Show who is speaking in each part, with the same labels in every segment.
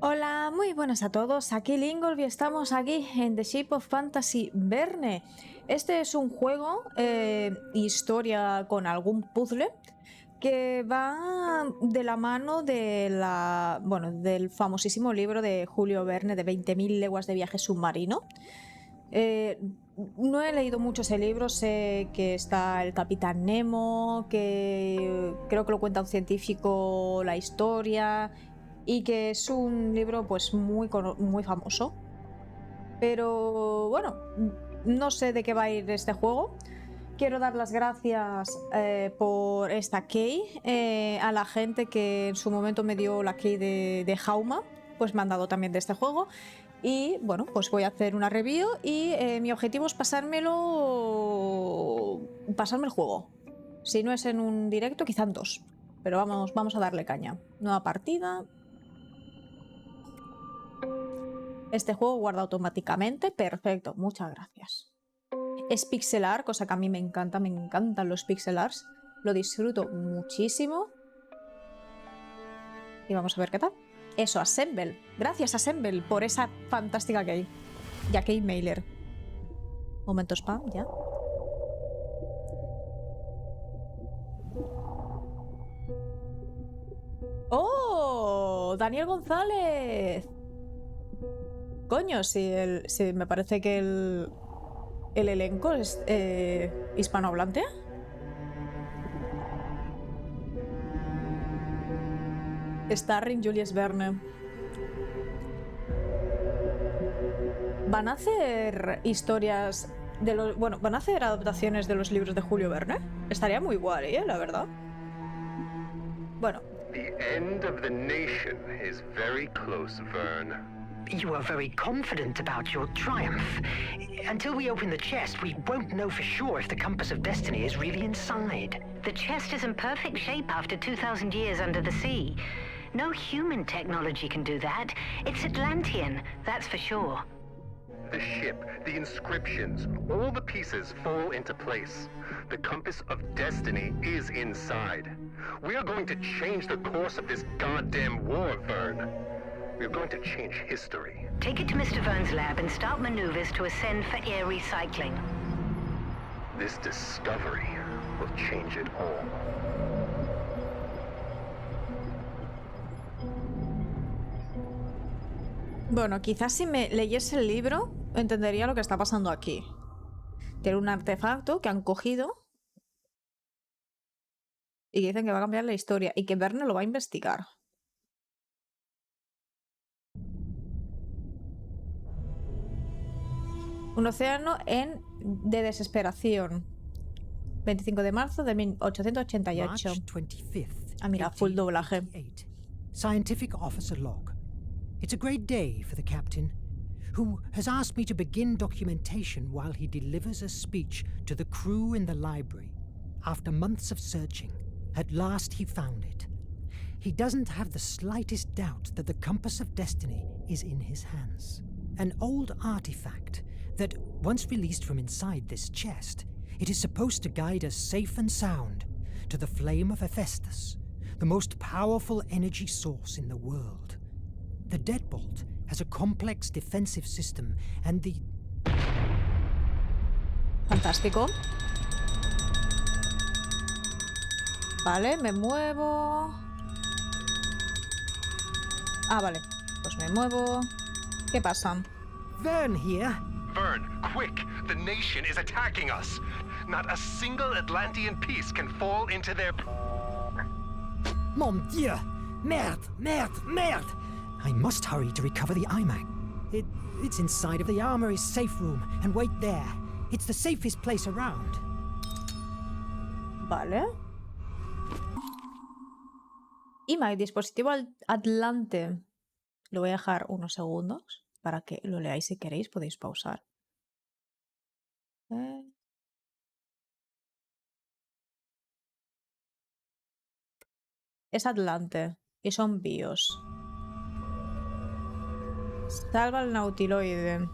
Speaker 1: Hola, muy buenas a todos, aquí Lingolf y estamos aquí en The Shape of Fantasy Verne. Este es un juego, historia con algún puzzle, que va de la mano de del famosísimo libro de Julio Verne de 20.000 leguas de viaje submarino. No he leído mucho ese libro, sé que está el Capitán Nemo, que creo que lo cuenta un científico la historia y que es un libro pues muy famoso. Pero bueno, no sé de qué va a ir este juego. Quiero dar las gracias por esta key a la gente que en su momento me dio la key de Jauma, pues me han dado también de este juego. Y bueno, pues voy a hacer una review y mi objetivo es pasarme el juego. Si no es en un directo, quizá en dos. Pero vamos a darle caña. Nueva partida. Este juego guarda automáticamente. Perfecto, muchas gracias. Es pixelar, cosa que a mí me encantan los pixelars. Lo disfruto muchísimo. Y vamos a ver qué tal. Eso, Assemble. Gracias, Assemble, por esa fantástica key. Ya keymailer. Momento spam, ya. ¡Oh! ¡Daniel González! Coño, si me parece que el elenco es hispanohablante. Starring Julius Verne. ¿Van a hacer historias de los... Bueno, ¿van a hacer adaptaciones de los libros de Julio Verne? Estaría muy guay, la verdad. Bueno.
Speaker 2: The end of the nation is very close, Verne.
Speaker 3: You are very confident about your triumph. Until we open the chest, we won't know for sure if the Compass of Destiny is really inside.
Speaker 4: The chest is in perfect shape after 2,000 years under the sea. No human technology can do that. It's Atlantean, that's for sure.
Speaker 2: The ship, the inscriptions, all the pieces fall into place. The Compass of Destiny is inside. We are going to change the course of this goddamn war, Verne. We are going to change history.
Speaker 4: Take it to Mr. Verne's lab and start maneuvers to ascend for air recycling.
Speaker 2: This discovery will change it all.
Speaker 1: Bueno, quizás si me leyese el libro entendería lo que está pasando aquí. Tiene un artefacto que han cogido y que dicen que va a cambiar la historia y que Verne lo va a investigar. Un océano de desesperación. 25 de marzo de 1888. Ah, mira, full doblaje.
Speaker 5: Scientific Officer Log. It's a great day for the captain, who has asked me to begin documentation while he delivers a speech to the crew in the library. After months of searching, at last he found it. He doesn't have the slightest doubt that the Compass of Destiny is in his hands. An old artifact that, once released from inside this chest, it is supposed to guide us safe and sound to the flame of Hephaestus, the most powerful energy source in the world. The deadbolt has a complex defensive system and the...
Speaker 1: Fantástico. Vale, me muevo. Ah, vale. Pues me muevo. ¿Qué pasa?
Speaker 5: Verne here.
Speaker 2: Verne, quick! The nation is attacking us! Not a single Atlantean piece can fall into their...
Speaker 5: Mon Dieu! Merde! Merde! Merde! I must hurry to recover the iMac. It's inside of the armory's safe room, and wait there. It's the safest place around.
Speaker 1: Vale. iMac, dispositivo Atlante. Lo voy a dejar unos segundos para que lo leáis si queréis. Podéis pausar. Es Atlante y son BIOS. Salva el nautiloide.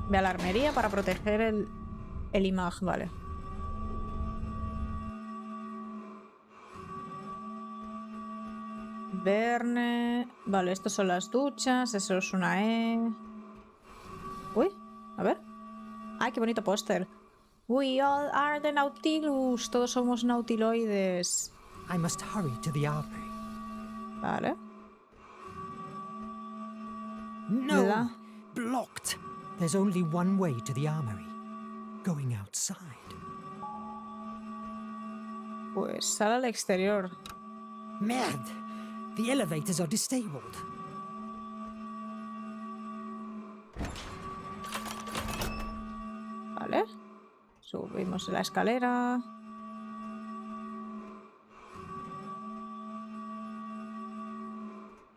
Speaker 1: Ve a la armería para proteger el imag, vale. Verne. Vale, estos son las duchas. Eso es una E. Uy, a ver. ¡Ay, qué bonito póster! We all are the Nautilus. Todos somos nautiloides.
Speaker 5: I must hurry to the armory.
Speaker 1: Vale.
Speaker 5: No!
Speaker 1: La-
Speaker 5: Blocked! There's only one way to the armory. Going outside.
Speaker 1: Pues sal al exterior.
Speaker 5: Merde! The elevators are disabled.
Speaker 1: Vale. Subimos la escalera.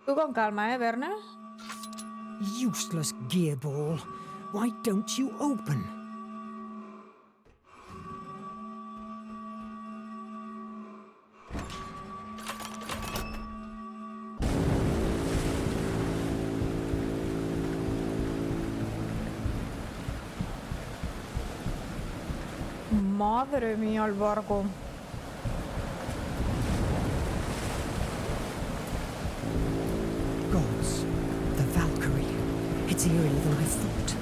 Speaker 1: Tú con calma, Verne?
Speaker 5: Useless gearball. Why don't you open?
Speaker 1: Madre mía, el barco.
Speaker 5: Gods, the Valkyrie. It's eerier than I thought.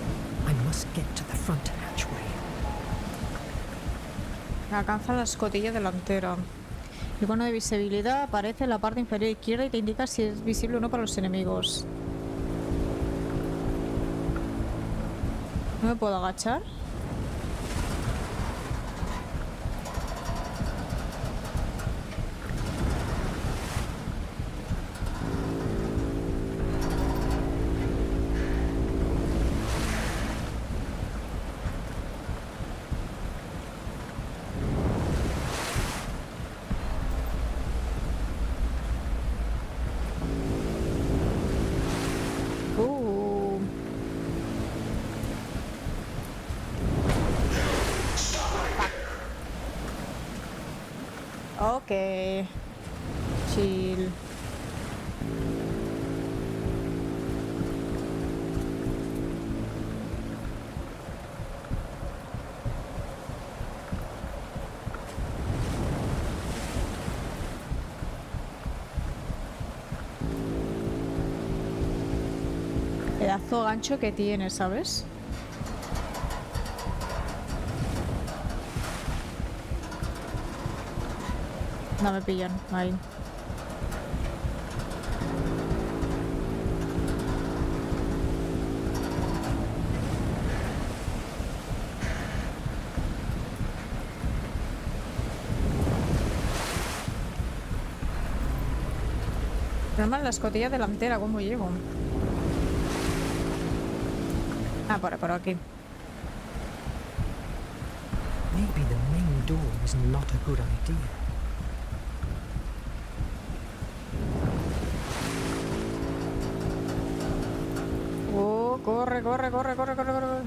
Speaker 5: I must get to the front hatchway.
Speaker 1: Alcanza la escotilla delantera. El icono de visibilidad aparece en la parte inferior izquierda y te indica si es visible o no para los enemigos. ¿No me puedo agachar? Ok. Chill. Pedazo gancho que tiene, ¿sabes? No me pillan, ahí. Problema en la escotilla delantera, ¿cómo llego? Ah, por aquí.
Speaker 5: Maybe the main door is not a good idea.
Speaker 1: Oh, corre, corre, corre, corre, corre, corre.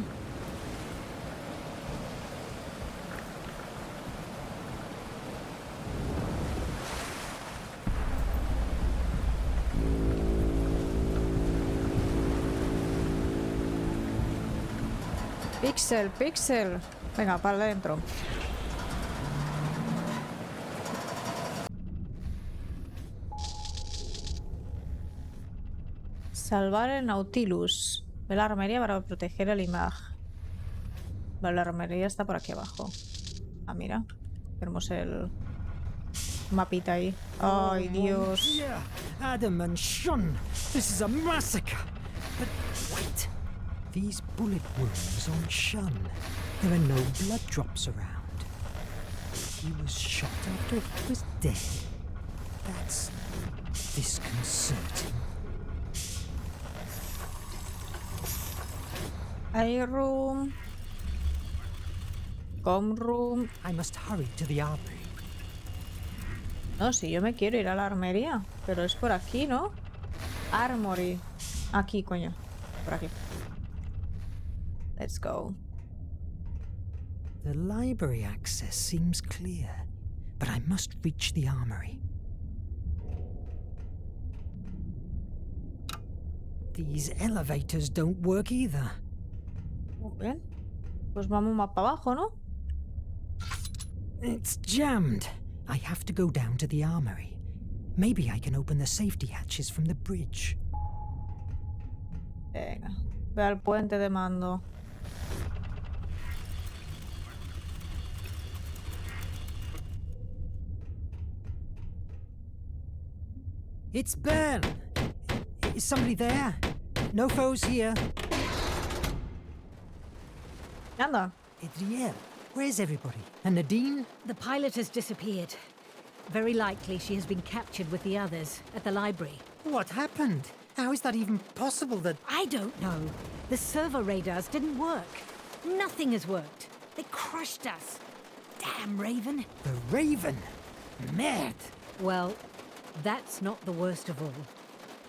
Speaker 1: Pixel, pixel. Venga, para adentro. Salvar el Nautilus. Ve la armería para proteger el imag. Vale, la armería está por aquí abajo. Ah, mira. Tenemos el mapita ahí. Ay, Dios.
Speaker 5: Yeah, Adam and Shun. This is a massacre. But wait. These bullet wounds on Shun. There are no blood drops around. He was shot after he was dead. That's disconcerting.
Speaker 1: Hay room. Com room.
Speaker 5: I must hurry to the armory.
Speaker 1: No, si yo me quiero ir a la armería. Pero es por aquí, ¿no? Armory. Aquí, coño. Por aquí. Let's go.
Speaker 5: The library access seems clear, but I must reach the armory. These elevators don't work either.
Speaker 1: Muy bien. Pues vamos más para abajo, ¿no?
Speaker 5: It's jammed. I have to go down to the armory. Maybe I can open the safety hatches from the bridge.
Speaker 1: Venga, ve al puente de mando.
Speaker 5: It's Verne! Is somebody there? No foes here.
Speaker 1: Anda.
Speaker 5: Adriel, where's everybody? And Nadine?
Speaker 6: The pilot has disappeared. Very likely she has been captured with the others at the library.
Speaker 5: What happened? How is that even possible that...
Speaker 6: I don't know. The servo radars didn't work. Nothing has worked. They crushed us. Damn Raven.
Speaker 5: The Raven? Merde!
Speaker 6: Well, that's not the worst of all.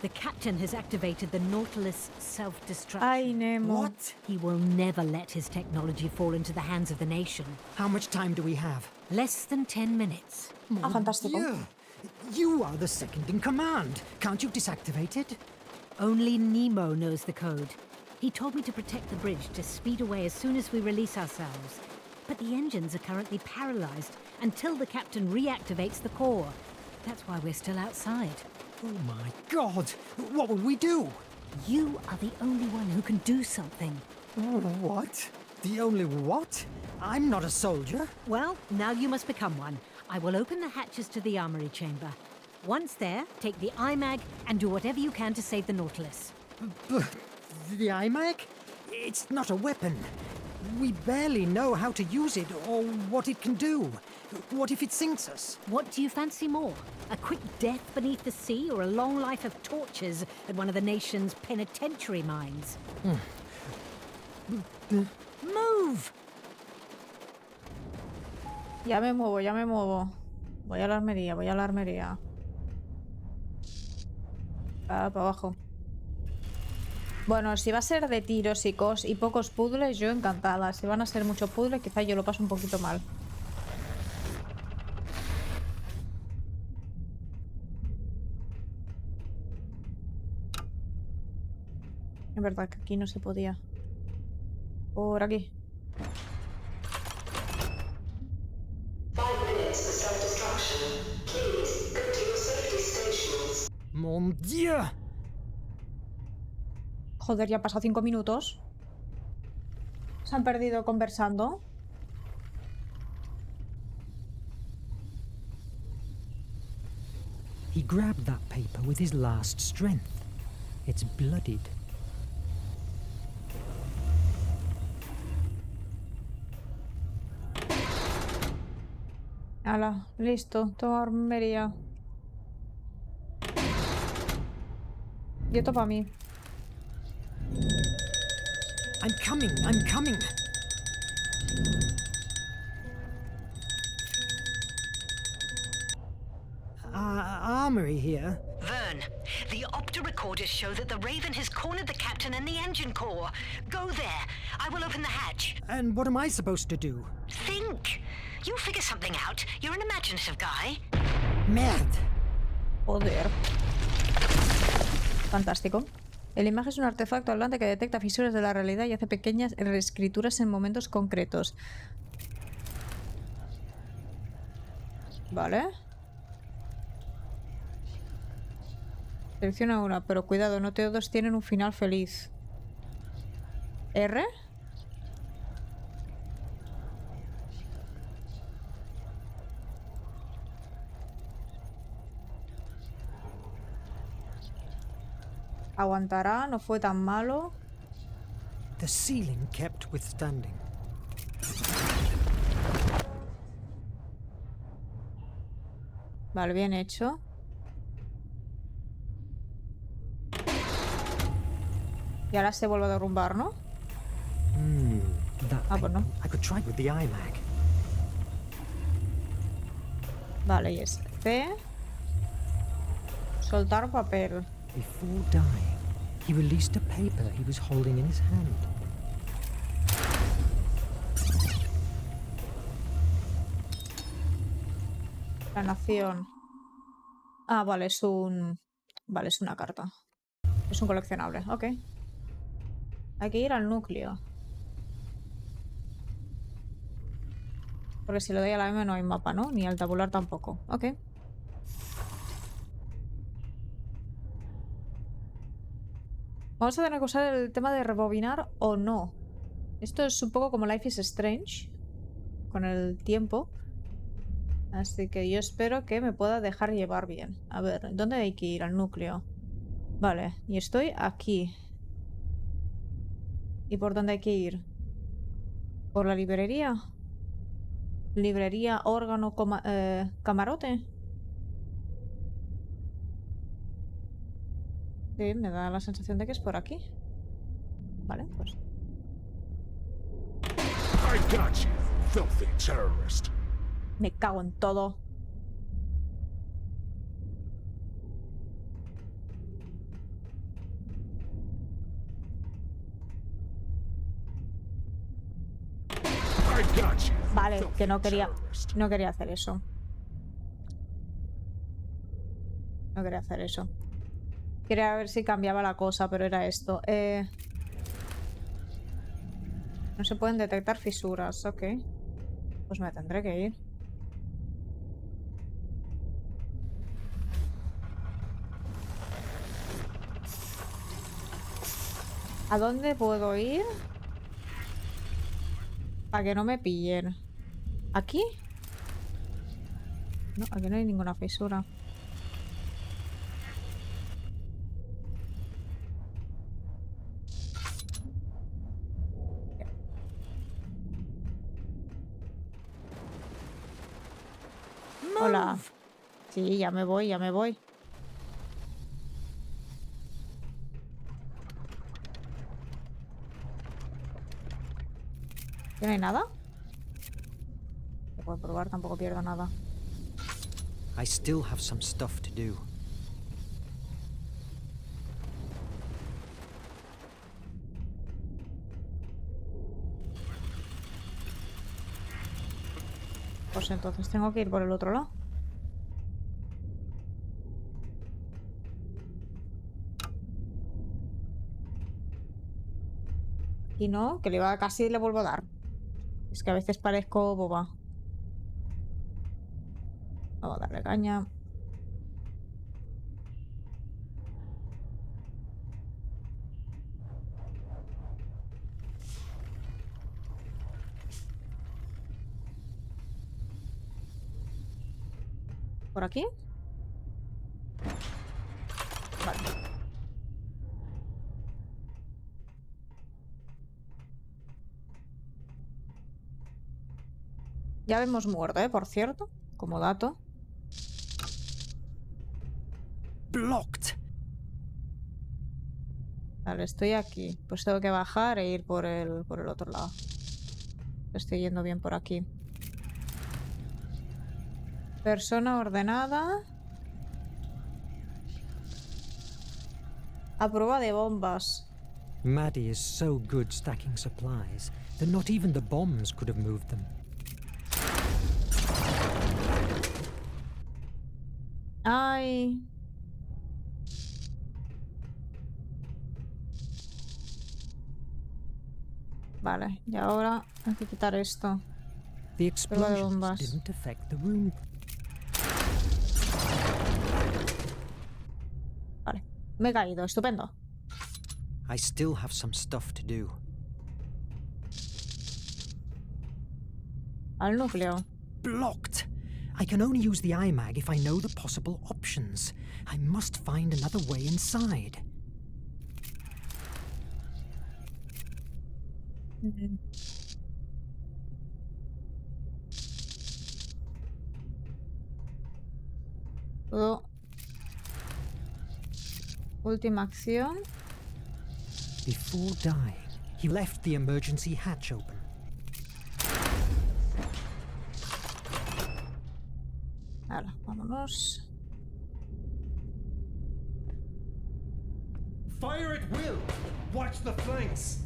Speaker 6: The captain has activated the Nautilus self-destruction.
Speaker 1: Ay, Nemo.
Speaker 5: What?
Speaker 6: He will never let his technology fall into the hands of the nation.
Speaker 5: How much time do we have?
Speaker 6: Less than 10 minutes.
Speaker 1: Ah, fantástico.
Speaker 5: Yeah. You are the second in command. Can't you disactivate it?
Speaker 6: Only Nemo knows the code. He told me to protect the bridge to speed away as soon as we release ourselves. But the engines are currently paralyzed until the captain reactivates the core. That's why we're still outside.
Speaker 5: Oh my God! What will we do?
Speaker 6: You are the only one who can do something.
Speaker 5: What? The only what? I'm not a soldier.
Speaker 6: Well, now you must become one. I will open the hatches to the armory chamber. Once there, take the IMAG and do whatever you can to save the Nautilus.
Speaker 5: But the iMac? It's not a weapon. We barely know how to use it or what it can do. What if it sinks us?
Speaker 6: What do you fancy more? A quick death beneath the sea or a long life of tortures at one of the nation's penitentiary mines? Move!
Speaker 1: Ya me muevo, ya me muevo. Voy a la armería, voy a la armería. Ah, para abajo. Bueno, si va a ser de tiros y pocos puzzles, yo encantada. Si van a ser muchos puzzles, quizá yo lo paso un poquito mal. Es verdad que aquí no se podía. Por aquí.
Speaker 7: 5 minutes for self-destruction. Please, go to your safety stations.
Speaker 5: Mon Dieu!
Speaker 1: Joder, ya han pasado 5 minutos. Se han perdido conversando.
Speaker 5: He grabbed that paper with his last strength. It's bloodied.
Speaker 1: Hala, listo. Toma armería. Y esto para mí.
Speaker 5: I'm coming, I'm coming. Armory here.
Speaker 3: Verne, the opta recorders show that the Raven has cornered the captain and the engine core. Go there. I will open the hatch.
Speaker 5: And what am I supposed to do?
Speaker 3: Think. You'll figure something out. You're an imaginative guy.
Speaker 5: Merde.
Speaker 1: Joder. Fantástico. El imagen es un artefacto hablante que detecta fisuras de la realidad y hace pequeñas reescrituras en momentos concretos. Vale. Selecciona una, pero cuidado, no todos tienen un final feliz. ¿R? Aguantará, no fue tan malo.
Speaker 5: The ceiling kept withstanding.
Speaker 1: Vale, bien hecho. Y ahora se vuelve a derrumbar, ¿no?
Speaker 5: That
Speaker 1: Pues no.
Speaker 5: I could try with the iMac.
Speaker 1: Vale, y es C. Soltar papel.
Speaker 5: Before dying, he released a paper he was holding in his hand.
Speaker 1: La nación. Ah, vale, es un... Vale, es una carta. Es un coleccionable, ok. Hay que ir al núcleo. Porque si le doy a la M no hay mapa, ¿no? Ni al tabular tampoco. Ok. Vamos a tener que usar el tema de rebobinar o no. Esto es un poco como Life is Strange. Con el tiempo. Así que yo espero que me pueda dejar llevar bien. A ver, ¿dónde hay que ir? Al núcleo. Vale, y estoy aquí. ¿Y por dónde hay que ir? ¿Por la librería? ¿Librería, órgano, camarote? Sí, me da la sensación de que es por aquí. Vale, pues...
Speaker 8: I got you, filthy terrorist.
Speaker 1: Me cago en todo.
Speaker 8: I got you,
Speaker 1: Vale,
Speaker 8: filthy
Speaker 1: que no quería
Speaker 8: terrorist.
Speaker 1: hacer eso. No quería hacer eso. Quería ver si cambiaba la cosa, pero era esto. No se pueden detectar fisuras, ok. Pues me tendré que ir. ¿A dónde puedo ir? Para que no me pillen. ¿Aquí? No, aquí no hay ninguna fisura. Hola. Sí, ya me voy, ya me voy. ¿Que no hay nada? Se puede probar, tampoco pierdo nada.
Speaker 5: I still have some stuff to do.
Speaker 1: Pues entonces tengo que ir por el otro lado. Y no, que le iba casi le vuelvo a dar. Es que a veces parezco boba. Vamos a darle caña. ¿Por aquí? Vale. Ya hemos muerto, por cierto. Como dato.
Speaker 5: Blocked!
Speaker 1: Vale, estoy aquí. Pues tengo que bajar e ir por el otro lado. Estoy yendo bien por aquí. Persona ordenada. A prueba de bombas.
Speaker 5: Maddie is so good stacking supplies that not even the bombs could have moved them.
Speaker 1: Ay. Vale, y ahora hay que quitar esto.
Speaker 5: The
Speaker 1: Prueba de
Speaker 5: explosions
Speaker 1: bombas.
Speaker 5: didn't affect the room.
Speaker 1: Vale, me he caído, estupendo.
Speaker 5: I still have some stuff to do.
Speaker 1: Al núcleo.
Speaker 5: Blocked! I can only use the iMag if I know the possible options. I must find another way inside.
Speaker 1: Todo. Última acción.
Speaker 5: Before dying, he left the emergency hatch open.
Speaker 1: Ahora, vámonos.
Speaker 8: Fire at will. Watch the flanks.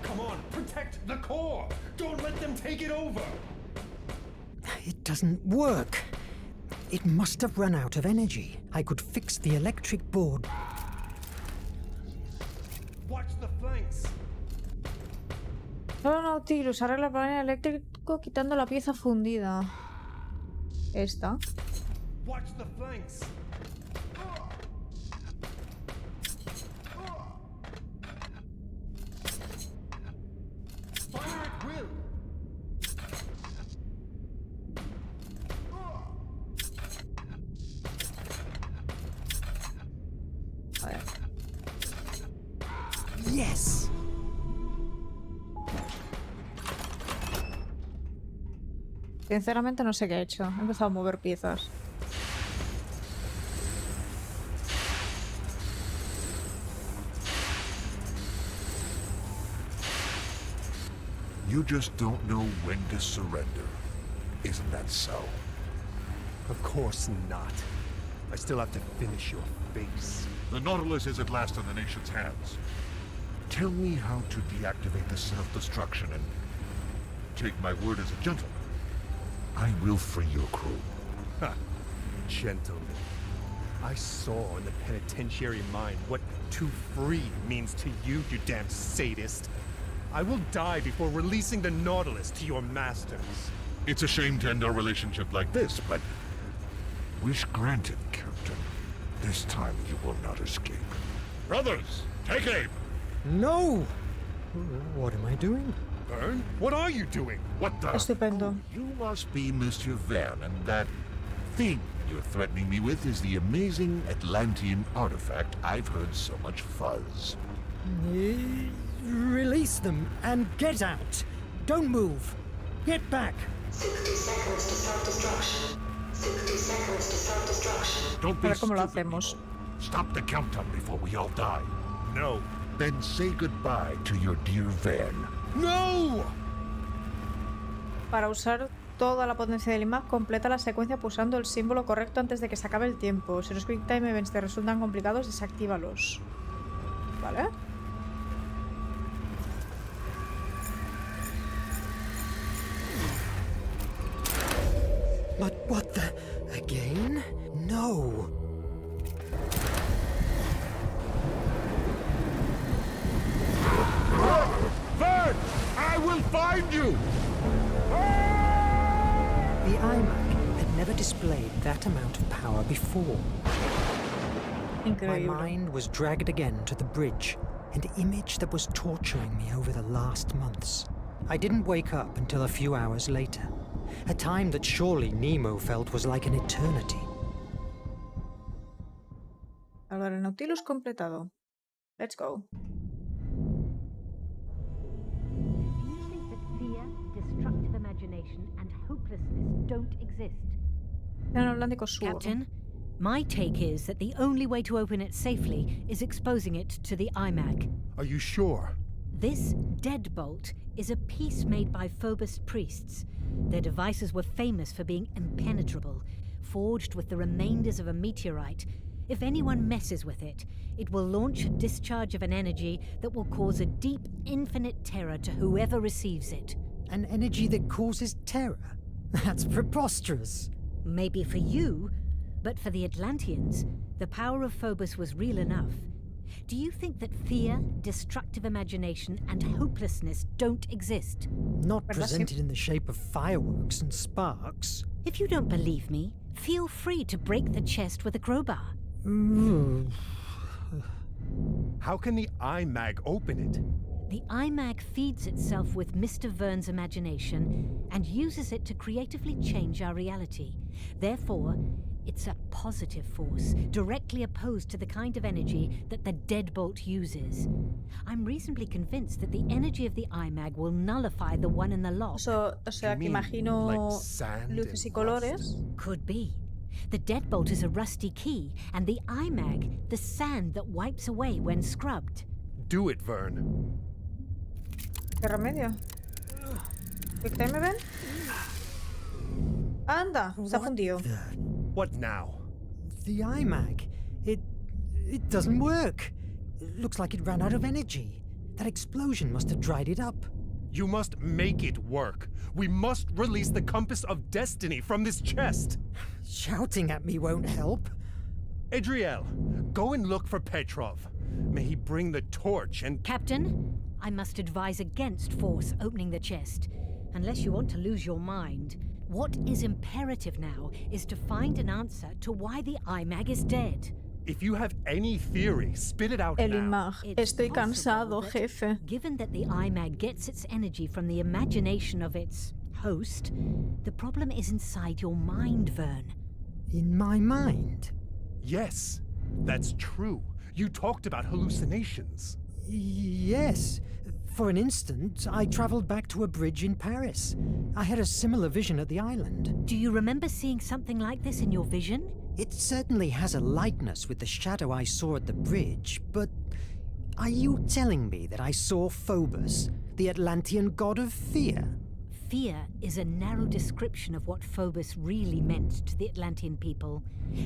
Speaker 8: Come on, protect the core. Don't let them take it over.
Speaker 5: It doesn't work. It must have run out of energy. I could fix the electric board.
Speaker 8: Watch the flanks.
Speaker 1: Solo Nautilus arregla el panel eléctrico quitando la pieza fundida. Esta.
Speaker 8: Watch the flanks. Fire at will.
Speaker 5: Yes!
Speaker 1: Sinceramente no sé qué he hecho. He empezado a mover piezas.
Speaker 9: You just don't know when to surrender. Isn't that so?
Speaker 8: Of course not. I still have to finish your face.
Speaker 9: The Nautilus is at last in the nation's hands. Tell me how to deactivate the self-destruction and take my word as a gentleman. I will free your crew.
Speaker 8: Ha! Gentlemen. I saw in the penitentiary mine what to free means to you, you damn sadist. I will die before releasing the Nautilus to your masters.
Speaker 9: It's a shame to end our relationship like this, but... Wish granted, Captain. This time you will not escape. Brothers, take aim!
Speaker 5: No! What am I doing?
Speaker 8: Verne? What are you doing?
Speaker 9: What the...
Speaker 1: Estupendo.
Speaker 9: You must be Mr. Verne, and that thing you're threatening me with is the amazing Atlantean artifact I've heard so much fuzz.
Speaker 5: Release them and get out! Don't move! Get back!
Speaker 7: 60 seconds to self-destruction. 60 seconds to self-destruction.
Speaker 9: Don't be
Speaker 1: A ver cómo lo
Speaker 9: stupid,
Speaker 1: hacemos.
Speaker 9: Nemo. Stop the countdown before we all die.
Speaker 8: No.
Speaker 9: Then say goodbye to your dear Verne.
Speaker 8: No!
Speaker 1: Para usar toda la potencia del imán, completa la secuencia pulsando el símbolo correcto antes de que se acabe el tiempo. Si los Quick Time Events te resultan complicados, desactívalos. ¿Vale?
Speaker 5: But what the... Again? No!
Speaker 9: Verne! I will find you!
Speaker 5: The iMac had never displayed that amount of power before. My
Speaker 1: Increíble.
Speaker 5: mind was dragged again to the bridge, an image that was torturing me over the last months. I didn't wake up until a few hours later, a time that surely Nemo felt was like an eternity.
Speaker 1: Ahora el Nautilus completado. Let's go.
Speaker 6: You think that fear, destructive imagination, and hopelessness don't exist?
Speaker 1: Océano Atlántico Sur.
Speaker 6: Captain, my take is that the only way to open it safely is exposing it to the iMag.
Speaker 8: Are you sure?
Speaker 6: This deadbolt is a piece made by Phobos priests. Their devices were famous for being impenetrable, forged with the remainders of a meteorite. If anyone messes with it, it will launch a discharge of an energy that will cause a deep, infinite terror to whoever receives it.
Speaker 5: An energy that causes terror? That's preposterous.
Speaker 6: Maybe for you, but for the Atlanteans, the power of Phobos was real enough. Do you think that fear, destructive imagination, and hopelessness don't exist?
Speaker 5: Not
Speaker 1: But that's
Speaker 5: presented in the shape of fireworks and sparks.
Speaker 6: If you don't believe me, feel free to break the chest with a crowbar.
Speaker 8: How can the iMag open it?
Speaker 6: The iMag feeds itself with Mr. Verne's imagination and uses it to creatively change our reality. Therefore, it's a positive force, directly opposed to the kind of energy that the deadbolt uses. I'm reasonably convinced that the energy of the iMag will nullify the one in the lock.
Speaker 1: O sea
Speaker 8: You
Speaker 1: que
Speaker 8: mean
Speaker 1: imagino
Speaker 8: like sand
Speaker 1: luces y
Speaker 8: and
Speaker 1: colores.
Speaker 6: Could be. The deadbolt is a rusty key, and the iMag, the sand that wipes away when scrubbed.
Speaker 8: Do it, Verne.
Speaker 1: ¿Qué remedio? Quick Time Event. Anda, se ha fundido.
Speaker 8: What now?
Speaker 5: The iMac. It doesn't work. It looks like it ran out of energy. That explosion must have dried it up.
Speaker 8: You must make it work. We must release the compass of destiny from this chest.
Speaker 5: Shouting at me won't help.
Speaker 8: Adriel, go and look for Petrov. May he bring the torch and...
Speaker 6: Captain, I must advise against force opening the chest. Unless you want to lose your mind, What is imperative now is to find an answer to why the IMAG is dead.
Speaker 8: If you have any theory, spit it out
Speaker 1: El
Speaker 8: now.
Speaker 1: IMAG.
Speaker 6: It's
Speaker 1: Estoy
Speaker 6: possible
Speaker 1: cansado,
Speaker 6: that,
Speaker 1: jefe.
Speaker 6: given that the IMAG gets its energy from the imagination of its host, the problem is inside your mind, Verne.
Speaker 5: In my mind?
Speaker 8: Yes, that's true. You talked about hallucinations.
Speaker 5: Yes. For an instant, I travelled back to a bridge in Paris. I had a similar vision at the island.
Speaker 6: Do you remember seeing something like this in your vision?
Speaker 5: It certainly has a likeness with the shadow I saw at the bridge, but are you telling me that I saw Phobos, the Atlantean god of fear?
Speaker 6: Fear is a narrow description of what Phobos really meant to the Atlantean people.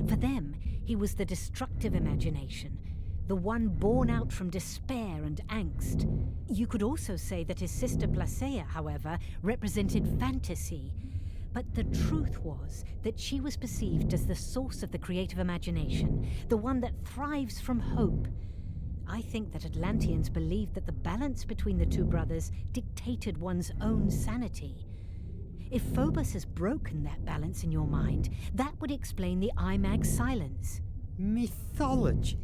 Speaker 6: For them, he was the destructive imagination, the one born out from despair and angst. You could also say that his sister Placea, however, represented fantasy. But the truth was that she was perceived as the source of the creative imagination, the one that thrives from hope. I think that Atlanteans believed that the balance between the two brothers dictated one's own sanity. If Phobos has broken that balance in your mind, that would explain the IMAG's silence.
Speaker 5: Mythology?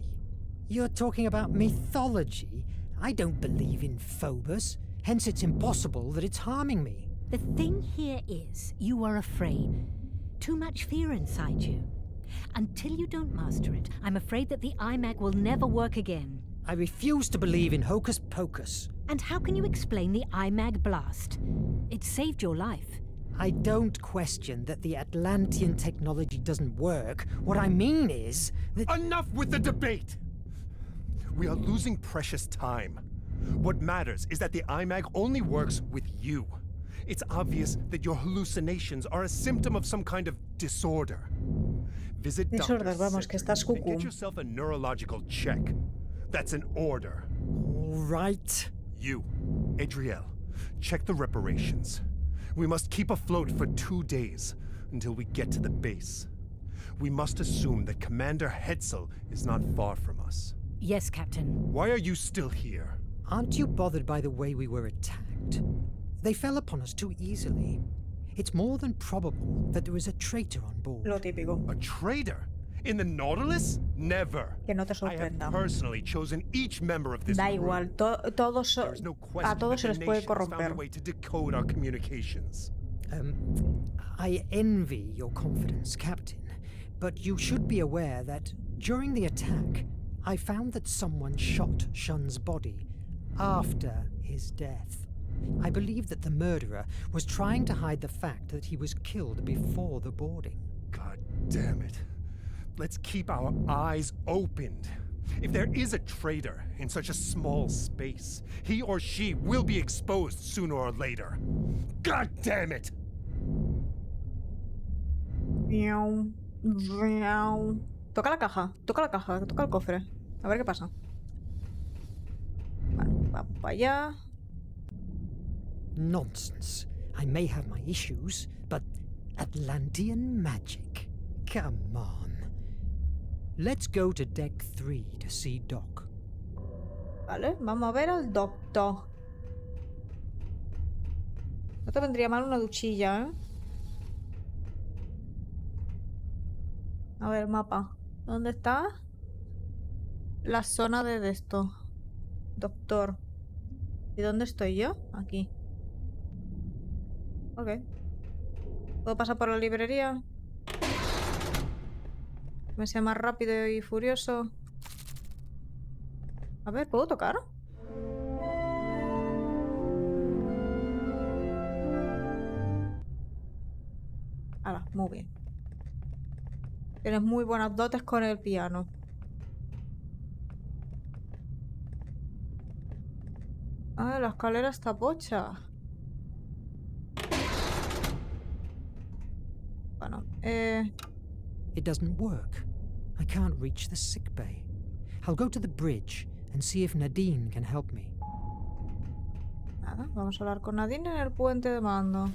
Speaker 5: You're talking about mythology? I don't believe in Phobos, hence it's impossible that it's harming me.
Speaker 6: The thing here is, you are afraid. Too much fear inside you. Until you don't master it, I'm afraid that the IMAG will never work again.
Speaker 5: I refuse to believe in hocus pocus.
Speaker 6: And how can you explain the IMAG blast? It saved your life.
Speaker 5: I don't question that the Atlantean technology doesn't work. What I mean is that—
Speaker 8: Enough with the debate! We are losing precious time. What matters is that the IMAG only works with you. It's obvious that your hallucinations are a symptom of some kind of disorder. Visit
Speaker 1: Disorder,
Speaker 8: Dr.
Speaker 1: vamos, que
Speaker 8: Center
Speaker 1: estás
Speaker 8: and
Speaker 1: cucú.
Speaker 8: get yourself a neurological check. That's an order.
Speaker 5: all right.
Speaker 8: You, Adriel, check the reparations. We must keep afloat for 2 days until we get to the base. We must assume that Commander Hetzel is not far from us.
Speaker 6: Yes, Captain.
Speaker 8: Why are you still here?
Speaker 5: Aren't you bothered by the way we were attacked? They fell upon us too easily. It's more than probable that there is a traitor on board.
Speaker 1: Lo típico.
Speaker 8: A traitor? In the Nautilus? Never.
Speaker 1: Que no te
Speaker 8: I have
Speaker 1: sorprenda.
Speaker 8: personally chosen each member of this
Speaker 1: Da
Speaker 8: crew.
Speaker 1: igual, todos,
Speaker 8: There is no
Speaker 1: a
Speaker 8: question
Speaker 1: todos se
Speaker 8: that
Speaker 1: les
Speaker 8: the
Speaker 1: puede
Speaker 8: nation has found a
Speaker 1: corromper.
Speaker 8: way to decode our communications.
Speaker 5: I envy your confidence, Captain, but you should be aware that during the attack, I found that someone shot Shun's body after his death. I believe that the murderer was trying to hide the fact that he was killed before the boarding.
Speaker 8: God damn it. Let's keep our eyes opened. If there is a traitor in such a small space, he or she will be exposed sooner or later. God damn it!
Speaker 1: Miau, miau. Toca la caja, toca el cofre. A ver qué pasa. Vale, vamos para allá.
Speaker 5: Nonsense. I may have my issues, but Atlantean magic? Come on. Let's go to deck 3 to see Doc.
Speaker 1: Vale, vamos a ver al doctor. No te vendría mal una duchilla, ¿eh? A ver, mapa. ¿Dónde está? La zona de esto. Doctor. ¿Y dónde estoy yo? Aquí. Ok. ¿Puedo pasar por la librería? Me sea más rápido y furioso. A ver, ¿puedo tocar? Ahora, muy bien. Tienes muy buenas dotes con el piano. Ah, la escalera está pocha. Bueno,
Speaker 5: It doesn't work. I can't reach the sick bay. I'll go to the bridge and see if Nadine can help me.
Speaker 1: nada, vamos a hablar con Nadine en el puente de mando.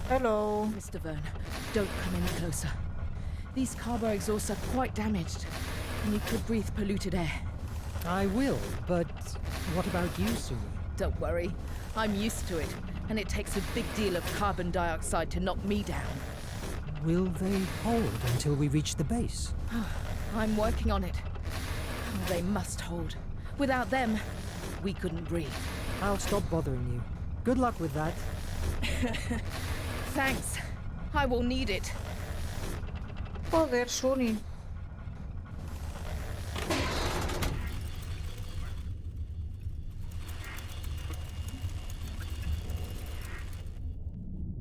Speaker 1: Hello.
Speaker 10: Mr. Verne, don't come any closer. These carbo exhausts are quite damaged, and you could breathe polluted air.
Speaker 5: I will, but what about you, Sue?
Speaker 10: Don't worry, I'm used to it. and it takes a big deal of carbon dioxide to knock me down.
Speaker 5: Will they hold until we reach the base?
Speaker 10: I'm working on it. They must hold. Without them, we couldn't breathe.
Speaker 5: I'll stop bothering you. Good luck with that.
Speaker 10: Thanks. I will need it.
Speaker 1: Joder, Sunny.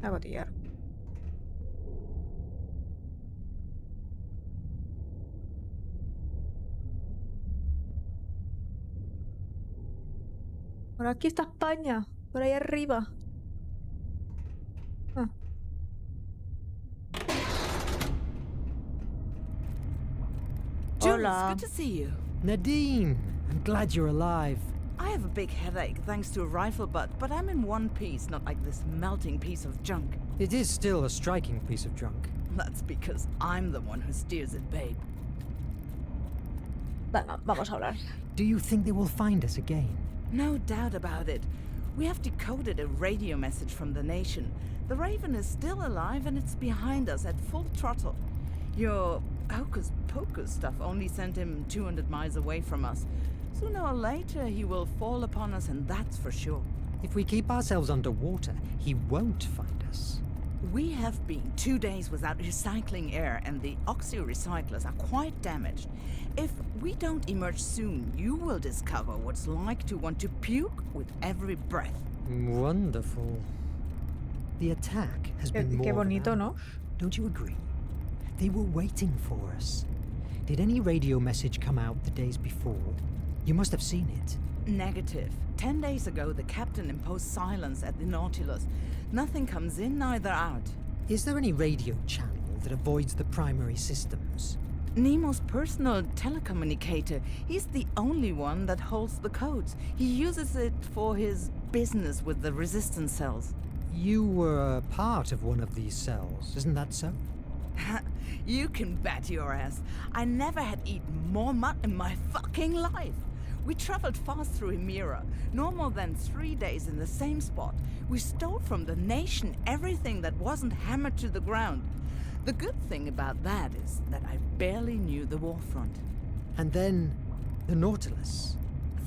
Speaker 1: A botillar. Por aquí está España, por ahí arriba. Ah.
Speaker 11: Jules,
Speaker 1: Hola.
Speaker 11: good to see you.
Speaker 5: Nadine, I'm glad you're alive.
Speaker 11: I have a big headache thanks to a rifle butt, but I'm in one piece, not like this melting piece of junk.
Speaker 5: It is still a striking piece of junk.
Speaker 11: That's because I'm the one who steers it, babe.
Speaker 1: Venga, vamos a hablar.
Speaker 5: Do you think they will find us again?
Speaker 11: No doubt about it. We have decoded a radio message from the nation. The Raven is still alive and it's behind us at full throttle. Your hocus pocus stuff only sent him 200 miles away from us. Sooner or later he will fall upon us, and that's for sure.
Speaker 5: If we keep ourselves underwater, he won't find us.
Speaker 11: We have been 2 days without recycling air, and the oxy-recyclers are quite damaged. If we don't emerge soon, you will discover what it's like to want to puke with every breath.
Speaker 5: Wonderful. The attack has been more
Speaker 1: Qué
Speaker 5: of an
Speaker 1: bonito, ¿no?
Speaker 5: ambush. Don't you agree? They were waiting for us. Did any radio message come out the days before? You must have seen it.
Speaker 11: Negative. 10 days ago, the captain imposed silence at the Nautilus. Nothing comes in, neither out.
Speaker 5: Is there any radio channel that avoids the primary systems?
Speaker 11: Nemo's personal telecommunicator. He's the only one that holds the codes. He uses it for his business with the resistance cells.
Speaker 5: You were a part of one of these cells, isn't that so?
Speaker 11: You can bet your ass. I never had eaten more mud in my fucking life. We traveled fast through Emira, no more than 3 days in the same spot. We stole from the nation everything that wasn't hammered to the ground. The good thing about that is that I barely knew the warfront.
Speaker 5: And then, the Nautilus.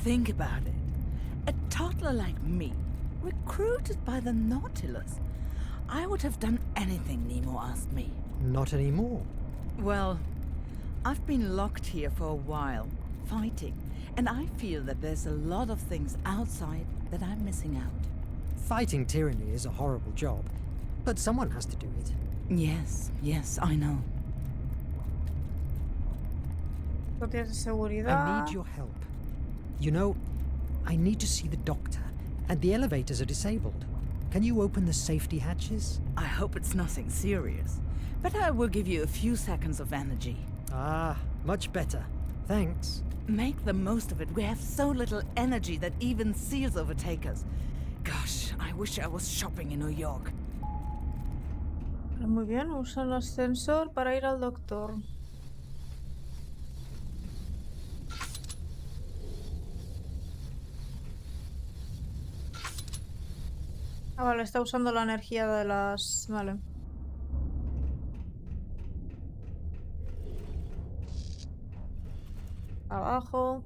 Speaker 11: Think about it. A toddler like me, recruited by the Nautilus. I would have done anything Nemo asked me.
Speaker 5: Not anymore.
Speaker 11: Well, I've been locked here for a while, fighting, and I feel that there's a lot of things outside that I'm missing out.
Speaker 5: Fighting tyranny is a horrible job, but someone has to do it.
Speaker 11: Yes, I know.
Speaker 1: Copias de seguridad.
Speaker 5: I need your help. You know, I need to see the doctor, and the elevators are disabled. Can you open the safety hatches?
Speaker 11: I hope it's nothing serious, but I will give you a few seconds of energy.
Speaker 5: Ah, much better. Thanks.
Speaker 11: Make the most of it. We have so little energy that even seals overtake us. Gosh, I wish I was shopping in New York.
Speaker 1: Muy bien, usa el ascensor para ir al doctor. Ah, vale, está usando la energía de las... Vale. Abajo.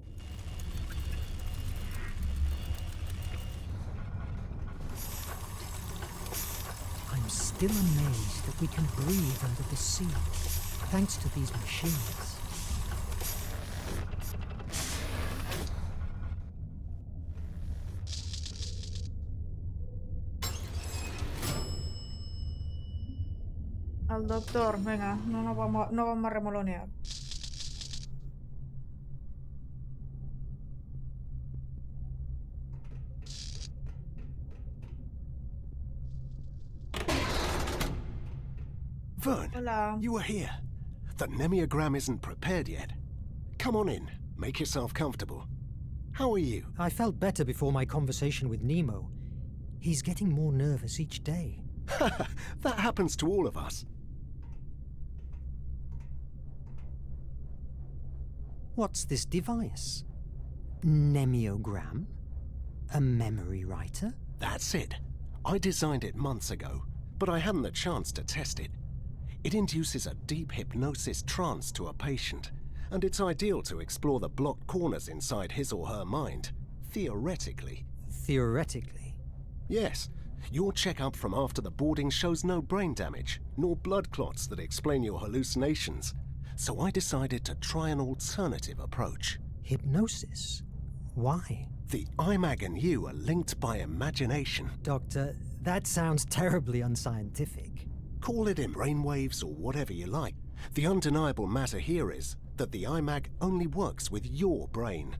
Speaker 5: I'm still amazed that we can breathe under the sea, thanks to these machines.
Speaker 1: Al doctor, venga, no vamos a remolonear.
Speaker 12: Verne,
Speaker 1: Hola.
Speaker 12: you are here. The Nemiagram isn't prepared yet. Come on in. Make yourself comfortable. How are you?
Speaker 5: I felt better before my conversation with Nemo. He's getting more nervous each day.
Speaker 12: That happens to all of us.
Speaker 5: What's this device? Nemiogram? A memory writer?
Speaker 12: That's it. I designed it months ago, but I hadn't the chance to test it. It induces a deep hypnosis trance to a patient, and it's ideal to explore the blocked corners inside his or her mind, theoretically.
Speaker 5: Theoretically?
Speaker 12: Yes. Your checkup from after the boarding shows no brain damage, nor blood clots that explain your hallucinations. So I decided to try an alternative approach.
Speaker 5: Hypnosis? Why?
Speaker 12: The IMAG and you are linked by imagination.
Speaker 5: Doctor, that sounds terribly unscientific.
Speaker 12: Call it in brainwaves or whatever you like. The undeniable matter here is that the IMAG only works with your brain.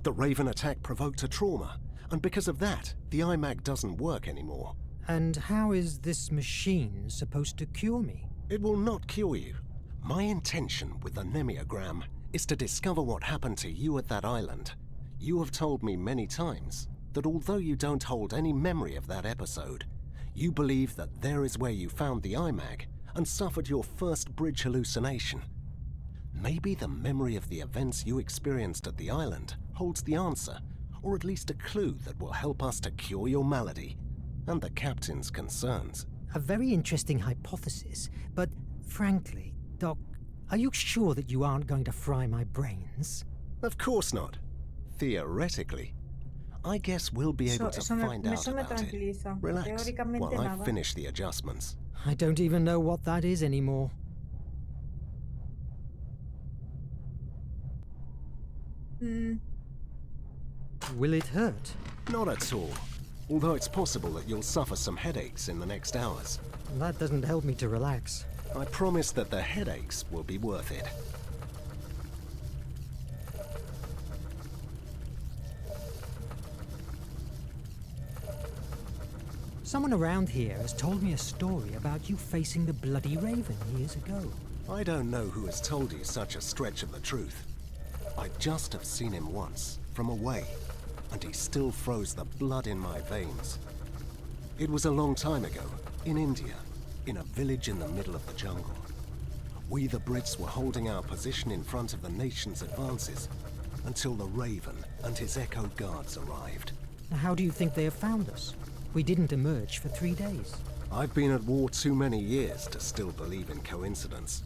Speaker 12: The Raven attack provoked a trauma, and because of that, the IMAG doesn't work anymore.
Speaker 5: And how is this machine supposed to cure me?
Speaker 12: It will not cure you. My intention with the Nemiagram is to discover what happened to you at that island. You have told me many times that although you don't hold any memory of that episode, you believe that there is where you found the IMAG and suffered your first bridge hallucination. Maybe the memory of the events you experienced at the island holds the answer, or at least a clue that will help us to cure your malady and the captain's concerns.
Speaker 5: A very interesting hypothesis, but frankly, Doc, are you sure that you aren't going to fry my brains?
Speaker 12: Of course not. Theoretically. I guess we'll be able to find out about it. Relax while I finish the adjustments.
Speaker 5: I don't even know what that is anymore. Will it hurt?
Speaker 12: Not at all. Although it's possible that you'll suffer some headaches in the next hours.
Speaker 5: That doesn't help me to relax.
Speaker 12: I promise that the headaches will be worth it.
Speaker 5: Someone around here has told me a story about you facing the bloody Raven years ago.
Speaker 12: I don't know who has told you such a stretch of the truth. I just have seen him once, from away, and he still froze the blood in my veins. It was a long time ago, in India, in a village in the middle of the jungle. We the Brits were holding our position in front of the nation's advances until the Raven and his Echo Guards arrived.
Speaker 5: How do you think they have found us? We didn't emerge for 3 days.
Speaker 12: I've been at war too many years to still believe in coincidence.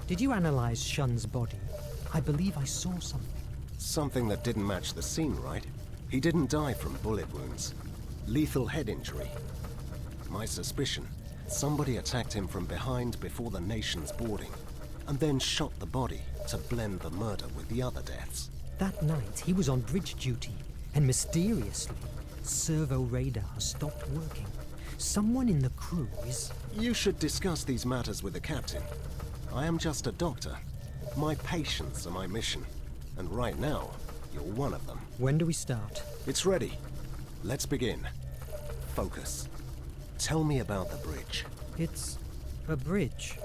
Speaker 5: Did you analyze Shun's body? I believe I saw something.
Speaker 12: Something that didn't match the scene, right? He didn't die from bullet wounds. Lethal head injury. My suspicion, somebody attacked him from behind before the nation's boarding, and then shot the body to blend the murder with the other deaths.
Speaker 5: That night, he was on bridge duty, and mysteriously, servo radar stopped working. Someone in the crew is...
Speaker 12: You should discuss these matters with the captain. I am just a doctor. My patients are my mission. And right now, you're one of them.
Speaker 5: When do we start?
Speaker 12: It's ready. Let's begin. Focus. Tell me about the bridge.
Speaker 5: It's a bridge.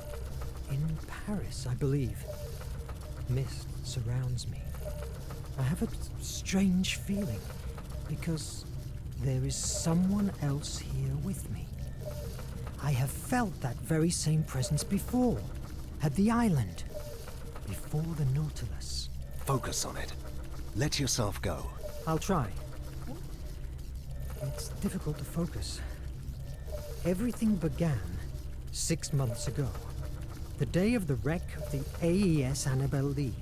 Speaker 5: In Paris, I believe. Mist surrounds me. I have a strange feeling, because there is someone else here with me. I have felt that very same presence before, at the island, before the Nautilus.
Speaker 12: Focus on it. Let yourself go.
Speaker 5: I'll try. It's difficult to focus. Everything began 6 months ago, the day of the wreck of the AES Annabelle Lee.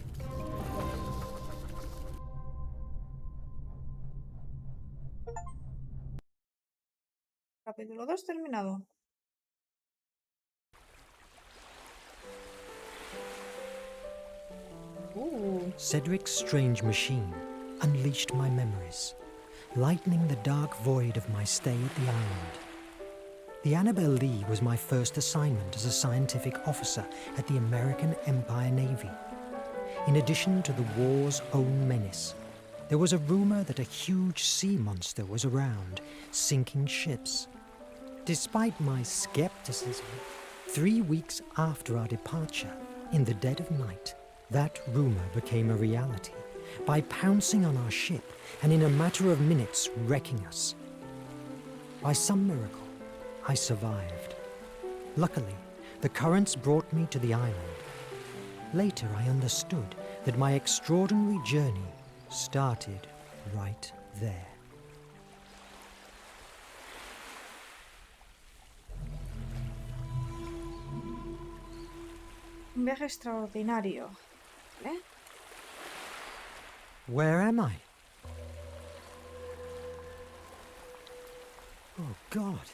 Speaker 1: Capítulo 2 terminado.
Speaker 5: Cedric's strange machine unleashed my memories, lightening the dark void of my stay at the island. The Annabelle Lee was my first assignment as a scientific officer at the American Empire Navy. In addition to the war's own menace, there was a rumor that a huge sea monster was around, sinking ships. Despite my skepticism, 3 weeks after our departure, in the dead of night, that rumor became a reality by pouncing on our ship and in a matter of minutes wrecking us. By some miracle, I survived. Luckily, the currents brought me to the island. Later, I understood that my extraordinary journey started right there.
Speaker 1: Un viaje extraordinario. ¿Vale?
Speaker 5: Where am I? Oh, God.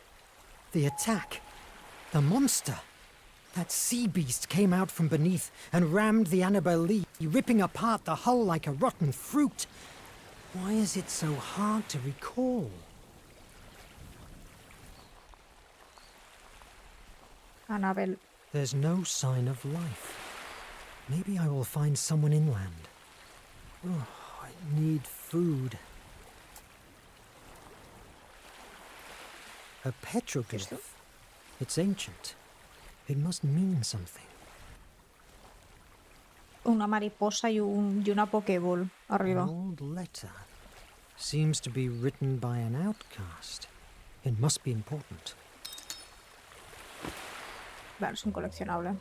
Speaker 5: The attack. The monster. That sea beast came out from beneath and rammed the Annabelle Lee, ripping apart the hull like a rotten fruit. Why is it so hard to recall?
Speaker 1: Annabelle.
Speaker 5: There's no sign of life. Maybe I will find someone inland. Oh, I need food. A petroglyph. It's ancient. It must mean something.
Speaker 1: Una mariposa y una pokéball arriba.
Speaker 5: An old letter. Seems to be written by an outcast. It must be important.
Speaker 1: Vale, es un coleccionable.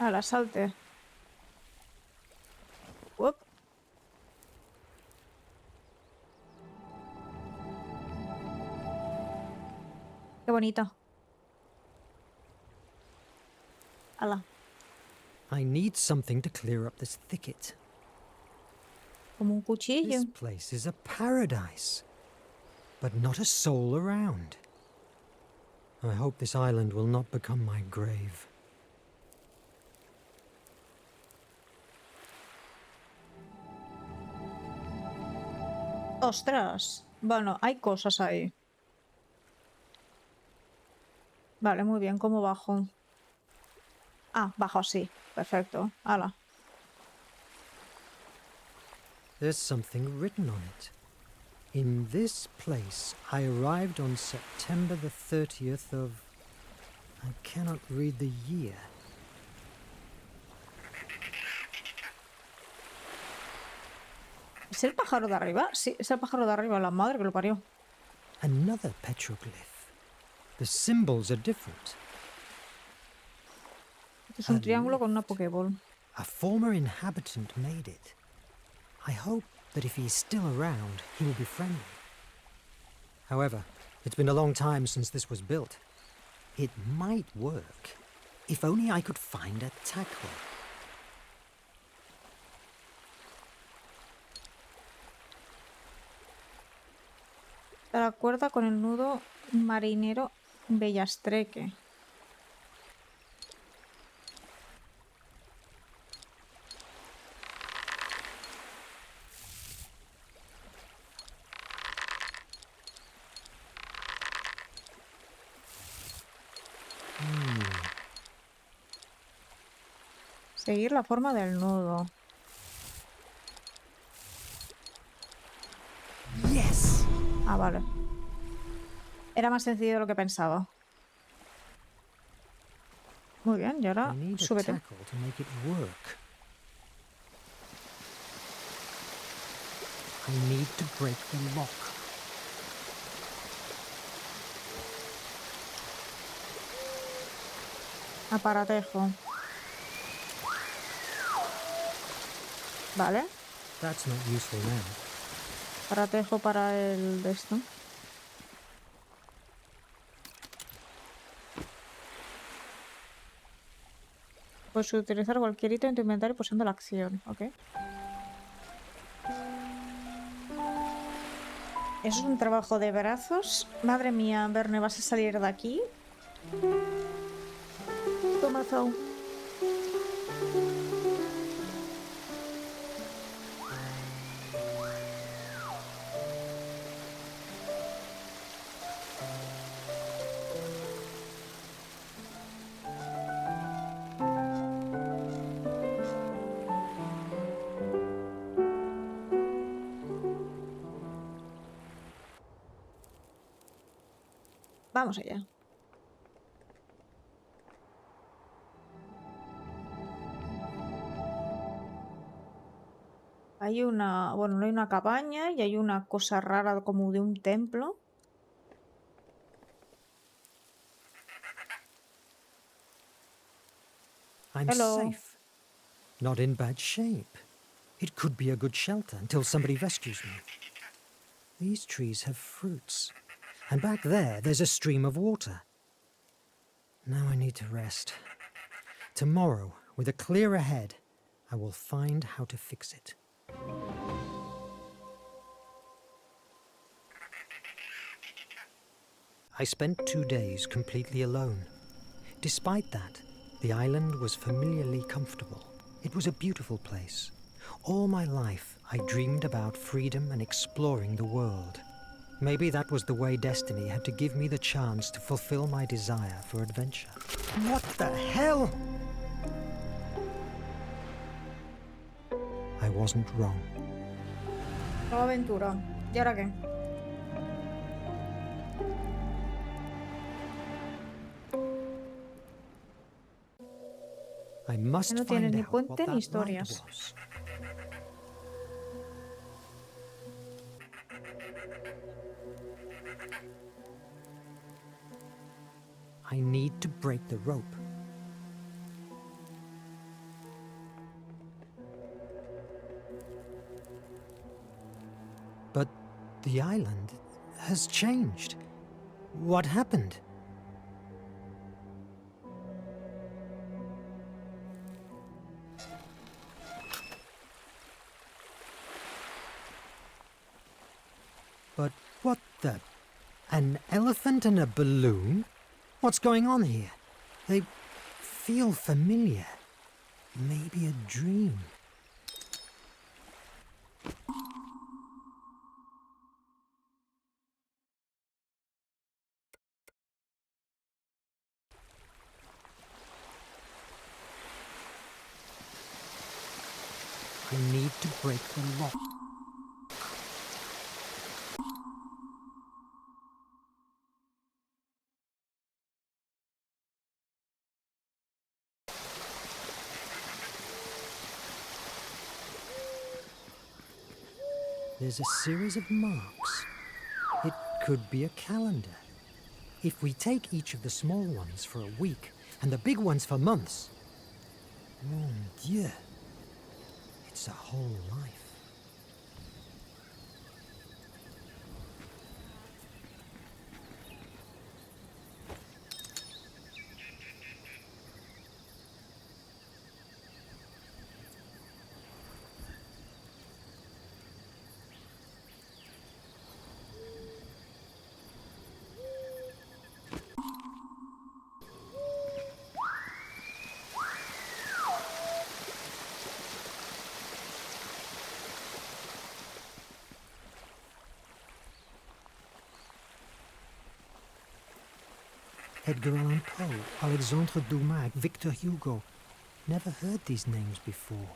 Speaker 1: A la salte. Uop. Qué bonito. Ala.
Speaker 5: I need something to clear up this thicket.
Speaker 1: Como un cuchillo.
Speaker 5: This place is a paradise, but not a soul around. I hope this island will not become my grave.
Speaker 1: ¡Ostras! Bueno, hay cosas ahí. Vale, muy bien. ¿Cómo bajo? Ah, bajo así. Perfecto. Hala.
Speaker 5: There's something written on it. In this place, I arrived on September the 30th of... I cannot read the year.
Speaker 1: ¿Es el pájaro de arriba? Sí, es el pájaro de arriba. La madre que lo parió.
Speaker 5: Another petroglyph. The symbols are different.
Speaker 1: Es un triángulo con una pokéball.
Speaker 5: A former inhabitant made it. I hope that if he's still around, he will be friendly. However, it's been a long time since this was built. It might work, if only I could find a tackle.
Speaker 1: La cuerda con el nudo marinero Bellastreque. Seguir la forma del nudo.
Speaker 5: Yes.
Speaker 1: Ah, vale. Era más sencillo de lo que pensaba. Muy bien, y ahora súbete.
Speaker 5: To make it work. I need to break the lock.
Speaker 1: Aparatejo. Vale.
Speaker 5: That's not useful now.
Speaker 1: Aparatejo para el de esto. Puedes utilizar cualquier ítem en tu inventario pulsando la acción, ¿ok? Eso es un trabajo de brazos. Madre mía, Verne, ¿vas a salir de aquí? Toma, Zau. Vamos allá. Hay una... Bueno, no hay una cabaña y hay una cosa rara como de un templo.
Speaker 5: I'm
Speaker 1: Hello.
Speaker 5: safe. Not in bad shape. It could be a good shelter until somebody rescues me. These trees have fruits. And back there's a stream of water. Now I need to rest. Tomorrow, with a clearer head, I will find how to fix it. I spent 2 days completely alone. Despite that, the island was familiarly comfortable. It was a beautiful place. All my life, I dreamed about freedom and exploring the world. Maybe that was the way destiny had to give me the chance to fulfill my desire for adventure. What the hell? I wasn't wrong.
Speaker 1: Nueva aventura. ¿Y ahora qué?
Speaker 5: I must
Speaker 1: No tienes
Speaker 5: find
Speaker 1: ni
Speaker 5: out what
Speaker 1: puente ni
Speaker 5: that ride
Speaker 1: historias.
Speaker 5: was. I need to break the rope. But the island has changed. What happened? But what the... An elephant and a balloon? What's going on here? They feel familiar. Maybe a dream. I need to break the lock. There's a series of marks. It could be a calendar. If we take each of the small ones for a week and the big ones for months, mon Dieu, it's a whole life. Edgar Allan Poe, Alexandre Dumas, Victor Hugo. Never heard these names before.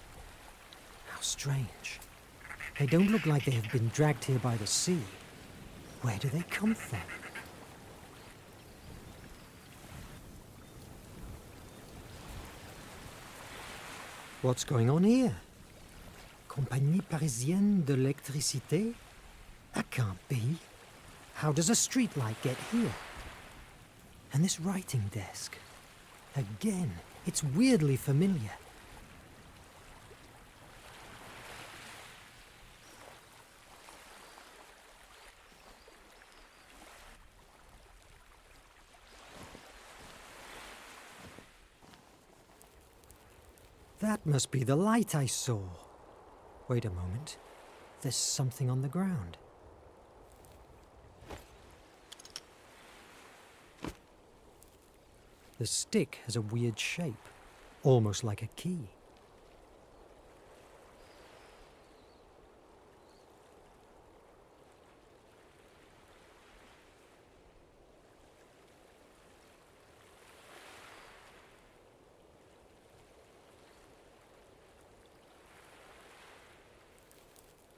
Speaker 5: How strange. They don't look like they have been dragged here by the sea. Where do they come from? What's going on here? Compagnie Parisienne de l'Électricité? That can't be. How does a streetlight get here? And this writing desk. Again, it's weirdly familiar. That must be the light I saw. Wait a moment. There's something on the ground. The stick has a weird shape, almost like a key.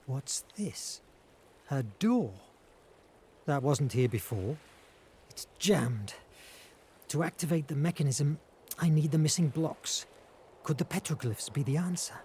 Speaker 5: What's this? A door. That wasn't here before. It's jammed. To activate the mechanism, I need the missing blocks. Could the petroglyphs be the answer?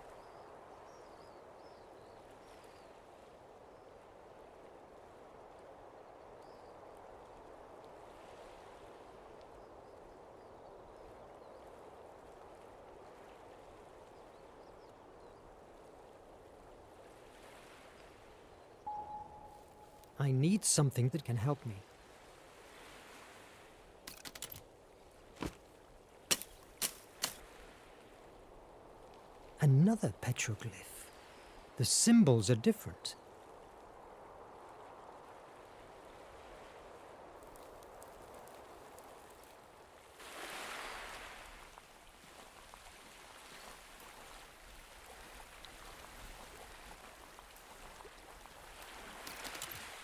Speaker 5: I need something that can help me. Another petroglyph. The symbols are different.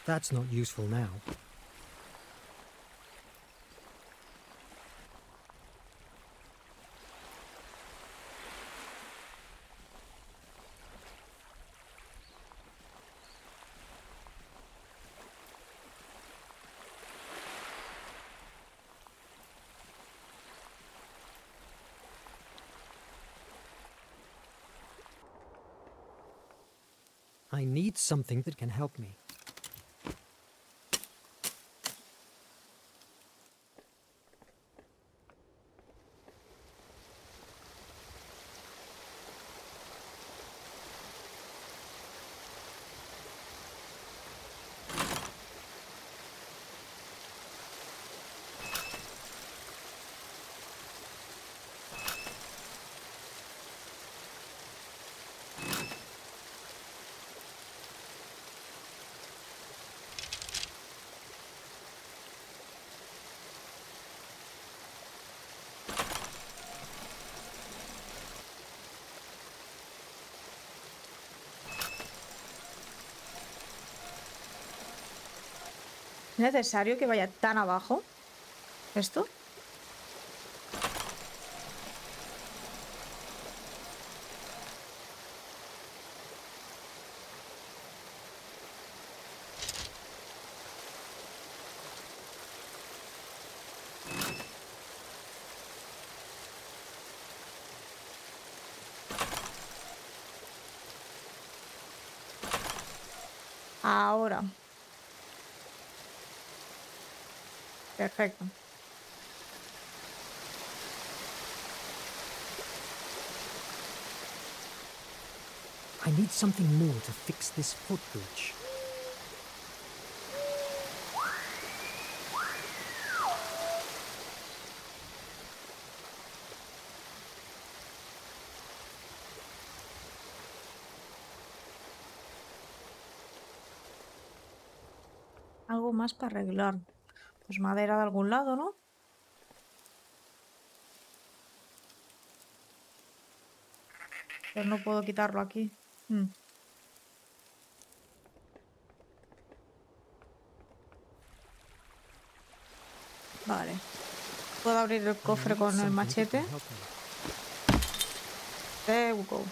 Speaker 5: That's not useful now. I need something that can help me.
Speaker 1: ¿Es necesario que vaya tan abajo esto? Ahora. Perfecto.
Speaker 5: I need something more to fix this footbridge.
Speaker 1: Algo más para arreglar. Pues madera de algún lado, ¿no? Pero no puedo quitarlo aquí. Vale. ¿Puedo abrir el cofre con el machete? There we go.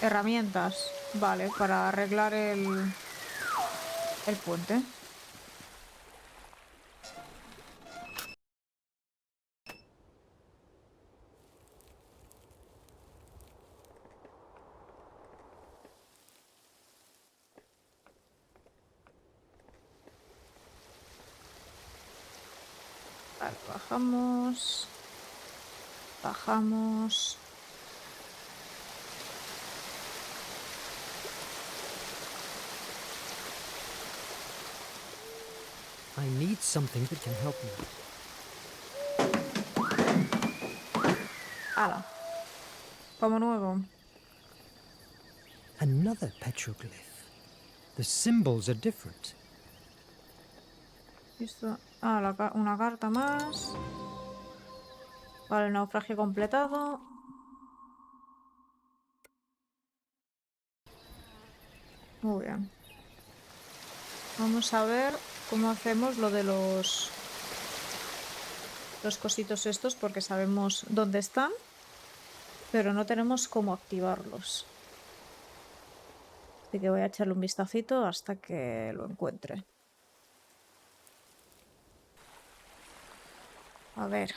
Speaker 1: Herramientas. Vale, para arreglar el puente. Vale, bajamos. Bajamos.
Speaker 5: I need something that can help me.
Speaker 1: Ala. Como nuevo.
Speaker 5: Another petroglyph. The symbols are different.
Speaker 1: Esto. Ah, una carta más. Vale, naufragio completado. Muy bien. Vamos a ver cómo hacemos lo de los cositos estos, porque sabemos dónde están, pero no tenemos cómo activarlos. Así que voy a echarle un vistacito hasta que lo encuentre. A ver.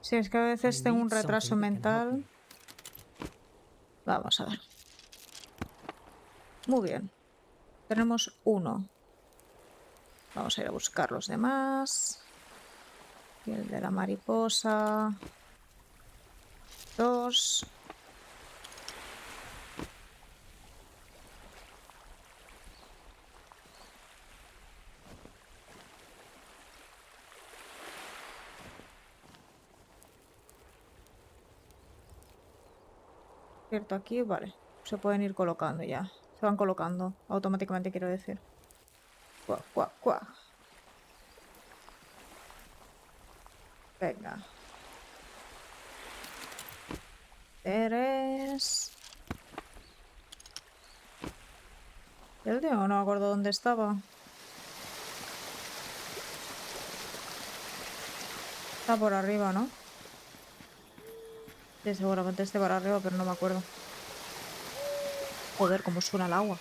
Speaker 1: Sí, es que a veces tengo un retraso mental. Vamos a ver. Muy bien. Tenemos uno. Vamos a ir a buscar los demás. Y el de la mariposa. 2. Cierto, aquí, vale. Se pueden ir colocando ya. Se van colocando automáticamente, quiero decir. Cuá, cuá, cuá. Venga. Eres... ¿El tío? No me acuerdo dónde estaba. Está por arriba, ¿no? Sí, seguramente esté por arriba, pero no me acuerdo. Joder, cómo suena el agua.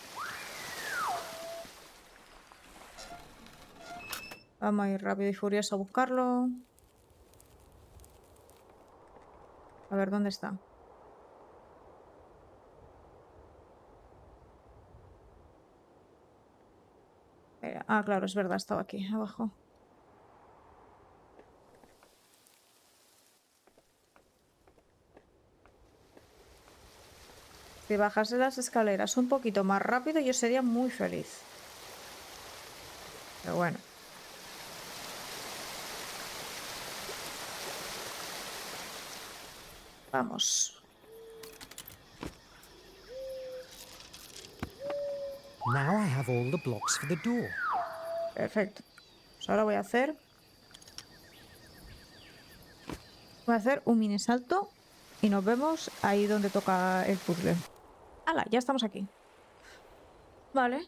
Speaker 1: Vamos a ir rápido y furioso a buscarlo. A ver, ¿dónde está? Ah, claro, es verdad, estaba aquí, abajo. Si bajase las escaleras un poquito más rápido, yo sería muy feliz. Pero bueno. Vamos.
Speaker 5: Now I have all the blocks for the door.
Speaker 1: Perfecto. Pues ahora voy a hacer un mini salto y nos vemos ahí donde toca el puzzle. ¡Hala! Ya estamos aquí. Vale.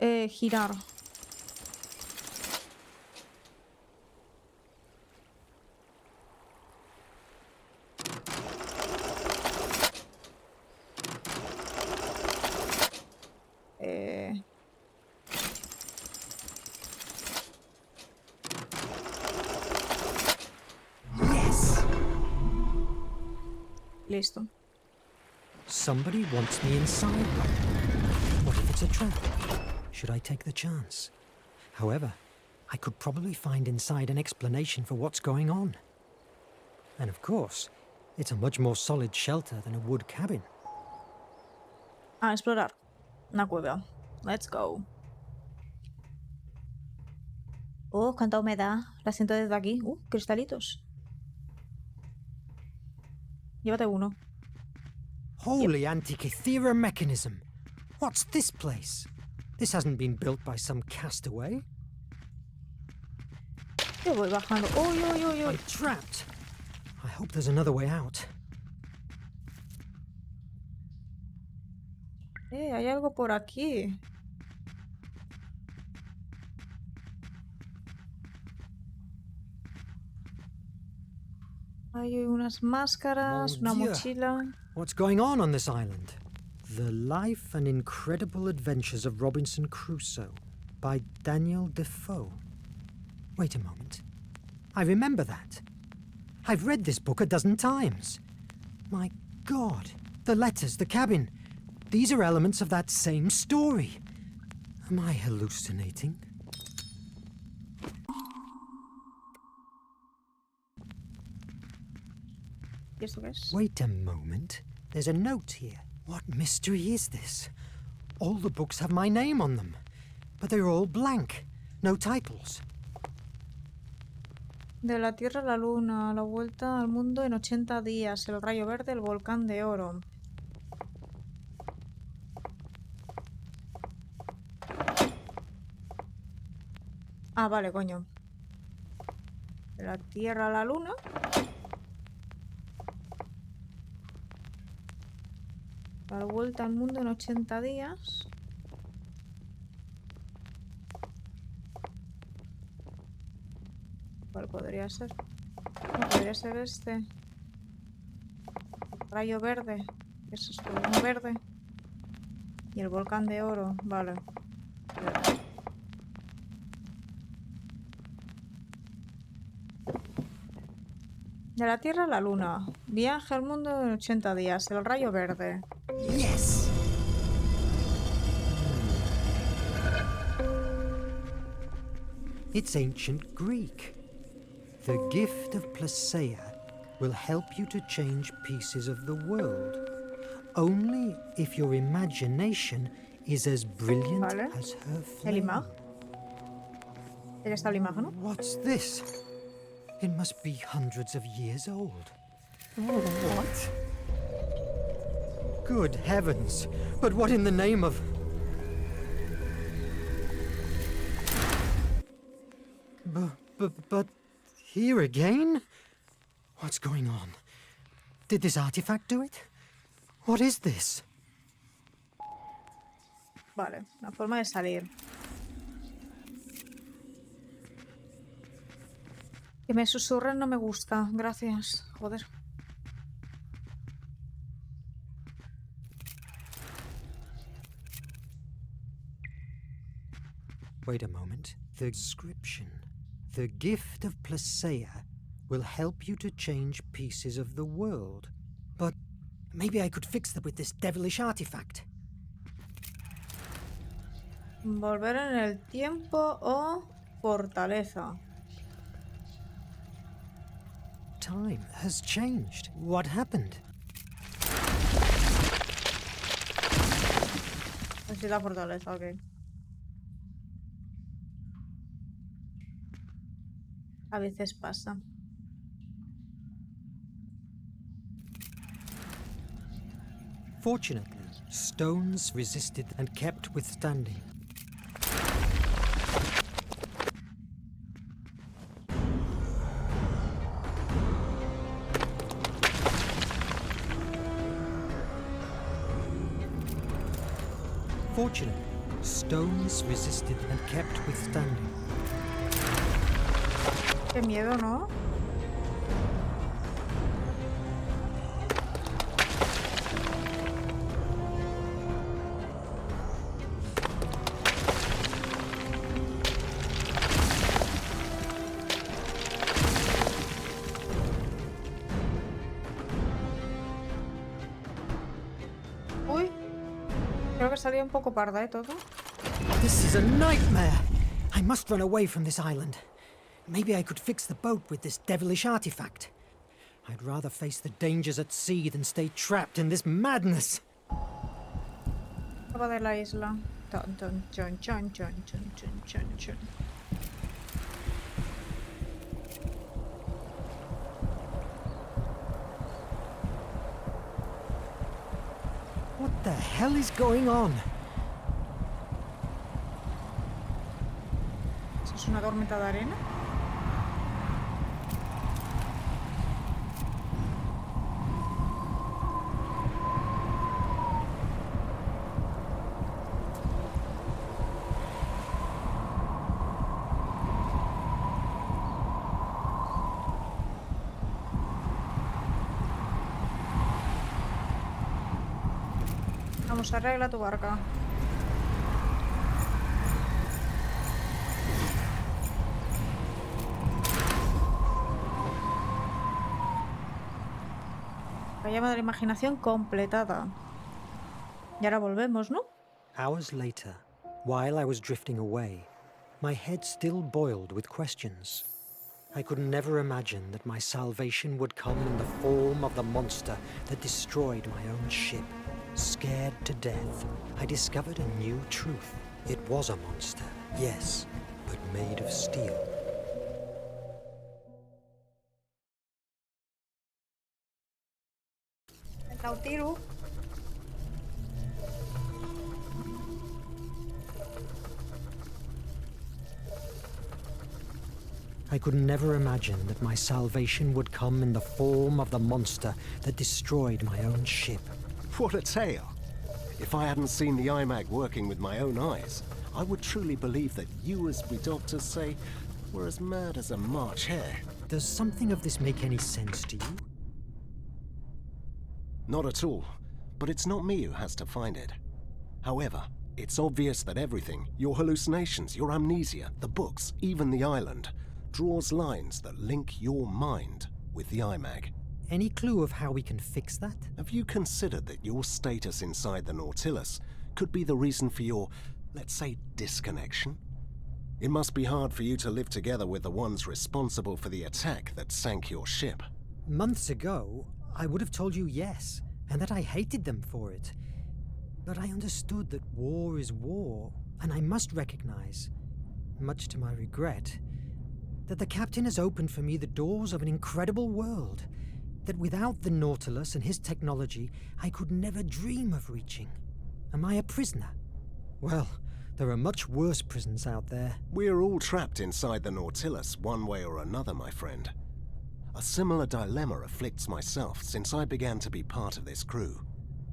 Speaker 1: Girar. Listo.
Speaker 5: Somebody wants me inside. What if it's a trap? Should I take the chance? However, I could probably find inside an explanation for what's going on. And of course, it's a much more solid shelter than a wood cabin.
Speaker 1: A explorar. Una cueva. Let's go. Oh, cuánta humedad. La siento desde aquí. Cristalitos. Llévate uno.
Speaker 5: Holy Antikythera mechanism! What's this place? This hasn't been built by some castaway.
Speaker 1: Yo voy bajando. Uy, uy, uy, uy.
Speaker 5: I'm trapped. I hope there's another way out.
Speaker 1: Hay algo por aquí. Hay unas máscaras, una mochila.
Speaker 5: What's going on this island? The Life and Incredible Adventures of Robinson Crusoe by Daniel Defoe. Wait a moment. I remember that. I've read this book a dozen times. My God, the letters, the cabin. These are elements of that same story. Am I hallucinating?
Speaker 1: ¿Y esto qué es?
Speaker 5: Wait a moment. There's a note here. What mystery is this? All the books have my name on them, but they're all blank. No titles.
Speaker 1: De la Tierra a la Luna, la vuelta al mundo en 80 días, el rayo verde, el volcán de oro. Ah, vale, coño. De la Tierra a la Luna. La vuelta al mundo en 80 días. ¿Cuál podría ser? No, podría ser este. Rayo verde. ¿Qué es esto? Un verde. Y el volcán de oro. Vale. De la Tierra a la Luna. Viaje al mundo en 80 días. El rayo verde.
Speaker 5: Yes! It's ancient Greek. The gift of Placeia will help you to change pieces of the world. Only if your imagination is as brilliant as her flame. What's this? It must be hundreds of years old. What? Good heavens! But what in the name of... But here again? What's going on? Did this artifact do it? What is this?
Speaker 1: Vale, la forma de salir. Que me susurren no me gusta. Gracias. Joder.
Speaker 5: Wait a moment. The inscription. The gift of Placeia will help you to change pieces of the world. But maybe I could fix that with this devilish artifact.
Speaker 1: Volver en el tiempo o fortaleza.
Speaker 5: Time has changed. What happened?
Speaker 1: Así la fortaleza, ok. A veces pasa.
Speaker 5: Fortunately, stones resisted and kept withstanding. Fortunately, stones resisted and kept withstanding.
Speaker 1: Qué miedo, ¿no? Uy, creo que salía un poco parda, todo.
Speaker 5: This is a nightmare! I must run away from this island. Maybe I could fix the boat with this devilish artifact. I'd rather face the dangers at sea than stay trapped in this madness.
Speaker 1: Acaba de la isla. Chon, chon, chon, chon, chon, chon, chon, chon, chon.
Speaker 5: What the hell is going on?
Speaker 1: ¿Eso es una tormenta de arena? Vamos, arregla tu barca. La llama de la imaginación completada. Y ahora volvemos, ¿no?
Speaker 5: Hours later, while I was drifting away, my head still boiled with questions. I could never imagine that my salvation would come in the form of the monster that destroyed my own ship. Scared to death, I discovered a new truth. It was a monster, yes, but made of steel.
Speaker 1: El Tautiru.
Speaker 5: I could never imagine that my salvation would come in the form of the monster that destroyed my own ship.
Speaker 12: What a tale! If I hadn't seen the iMag working with my own eyes, I would truly believe that you, as we doctors say, were as mad as a March hare.
Speaker 5: Does something of this make any sense to you?
Speaker 12: Not at all, but it's not me who has to find it. However, it's obvious that everything, your hallucinations, your amnesia, the books, even the island, draws lines that link your mind with the iMag.
Speaker 5: Any clue of how we can fix that?
Speaker 12: Have you considered that your status inside the Nautilus could be the reason for your, let's say, disconnection? It must be hard for you to live together with the ones responsible for the attack that sank your ship.
Speaker 5: Months ago, I would have told you yes, and that I hated them for it. But I understood that war is war, and I must recognize, much to my regret, that the captain has opened for me the doors of an incredible world that without the Nautilus and his technology, I could never dream of reaching. Am I a prisoner? Well, there are much worse prisons out there.
Speaker 12: We're all trapped inside the Nautilus one way or another, my friend. A similar dilemma afflicts myself since I began to be part of this crew.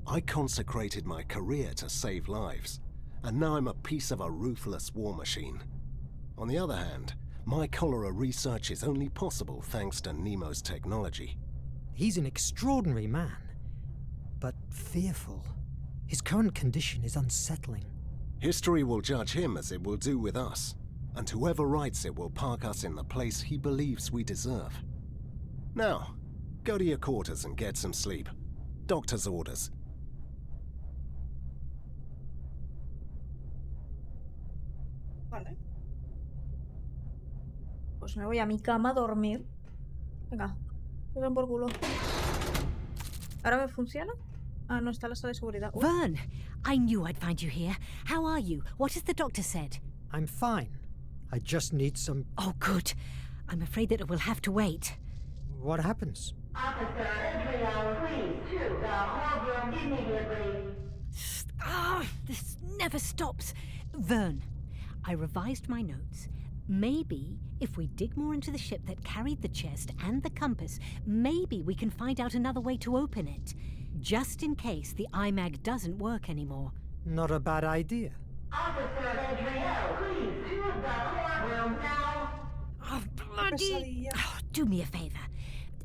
Speaker 12: I consecrated my career to save lives, and now I'm a piece of a ruthless war machine. On the other hand, my cholera research is only possible thanks to Nemo's technology.
Speaker 5: He's an extraordinary man, but fearful. His current condition is unsettling.
Speaker 12: History will judge him as it will do with us, and whoever writes it will park us in the place he believes we deserve. Now, go to your quarters and get some sleep. Doctor's orders.
Speaker 1: Vale. Pues me voy a mi cama a dormir. Venga, me dan por culo. ¿Ahora me funciona? Ah, no, está la sala de seguridad.
Speaker 6: Verne, I knew I'd find you here. How are you? What has the doctor said?
Speaker 5: I'm fine. I just need some...
Speaker 6: Oh, good. I'm afraid that it will have to wait.
Speaker 5: What happens?
Speaker 7: Officer, Israel, please, to the whole room immediately.
Speaker 6: This never stops. Verne, I revised my notes. Maybe if we dig more into the ship that carried the chest and the compass, maybe we can find out another way to open it. Just in case the IMAG doesn't work anymore.
Speaker 5: Not a bad idea.
Speaker 7: Officer Israel, please, to the room now.
Speaker 6: Oh, bloody... Oh, do me a favor.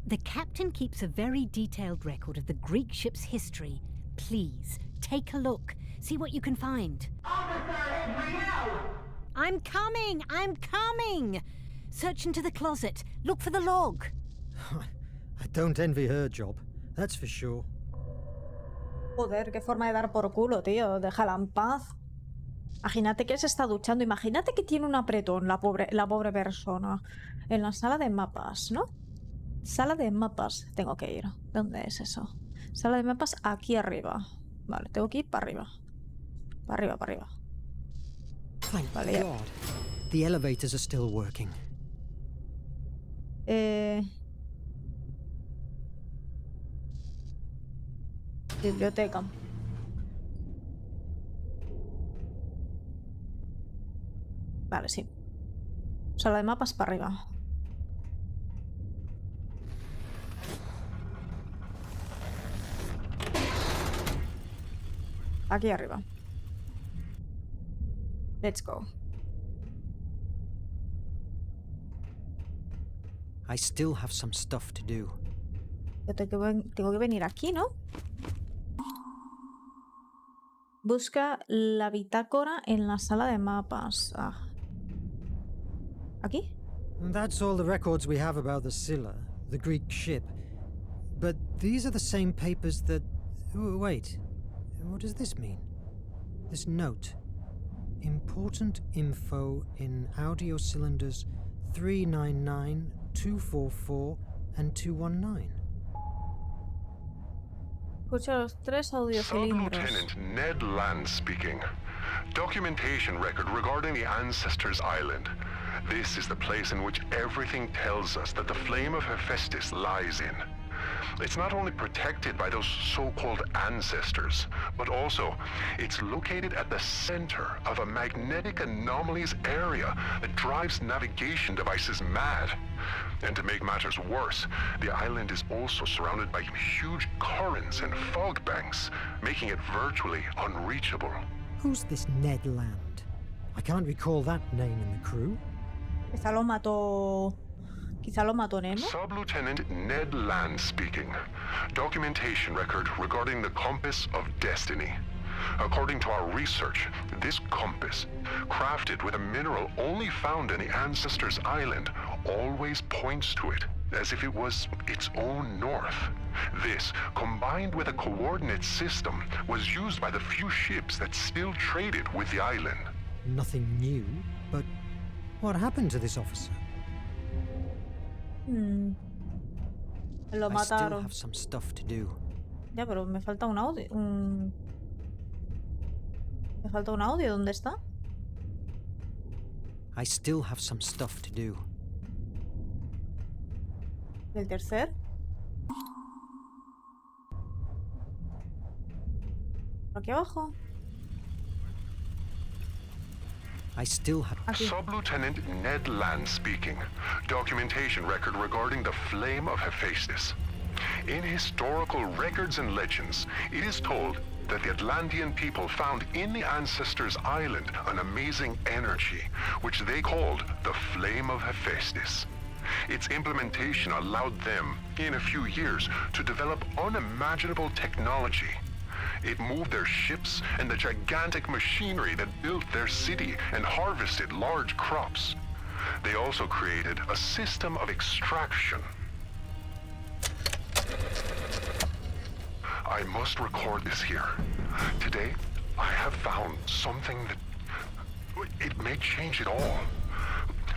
Speaker 6: The captain keeps a very detailed record of the Greek ship's history. Please, take a look. See what you can find.
Speaker 7: Officer Israel!
Speaker 6: I'm coming! Search into the closet. Look for the log.
Speaker 5: I don't envy her job, that's for sure.
Speaker 1: Joder, qué forma de dar por culo, tío. Déjala en paz. Imagínate que se está duchando. Imagínate que tiene un apretón la pobre persona. En la sala de mapas, ¿no? Sala de mapas. Tengo que ir. ¿Dónde es eso? Sala de mapas aquí arriba. Vale, tengo que ir para arriba. Para arriba, para arriba.
Speaker 5: Thank
Speaker 1: Vale, ya.
Speaker 5: God. The elevators are still working.
Speaker 1: Biblioteca. Vale, sí. Sala de mapas para arriba. Aquí arriba. Let's go.
Speaker 5: I still have some stuff to do.
Speaker 1: Yo tengo que venir aquí, ¿no? Busca la bitácora en la sala de mapas. Ah. ¿Aquí?
Speaker 5: That's all the records we have about the Scylla, the Greek ship. But these are the same papers that... Wait, what does this mean? This note. Important info in audio cylinders 399, 244, and 219.
Speaker 1: Escucha los tres audiocilindros.
Speaker 2: Sub-Lieutenant Ned Land speaking. Documentation record regarding the Ancestors Island. This is the place in which everything tells us that the flame of Hephaestus lies in. It's not only protected by those so-called ancestors, but also it's located at the center of a magnetic anomalies area that drives navigation devices mad. And to make matters worse, the island is also surrounded by huge currents and fog banks, making it virtually unreachable.
Speaker 5: Who's this Ned Land? I can't recall that name in the crew.
Speaker 1: Quizá lo mató Nemo.
Speaker 2: Sub-Lieutenant Ned Land speaking. Documentation record regarding the Compass of Destiny. According to our research, this compass, crafted with a mineral only found in the Ancestors Island, always points to it, as if it was its own north. This, combined with a coordinate system, was used by the few ships that still traded with the island.
Speaker 5: Nothing new, but What happened to this officer?
Speaker 1: Lo
Speaker 5: I still
Speaker 1: mataron.
Speaker 5: have some stuff to do.
Speaker 1: Ya, pero me falta un audio. Me falta un audio. ¿Dónde está?
Speaker 5: I still have some stuff to do.
Speaker 1: ¿El tercer? ¿Por aquí abajo?
Speaker 5: I still have...
Speaker 1: Aquí.
Speaker 2: Sub-Lieutenant Ned Land speaking. Documentation record regarding the Flame of Hephaestus. In historical records and legends, it is told that the Atlantean people found in the Ancestors' Island an amazing energy, which they called the Flame of Hephaestus. Its implementation allowed them, in a few years, to develop unimaginable technology. It moved their ships and the gigantic machinery that built their city and harvested large crops. They also created a system of extraction. I must record this here. Today, I have found something that... it may change it all.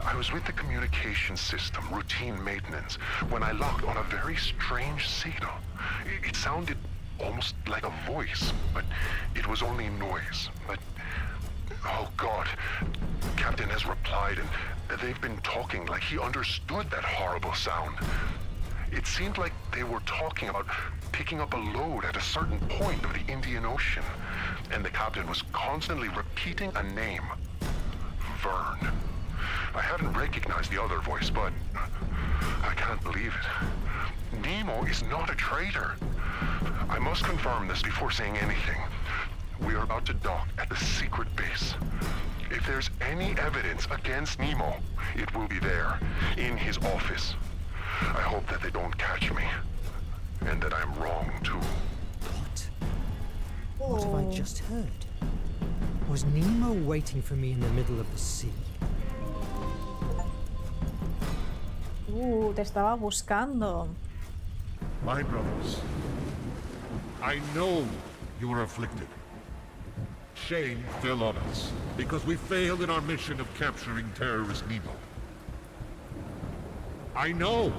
Speaker 2: I was with the communication system, routine maintenance, when I locked on a very strange signal. It sounded almost like a voice, but it was only noise. But, oh God, Captain has replied, and they've been talking like he understood that horrible sound. It seemed like they were talking about picking up a load at a certain point of the Indian Ocean, and the captain was constantly repeating a name, Verne. I haven't recognized the other voice, but I can't believe it. Nemo is not a traitor. I must confirm this before saying anything. We are about to dock at the secret base. If there's any evidence against Nemo, it will be there, in his office. I hope that they don't catch me, and that I'm wrong too.
Speaker 5: What? What have I just heard? Was Nemo waiting for me in the middle of the sea?
Speaker 1: Te estaba buscando.
Speaker 9: My brothers, I know you were afflicted. Shame fell on us because we failed in our mission of capturing terrorist Nemo. I know,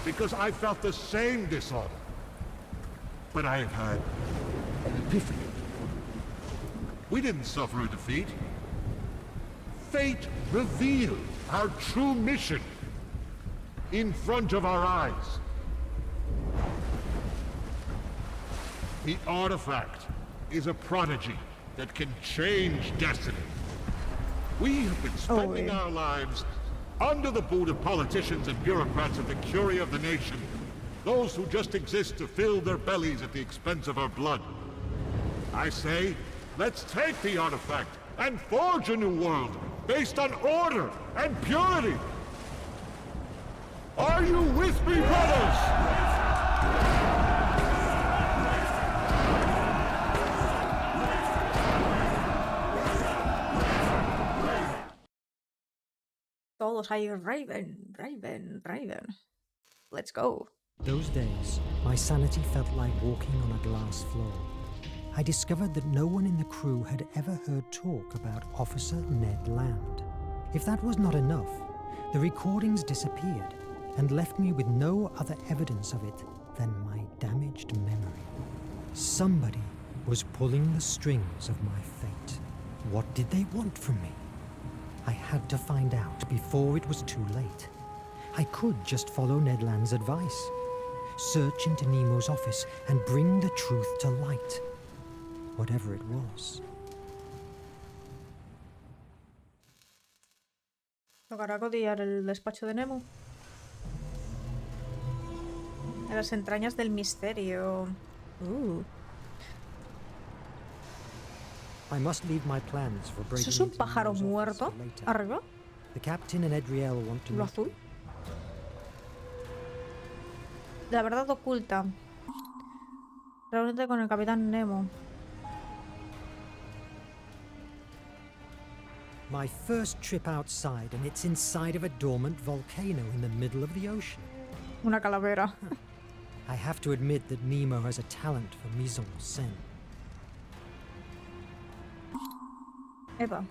Speaker 9: because I felt the same dishonor. But I have had an epiphany. We didn't suffer a defeat. Fate revealed our true mission in front of our eyes. The artifact is a prodigy that can change destiny. We have been spending our lives under the boot of politicians and bureaucrats of the Curia of the nation, those who just exist to fill their bellies at the expense of our blood. I say, let's take the artifact and forge a new world based on order and purity. Are you with me, brothers?
Speaker 1: Todos ahí, Raven, Raven, Raven. Let's go.
Speaker 5: Those days, my sanity felt like walking on a glass floor. I discovered that no one in the crew had ever heard talk about Officer Ned Land. If that was not enough, the recordings disappeared and left me with no other evidence of it than my damaged memory. Somebody was pulling the strings of my fate. What did they want from me? I had to find out before it was too late. I could just follow Ned Land's advice, search into Nemo's office and bring the truth to light, whatever it was.
Speaker 1: Tocará codillar el despacho de Nemo. En las entrañas del misterio.
Speaker 5: I must leave my plans for breaking
Speaker 1: ¿Eso es un
Speaker 5: into
Speaker 1: pájaro
Speaker 5: Nemo's
Speaker 1: muerto?
Speaker 5: office later.
Speaker 1: ¿Arriba?
Speaker 5: The captain and Edriel want to
Speaker 1: ¿Lo
Speaker 5: meet.
Speaker 1: azul? La verdad oculta. Reúnete con el capitán Nemo.
Speaker 5: My first trip outside, and it's inside of a dormant volcano in the middle of the ocean.
Speaker 1: Una calavera.
Speaker 5: I have to admit that Nemo has a talent for mise en scène.
Speaker 1: Epa.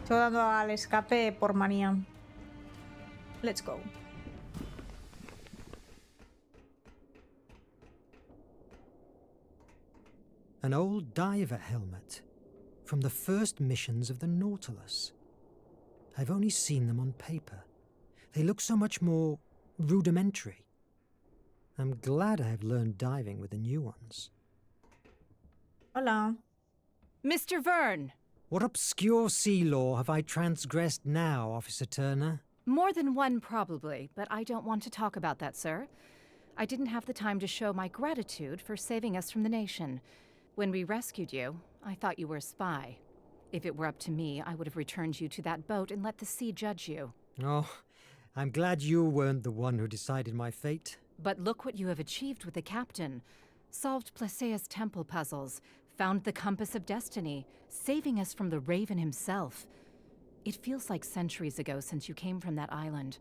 Speaker 1: Estoy dando al escape por manía. Let's go.
Speaker 5: An old diver helmet from the first missions of the Nautilus. I've only seen them on paper. They look so much more rudimentary. I'm glad I've learned diving with the new ones.
Speaker 1: Hola.
Speaker 10: Mr. Verne!
Speaker 5: What obscure sea law have I transgressed now, Officer Turner?
Speaker 13: More than one, probably, but I don't want to talk about that, sir. I didn't have the time to show my gratitude for saving us from the nation. When we rescued you, I thought you were a spy. If it were up to me, I would have returned you to that boat and let the sea judge you.
Speaker 5: Oh, I'm glad you weren't the one who decided my fate.
Speaker 13: But look what you have achieved with the captain. Solved Placea's temple puzzles, found the compass of destiny, saving us from the Raven himself. It feels like centuries ago since you came from that island.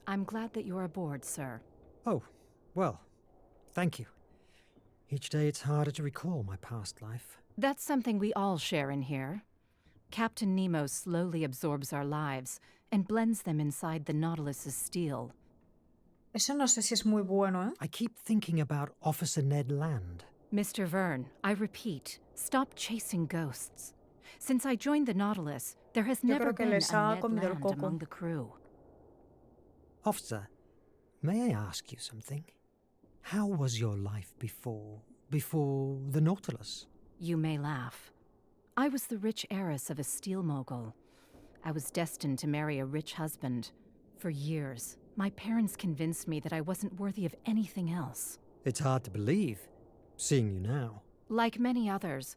Speaker 13: I'm glad that you're aboard, sir.
Speaker 5: Oh, well, thank you. Each day it's harder to recall my past life.
Speaker 13: That's something we all share in here. Captain Nemo slowly absorbs our lives and blends them inside the Nautilus's steel.
Speaker 1: Eso no sé si es muy bueno, ¿eh?
Speaker 5: I keep thinking about Officer Ned Land.
Speaker 13: Mr. Verne, I repeat, stop chasing ghosts. Since I joined the Nautilus, there has never been a Ned Land among the crew.
Speaker 5: Officer, may I ask you something? How was your life before the Nautilus?
Speaker 13: You may laugh. I was the rich heiress of a steel mogul. I was destined to marry a rich husband. For years, my parents convinced me that I wasn't worthy of anything else.
Speaker 5: It's hard to believe, seeing you now.
Speaker 13: Like many others,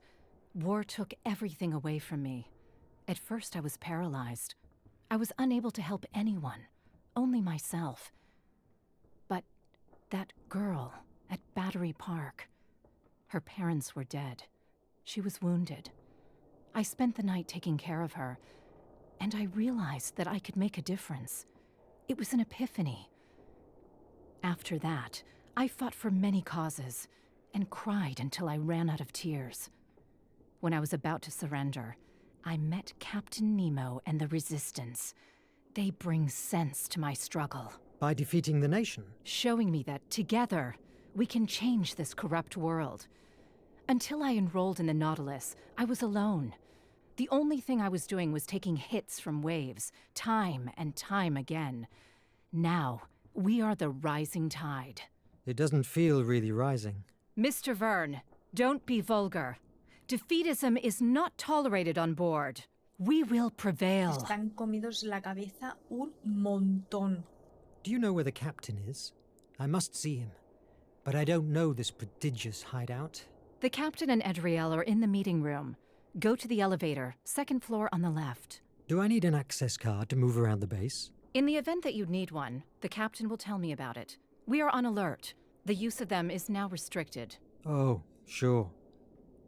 Speaker 13: war took everything away from me. At first, I was paralyzed. I was unable to help anyone, only myself. But that girl at Battery Park, her parents were dead. She was wounded. I spent the night taking care of her, and I realized that I could make a difference. It was an epiphany. After that, I fought for many causes and cried until I ran out of tears. When I was about to surrender, I met Captain Nemo and the Resistance. They bring sense to my struggle.
Speaker 5: By defeating the nation?
Speaker 13: Showing me that, together, we can change this corrupt world. Until I enrolled in the Nautilus, I was alone. The only thing I was doing was taking hits from waves, time and time again. Now, we are the rising tide.
Speaker 5: It doesn't feel really rising.
Speaker 13: Mr. Verne, don't be vulgar. Defeatism is not tolerated on board. We will prevail.
Speaker 1: Están comidos la cabeza un montón.
Speaker 5: Do you know where the captain is? I must see him. But I don't know this prodigious hideout.
Speaker 13: The captain and Edriel are in the meeting room. Go to the elevator, second floor on the left.
Speaker 5: Do I need an access card to move around the base?
Speaker 13: In the event that you'd need one, the captain will tell me about it. We are on alert. The use of them is now restricted.
Speaker 5: Oh, sure.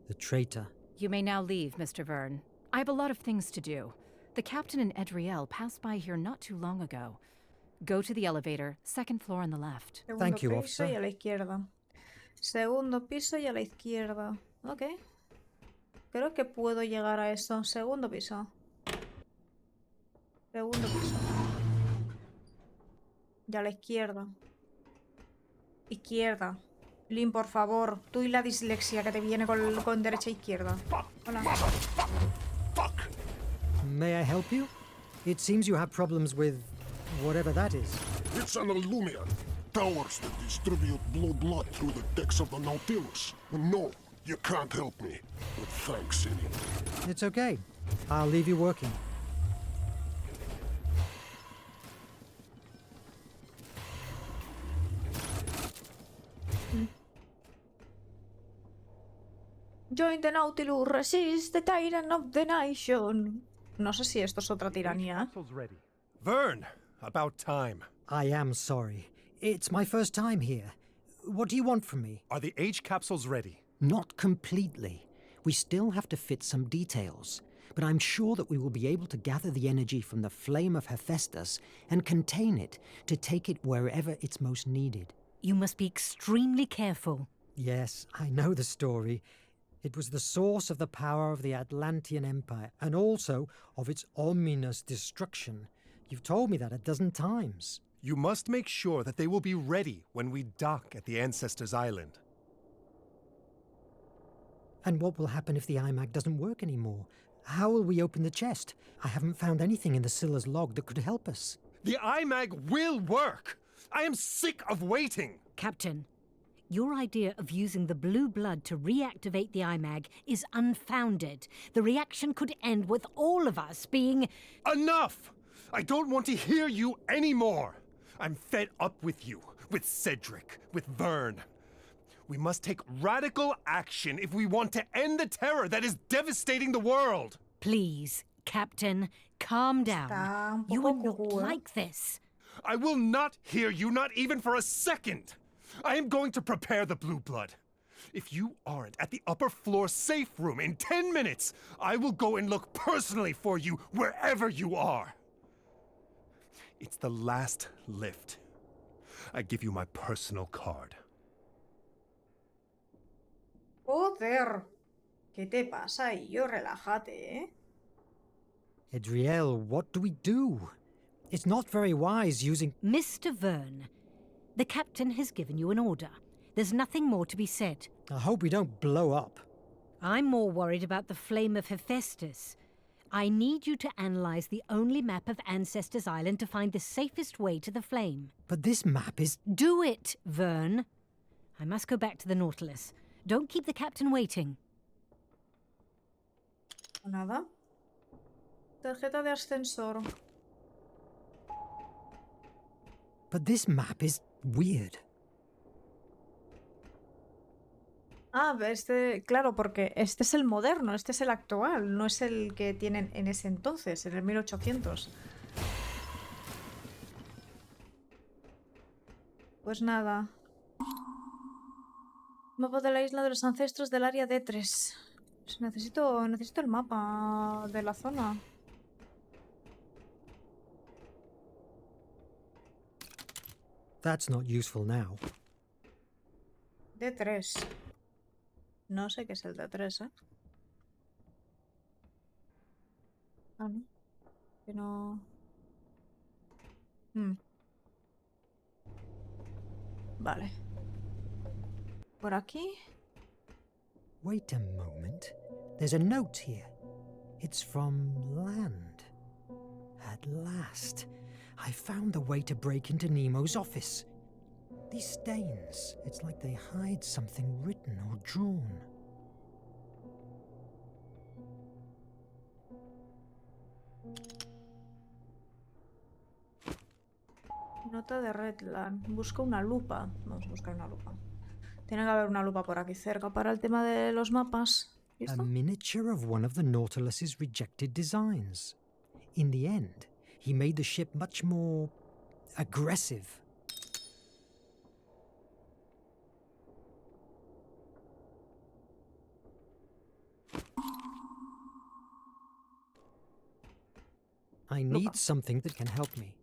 Speaker 5: The traitor.
Speaker 13: You may now leave, Mr. Verne. I have a lot of things to do. The captain and Edriel passed by here not too long ago. Go to the elevator, second floor on the left.
Speaker 5: Thank you, officer.
Speaker 1: Segundo piso y a la izquierda. Segundo piso y a la izquierda. Ok. Creo que puedo llegar a eso. Segundo piso. Segundo piso. Y a la izquierda. Izquierda. Lin, por favor. Tú y la dislexia que te viene con derecha e izquierda. Hola.
Speaker 5: May I help you? It seems you have problems with whatever that is.
Speaker 9: It's an Illumian. Towers that distribute blue blood through the decks of the Nautilus. No, you can't help me. But thanks, anyway.
Speaker 5: It's okay. I'll leave you working.
Speaker 1: Join the Nautilus, resist the tyrant of the nation. No sé si esto es otra tiranía.
Speaker 8: Verne, about time.
Speaker 5: I am sorry. It's my first time here. What do you want from me?
Speaker 8: Are the H capsules ready?
Speaker 5: Not completely. We still have to fit some details. But I'm sure that we will be able to gather the energy from the flame of Hephaestus and contain it to take it wherever it's most needed.
Speaker 6: You must be extremely careful.
Speaker 5: Yes, I know the story. It was the source of the power of the Atlantean Empire, and also of its ominous destruction. You've told me that a dozen times.
Speaker 8: You must make sure that they will be ready when we dock at the Ancestors' Island.
Speaker 5: And what will happen if the iMac doesn't work anymore? How will we open the chest? I haven't found anything in the Scylla's log that could help us.
Speaker 8: The iMac will work! I am sick of waiting!
Speaker 6: Captain, your idea of using the blue blood to reactivate the iMag is unfounded. The reaction could end with all of us being...
Speaker 8: Enough! I don't want to hear you anymore! I'm fed up with you, with Cedric, with Verne. We must take radical action if we want to end the terror that is devastating the world!
Speaker 6: Please, Captain, calm down. You are not like this.
Speaker 8: I will not hear you, not even for a second! I am going to prepare the blue blood. If you aren't at the upper floor safe room in 10 minutes, I will go and look personally for you wherever you are. It's the last lift. I give you my personal card.
Speaker 1: Joder. ¿Qué te pasa, Illo? Relájate, ¿eh?
Speaker 5: Adriel, what do we do? It's not very wise using...
Speaker 6: Mr. Verne, the captain has given you an order. There's nothing more to be said.
Speaker 5: I hope we don't blow up.
Speaker 6: I'm more worried about the flame of Hephaestus. I need you to analyze the only map of Ancestors' Island to find the safest way to the flame.
Speaker 5: But this map is...
Speaker 6: Do it, Verne. I must go back to the Nautilus. Don't keep the captain waiting.
Speaker 1: Nada. Tarjeta de ascensor.
Speaker 5: But this map is weird.
Speaker 1: Ah, claro, porque este es el moderno, este es el actual, no es el que tienen en ese entonces, en el 1800. Pues nada. Mapa de la isla de los ancestros del área D3. Pues necesito el mapa de la zona.
Speaker 5: That's not useful now.
Speaker 1: D3. No sé qué es el D3, ¿eh? Ah, no. Que no... Vale. Por aquí.
Speaker 5: Wait a moment. There's a note here. It's from land. At last, I found the way to break into Nemo's office. These stains, it's like they hide something written or drawn.
Speaker 1: Nota de Redland. Busco una lupa. Vamos a buscar una lupa. Tiene que haber una lupa por aquí cerca para el tema de los mapas.
Speaker 5: A miniature of one of the Nautilus's rejected designs. In the end, he made the ship much more aggressive. I need something that can help me.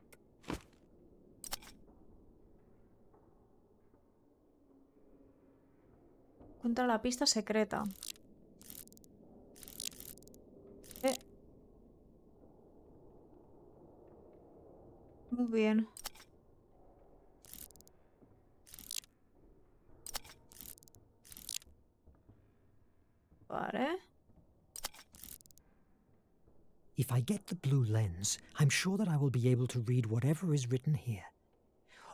Speaker 1: Encuentra la pista secreta. Muy bien. Vale.
Speaker 5: If I get the blue lens, I'm sure that I will be able to read whatever is written here.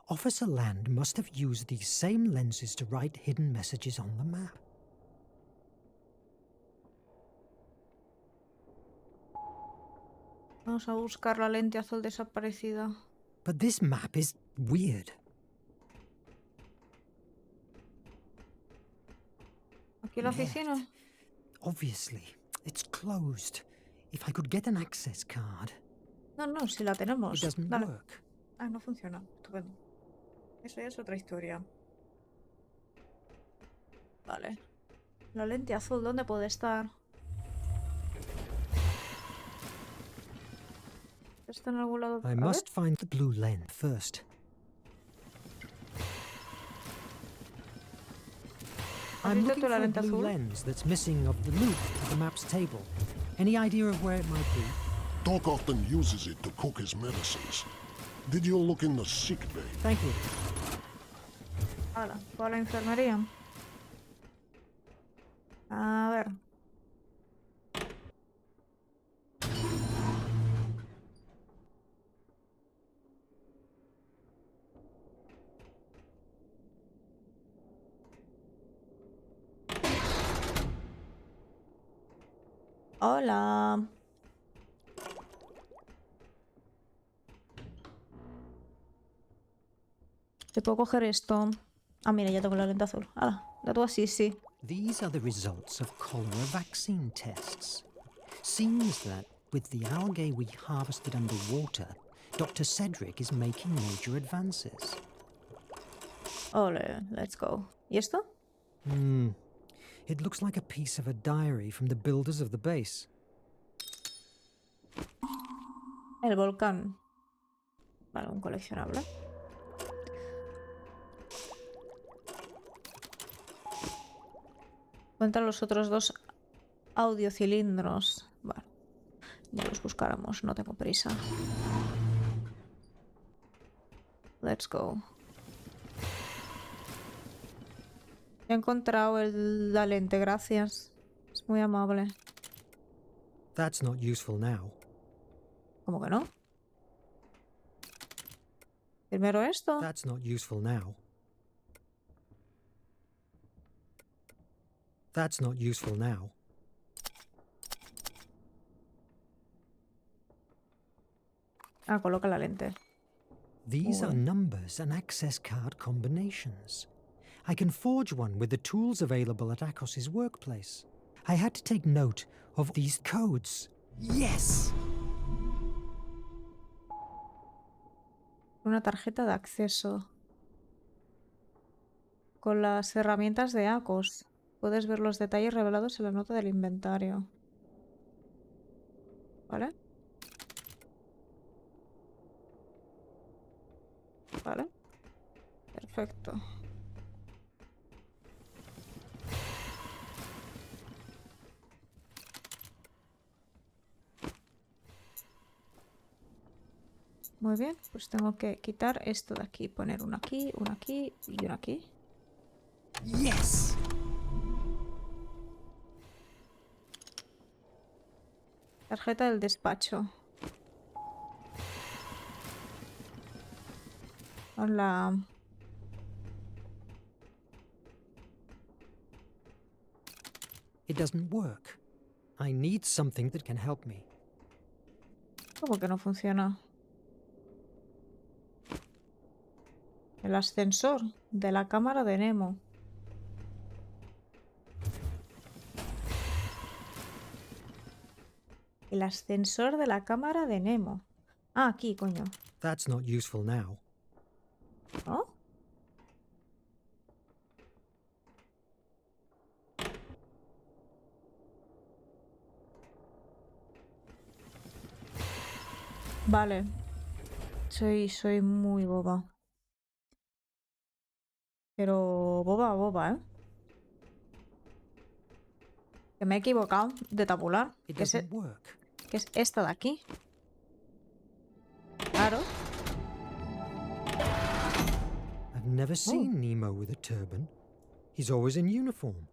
Speaker 5: Officer Land must have used these same lenses to write hidden messages on the map.
Speaker 1: Vamos a buscar la lente azul desaparecida.
Speaker 5: But this map is weird.
Speaker 1: ¿Aquí la oficina?
Speaker 5: Obviously, it's closed. If I could get an access card.
Speaker 1: No, si la tenemos.
Speaker 5: It doesn't work.
Speaker 1: Ah, no funciona. Estupendo. Eso ya es otra historia. Vale. La lente azul, ¿dónde puede estar? ¿Está en algún lado?
Speaker 5: I must find the blue lens first. I'm
Speaker 1: visto
Speaker 5: looking
Speaker 1: tú la
Speaker 5: for a
Speaker 1: lente
Speaker 5: blue
Speaker 1: azul?
Speaker 5: lens that's missing of the loop at the map's table. Any idea of where it might be?
Speaker 14: Doc often uses it to cook his medicines. Did you look in the sick bay?
Speaker 5: Thank you.
Speaker 1: Hala, fue a la enfermería. A ver. Hola. ¿Te puedo coger esto? Ah, mira, ya tengo la lente azul. Hala, la tú así, sí.
Speaker 5: These are the results of cholera vaccine tests. Seems that with the algae we harvested underwater, Dr. Cedric is making major advances.
Speaker 1: Ole, let's go. ¿Y esto?
Speaker 5: It looks like a piece of a diary from the builders of the base.
Speaker 1: El volcán. Vale, un coleccionable. Encuentra los otros dos audiocilindros. Vale. Ya los buscáramos, no tengo prisa. Let's go. He encontrado la lente, gracias. Es muy amable.
Speaker 5: That's not useful now.
Speaker 1: ¿Cómo que no? Primero esto.
Speaker 5: That's not useful now. That's not useful now.
Speaker 1: Ah, coloca la lente.
Speaker 5: These are numbers and access card combinations. I can forge one with the tools available at Akos's workplace. I had to take note of these codes. Yes!
Speaker 1: Una tarjeta de acceso. Con las herramientas de Akos. Puedes ver los detalles revelados en la nota del inventario. ¿Vale? Vale. Perfecto. Muy bien, pues tengo que quitar esto de aquí, poner uno aquí y uno aquí.
Speaker 5: Yes!
Speaker 1: Tarjeta del despacho. Hola.
Speaker 5: It doesn't work. I need something that can help me.
Speaker 1: ¿Cómo que no funciona? El ascensor de la cámara de Nemo. El ascensor de la cámara de Nemo. Ah, aquí, coño.
Speaker 5: That's not useful now.
Speaker 1: ¿No? Vale. Soy muy boba. Pero boba, ¿eh? Que me he equivocado de tabular.
Speaker 5: It
Speaker 1: Que es,
Speaker 5: doesn't work.
Speaker 1: que es esta de aquí. Claro.
Speaker 5: I've never seen Nemo with a turban. He's always in uniform.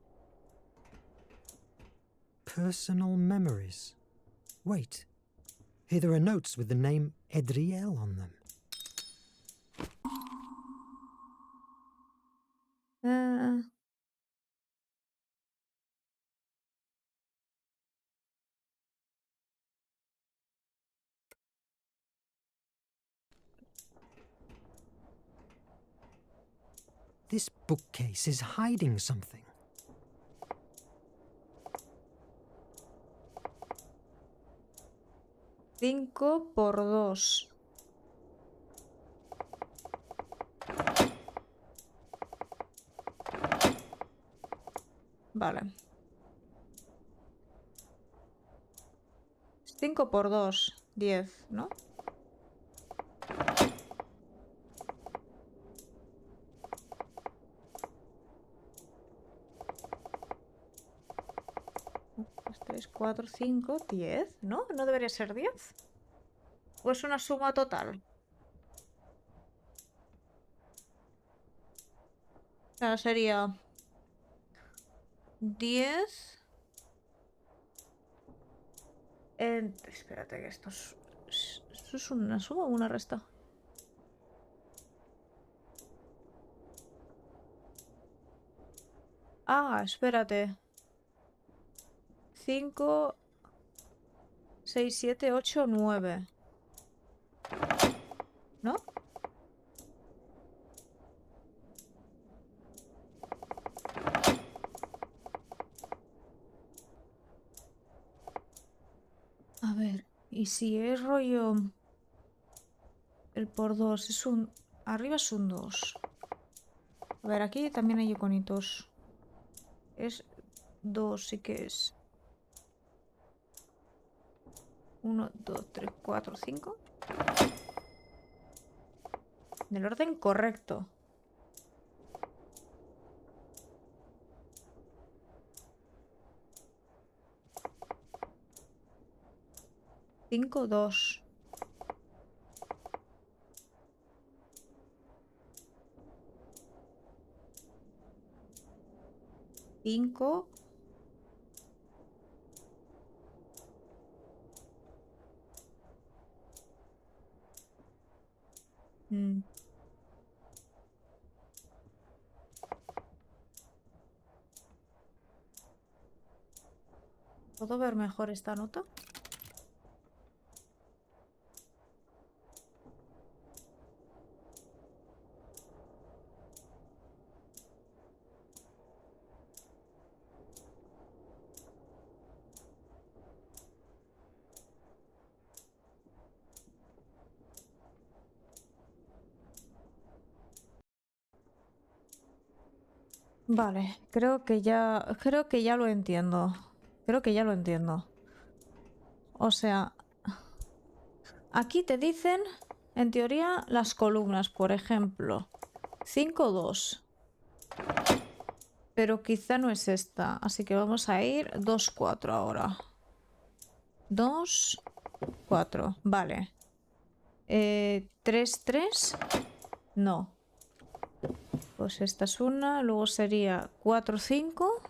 Speaker 5: Personal memories. Wait. Here there are notes with the name Edriel on them. This bookcase is hiding something.
Speaker 1: 5 por 2. Vale. 5 por 2, 10, ¿no? 3, 4, 5, 10. ¿No? ¿No debería ser 10? ¿O es una suma total? O sea, sería 10. Espérate, que esto es una suma o una resta. Ah, espérate. 5, 6, 7, 8, 9. ¿No? A ver, y si es rollo... El por 2 es un... Arriba es un 2. A ver, aquí también hay iconitos. Es 2, sí que es. 1, 2, 3, 4, 5. Del orden correcto. Cinco, 2. Cinco. ¿Puedo ver mejor esta nota? Vale, creo que ya lo entiendo. Creo que ya lo entiendo. O sea, aquí te dicen, en teoría, las columnas, por ejemplo, 5, 2. Pero quizá no es esta, así que vamos a ir 2, 4 ahora. 2, 4, vale. 3, 3. No. Pues esta es una, luego sería 4, 5.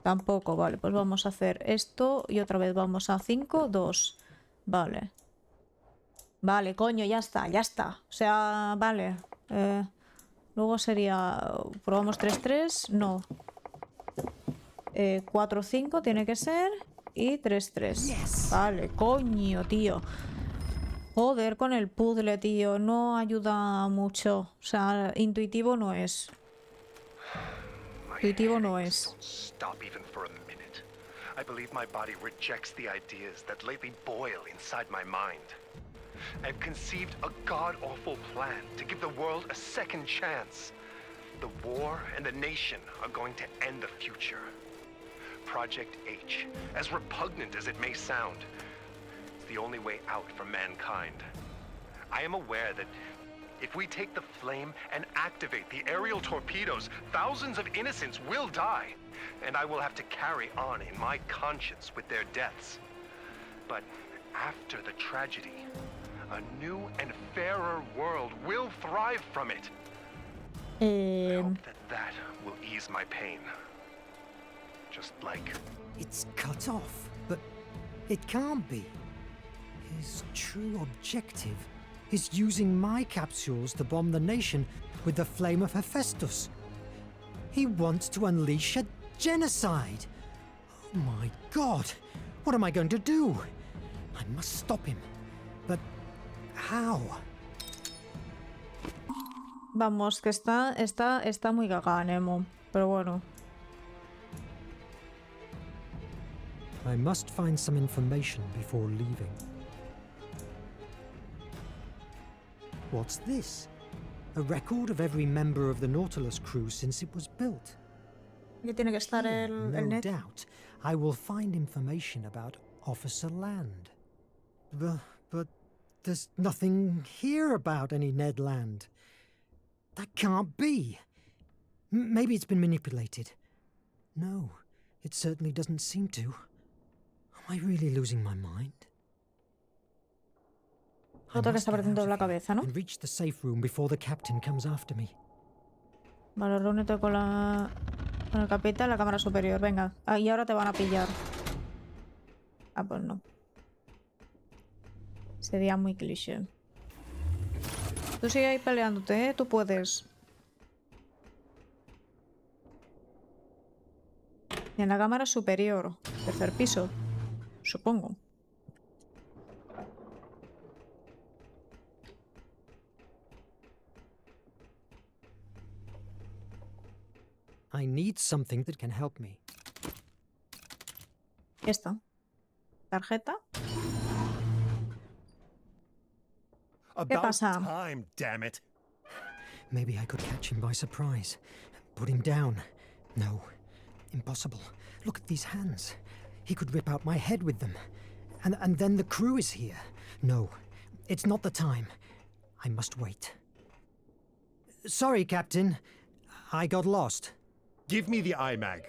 Speaker 1: Tampoco, vale, pues vamos a hacer esto y otra vez vamos a 5, 2. Vale. Vale, coño, ya está, ya está. O sea, vale. Luego sería... Probamos 3, 3, no. 4, 5 tiene que ser. Y 3, 3. Yes. Vale, coño, tío. Joder con el puzzle, tío. No ayuda mucho. O sea, intuitivo no es. Intuitivo no es.
Speaker 2: Stop even for a minute. I believe my body rejects the ideas that lately boil inside my mind. I've conceived a god-awful plan to give the world a second chance. The war and the nation are going to end the future. Project H, as repugnant as it may sound, is the only way out for mankind. I am aware that if we take the flame and activate the aerial torpedoes, thousands of innocents will die, and I will have to carry on in my conscience with their deaths. But after the tragedy, a new and fairer world will thrive from it. I hope that will ease my pain. Just like...
Speaker 5: It's cut off, but it can't be. His true objective is using my capsules to bomb the nation with the flame of Hephaestus. He wants to unleash a genocide. Oh my God! What am I going to do? I must stop him. But how?
Speaker 1: Vamos, que está muy gaga, Nemo. Pero bueno.
Speaker 5: I must find some information before leaving. What's this? A record of every member of the Nautilus crew since it was built.
Speaker 1: Aquí tiene que estar el
Speaker 5: No doubt, I will find information about Officer Land. But there's nothing here about any Ned Land. That can't be. Maybe it's been manipulated. No, It certainly doesn't seem to. Am I really losing my mind?
Speaker 1: Otra que está perdiendo la cabeza, ¿no?
Speaker 5: And reach the safe room before the captain comes after me.
Speaker 1: Vale, reúnete con el capitán en la cámara superior. Venga, y ahora te van a pillar. Ah, pues no. Sería muy cliché. Tú sigue ahí peleándote, ¿eh? Tú puedes. En la cámara superior. Tercer piso. Supongo.
Speaker 5: I need something that can help me.
Speaker 1: Esta. Tarjeta. ¿Qué pasa?
Speaker 8: Time, damn it.
Speaker 5: Maybe I could catch him by surprise. Put him down. No. Impossible. Look at these hands. He could rip out my head with them. And then the crew is here. No. It's not the time. I must wait. Sorry, Captain. I got lost.
Speaker 8: Give me the iMag.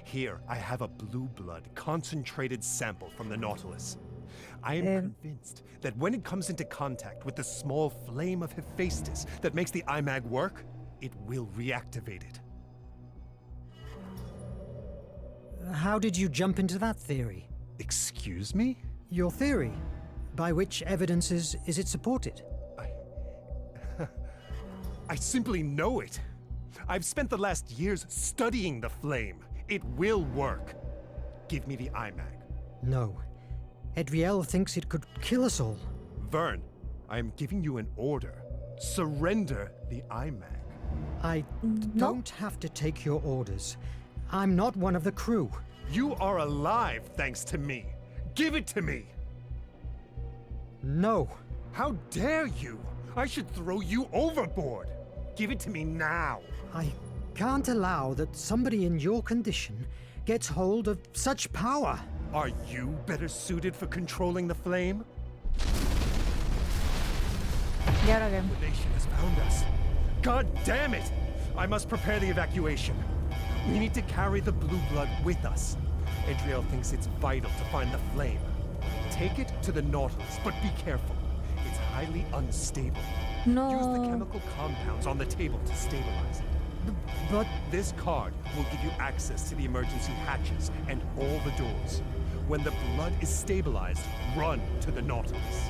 Speaker 8: Here, I have a blue blood concentrated sample from the Nautilus. I am convinced that when it comes into contact with the small flame of Hephaestus that makes the iMag work, it will reactivate it.
Speaker 5: How did you jump into that theory?
Speaker 8: Excuse me?
Speaker 5: Your theory. By which evidence is it supported?
Speaker 8: I simply know it. I've spent the last years studying the flame. It will work. Give me the iMag.
Speaker 5: No. Edriel thinks it could kill us all.
Speaker 8: Verne, I am giving you an order. Surrender the iMag.
Speaker 5: I don't have to take your orders. I'm not one of the crew.
Speaker 8: You are alive thanks to me. Give it to me.
Speaker 5: No.
Speaker 8: How dare you? I should throw you overboard. Give it to me now.
Speaker 5: I can't allow that somebody in your condition gets hold of such power.
Speaker 8: Are you better suited for controlling the flame?
Speaker 1: ¿Y ahora qué?
Speaker 8: The nation has found us. God damn it! I must prepare the evacuation. We need to carry the blue blood with us. Adriel thinks it's vital to find the flame. Take it to the Nautilus, but be careful. It's highly unstable.
Speaker 1: No.
Speaker 8: Use the chemical compounds on the table to stabilize it.
Speaker 5: But
Speaker 8: this card will give you access to the emergency hatches and all the doors. When the blood is stabilized, run to the Nautilus.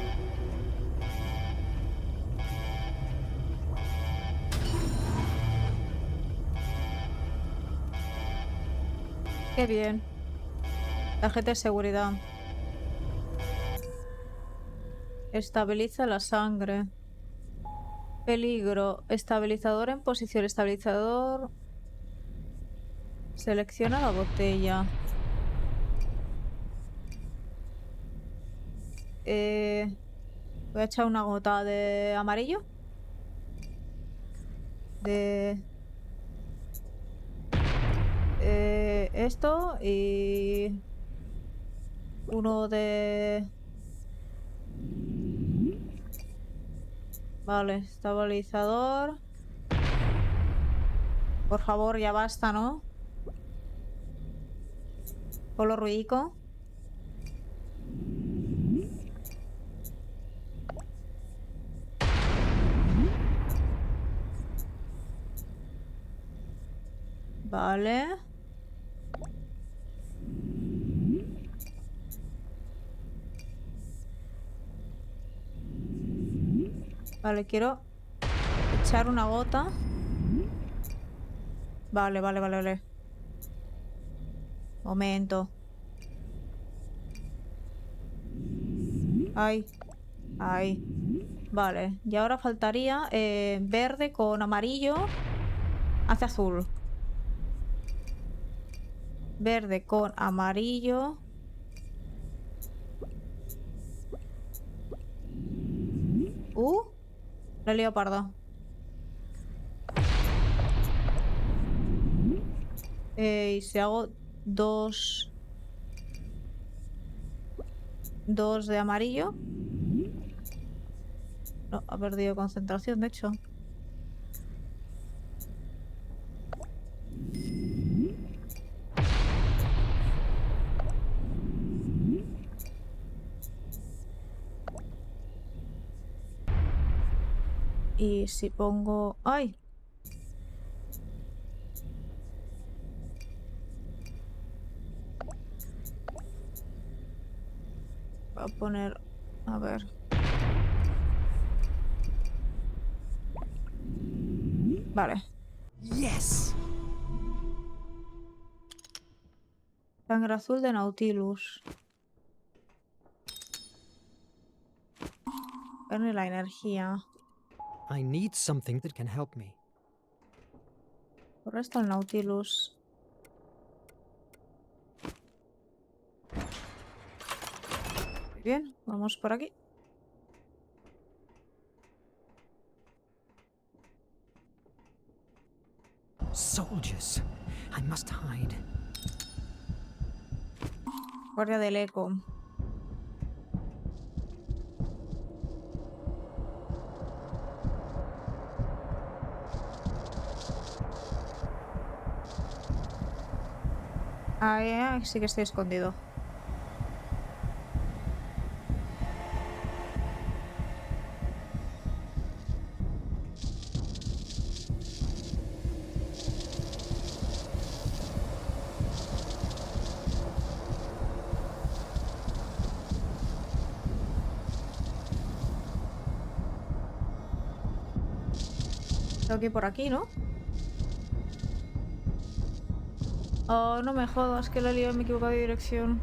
Speaker 1: Qué bien. Tarjeta de seguridad. Estabiliza la sangre. Peligro. Estabilizador en posición. Estabilizador. Selecciona la botella. Voy a echar una gota de amarillo. De... esto y... uno de... Vale, estabilizador. Por favor, ya basta, ¿no? Polo ruico. Vale. Vale, quiero echar una gota. Vale, vale, vale, vale. Momento. Ay. Ay. Vale. Y ahora faltaría verde con amarillo hacia azul. Verde con amarillo. La he liado parda. Y si hago dos de amarillo. No, ha perdido concentración, de hecho. Y si pongo... ¡Ay! Voy a poner... A ver... Vale.
Speaker 5: Yes.
Speaker 1: Sangre azul de Nautilus. Verne la energía.
Speaker 5: I need something that can help me.
Speaker 1: Por esto el Nautilus. Muy bien, vamos por aquí.
Speaker 5: Soldiers. I must hide.
Speaker 1: Guardia del eco. Ahí sí que estoy escondido. Tengo que ir por aquí, ¿no? Oh, no me jodas, que la lío, me he equivocado de dirección.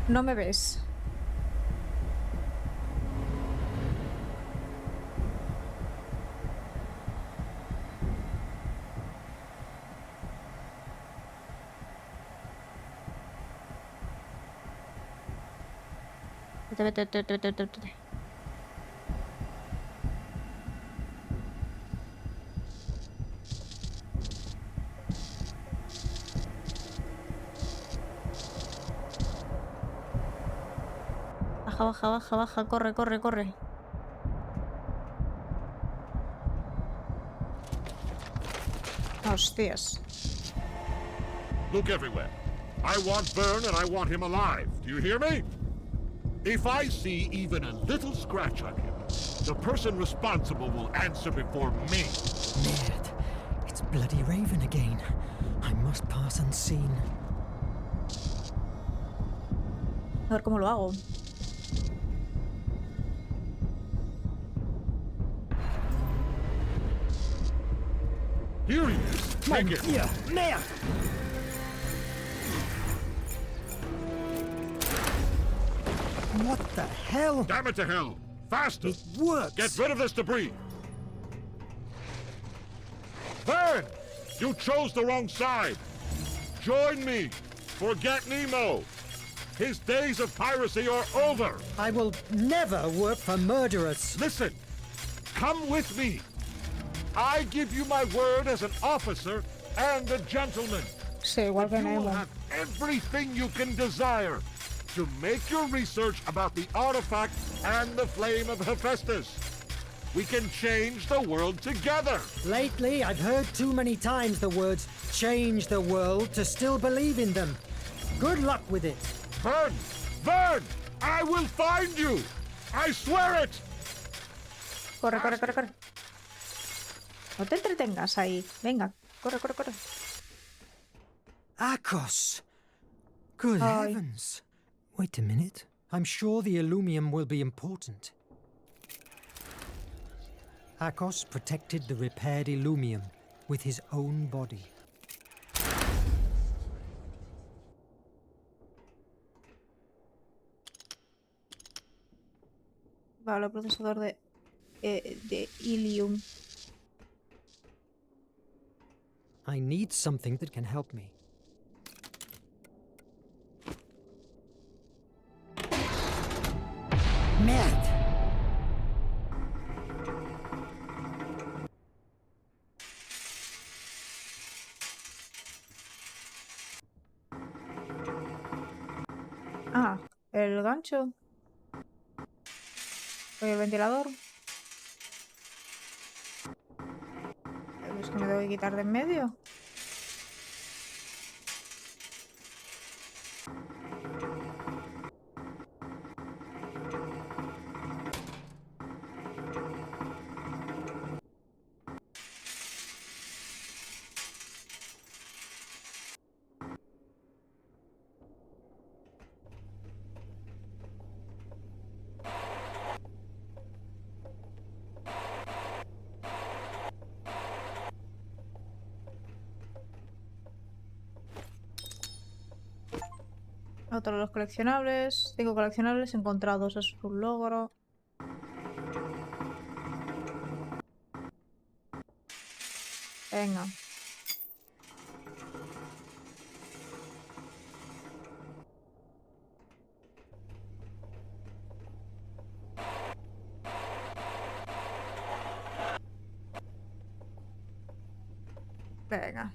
Speaker 1: No me ves. Vete. Baja, corre. Hostias.
Speaker 9: Look everywhere. I want Verne and I want him alive. Do you hear me? If I see even a little scratch on him, the person responsible will answer before me.
Speaker 5: Merde. It's bloody Raven again. I must pass unseen.
Speaker 1: A ver cómo lo hago.
Speaker 9: Here he is. Take it.
Speaker 5: Merde! What the hell?
Speaker 9: Damn it to hell. Faster.
Speaker 5: It works.
Speaker 9: Get rid of this debris. Verne! You chose the wrong side. Join me. Forget Nemo. His days of piracy are over.
Speaker 5: I will never work for murderers.
Speaker 9: Listen. Come with me. I give you my word as an officer and a gentleman.
Speaker 1: Sí, igual que
Speaker 9: You will
Speaker 1: Nemo.
Speaker 9: have everything you can desire to make your research about the artifact and the flame of Hephaestus. We can change the world together.
Speaker 5: Lately, I've heard too many times the words change the world to still believe in them. Good luck with it.
Speaker 9: Verne! Verne! I will find you! I swear it!
Speaker 1: Corre. No te entretengas ahí. Venga, corre.
Speaker 5: Akos! Good heavens. Wait a minute. I'm sure the Illumium will be important. Akos protected the repaired Illumium with his own body.
Speaker 1: Vale, procesador de Ilium.
Speaker 5: I need something that can help me. Merde!
Speaker 1: Ah, el gancho. Y el ventilador. Es que me tengo que quitar de en medio. Otro de los coleccionables. 5 coleccionables encontrados. Eso es un logro. Venga. Venga.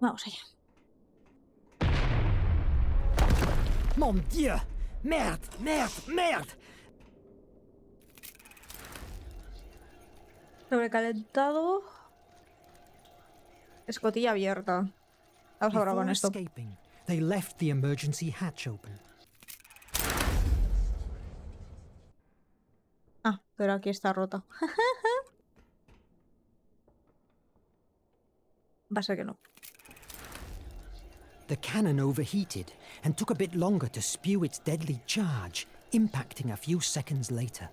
Speaker 1: Vamos allá.
Speaker 5: Mon Dieu! Merde! Merde! Merde!
Speaker 1: Sobrecalentado. Escotilla abierta. Vamos ahora con
Speaker 5: Before
Speaker 1: esto.
Speaker 5: escaping, they left the emergency hatch open.
Speaker 1: Ah, pero aquí está rota. Va a ser que no.
Speaker 5: The cannon overheated and took a bit longer to spew its deadly charge, impacting a few seconds later.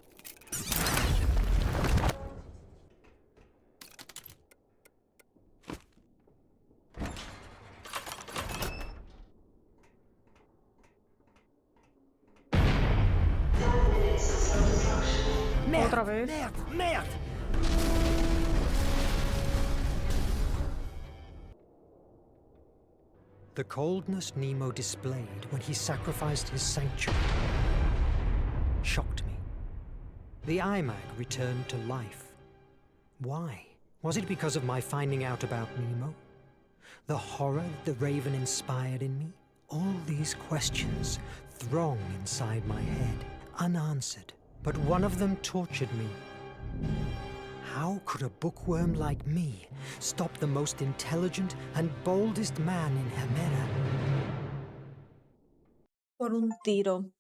Speaker 1: Otra vez.
Speaker 5: Merde! Merde! The coldness Nemo displayed when he sacrificed his sanctuary shocked me. The iMac returned to life. Why? Was it because of my finding out about Nemo? The horror that the Raven inspired in me? All these questions throng inside my head, unanswered. But one of them tortured me. How could a bookworm like me stop the most intelligent and boldest man in Hemera?
Speaker 1: Por un tiro.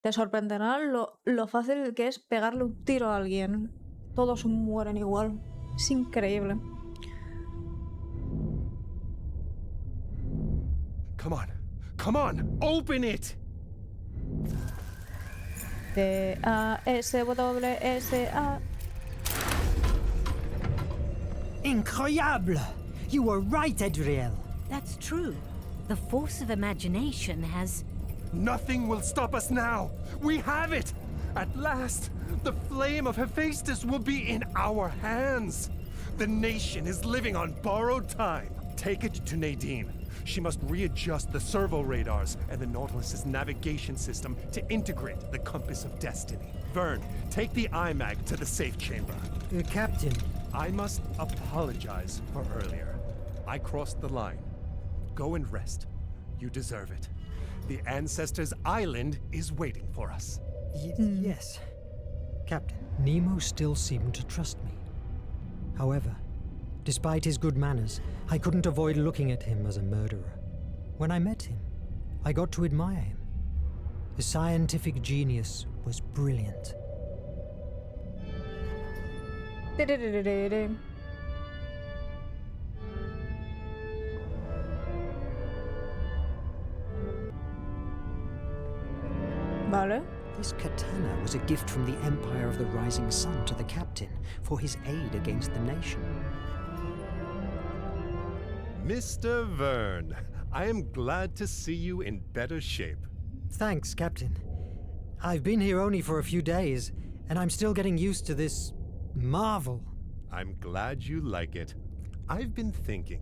Speaker 1: Te sorprenderá lo fácil que es pegarle un tiro a alguien. Todos mueren igual. Es increíble.
Speaker 8: Come on. Come on. Open it.
Speaker 1: D-A-S-W-S-A.
Speaker 5: Incroyable! You were right, Adriel.
Speaker 6: That's true. The force of imagination has...
Speaker 8: Nothing will stop us now. We have it. At last, the flame of Hephaestus will be in our hands. The nation is living on borrowed time. Take it to Nadine. She must readjust the servo radars and the Nautilus's navigation system to integrate the compass of destiny. Verne, take the iMac to the safe chamber.
Speaker 5: Captain.
Speaker 8: I must apologize for earlier. I crossed the line. Go and rest. You deserve it. The Ancestors' Island is waiting for us.
Speaker 5: Yes. Captain. Nemo still seemed to trust me. However, despite his good manners, I couldn't avoid looking at him as a murderer. When I met him, I got to admire him. His scientific genius was brilliant.
Speaker 1: Vale.
Speaker 5: This katana was a gift from the Empire of the Rising Sun to the captain for his aid against the nation.
Speaker 8: Mr. Verne, I am glad to see you in better shape.
Speaker 5: Thanks, Captain. I've been here only for a few days, and I'm still getting used to this marvel.
Speaker 8: I'm glad you like it. I've been thinking,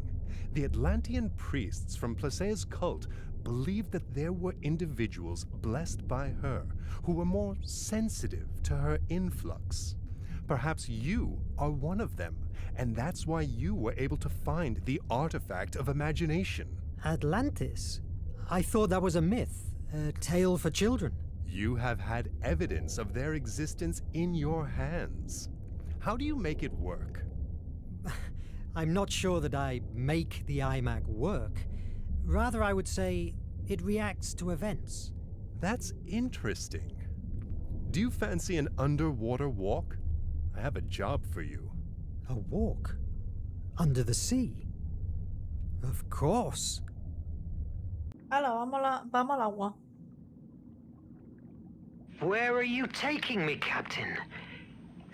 Speaker 8: The Atlantean priests from Placea's cult believed that there were individuals blessed by her who were more sensitive to her influx. Perhaps you are one of them, and that's why you were able to find the artifact of imagination.
Speaker 5: Atlantis? I thought that was a myth, a tale for children.
Speaker 8: You have had evidence of their existence in your hands. How do you make it work?
Speaker 5: I'm not sure that I make the iMac work. Rather, I would say it reacts to events.
Speaker 8: That's interesting. Do you fancy an underwater walk? I have a job for you.
Speaker 5: A walk? Under the sea? Of course.
Speaker 1: Hala, vamos al agua.
Speaker 3: Where are you taking me, Captain?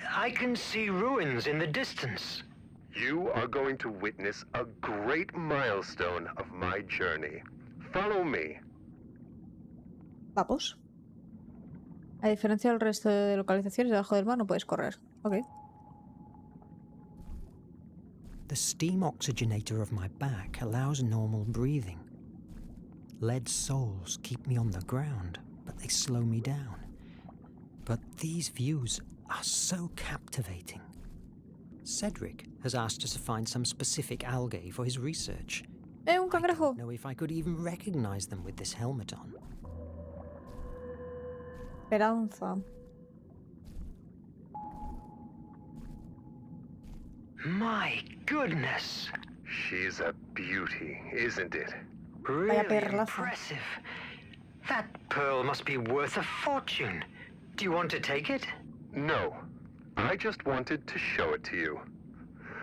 Speaker 3: I can see ruins in the distance.
Speaker 2: You are going to witness a great milestone of my journey. Follow me.
Speaker 1: Vamos. A diferencia del resto de localizaciones, debajo del mar no puedes correr. Ok.
Speaker 5: The steam oxygenator of my back allows normal breathing. Lead soles keep me on the ground, but they slow me down. But these views are so captivating. Cedric has asked us to find some specific algae for his research.
Speaker 1: Un cangrejo.
Speaker 5: I don't know if I could even recognize them with this helmet on.
Speaker 1: Esperanza.
Speaker 3: My goodness.
Speaker 2: She's a beauty, isn't it?
Speaker 3: Really impressive. That pearl must be worth a fortune. Do you want to take it?
Speaker 2: No. I just wanted to show it to you.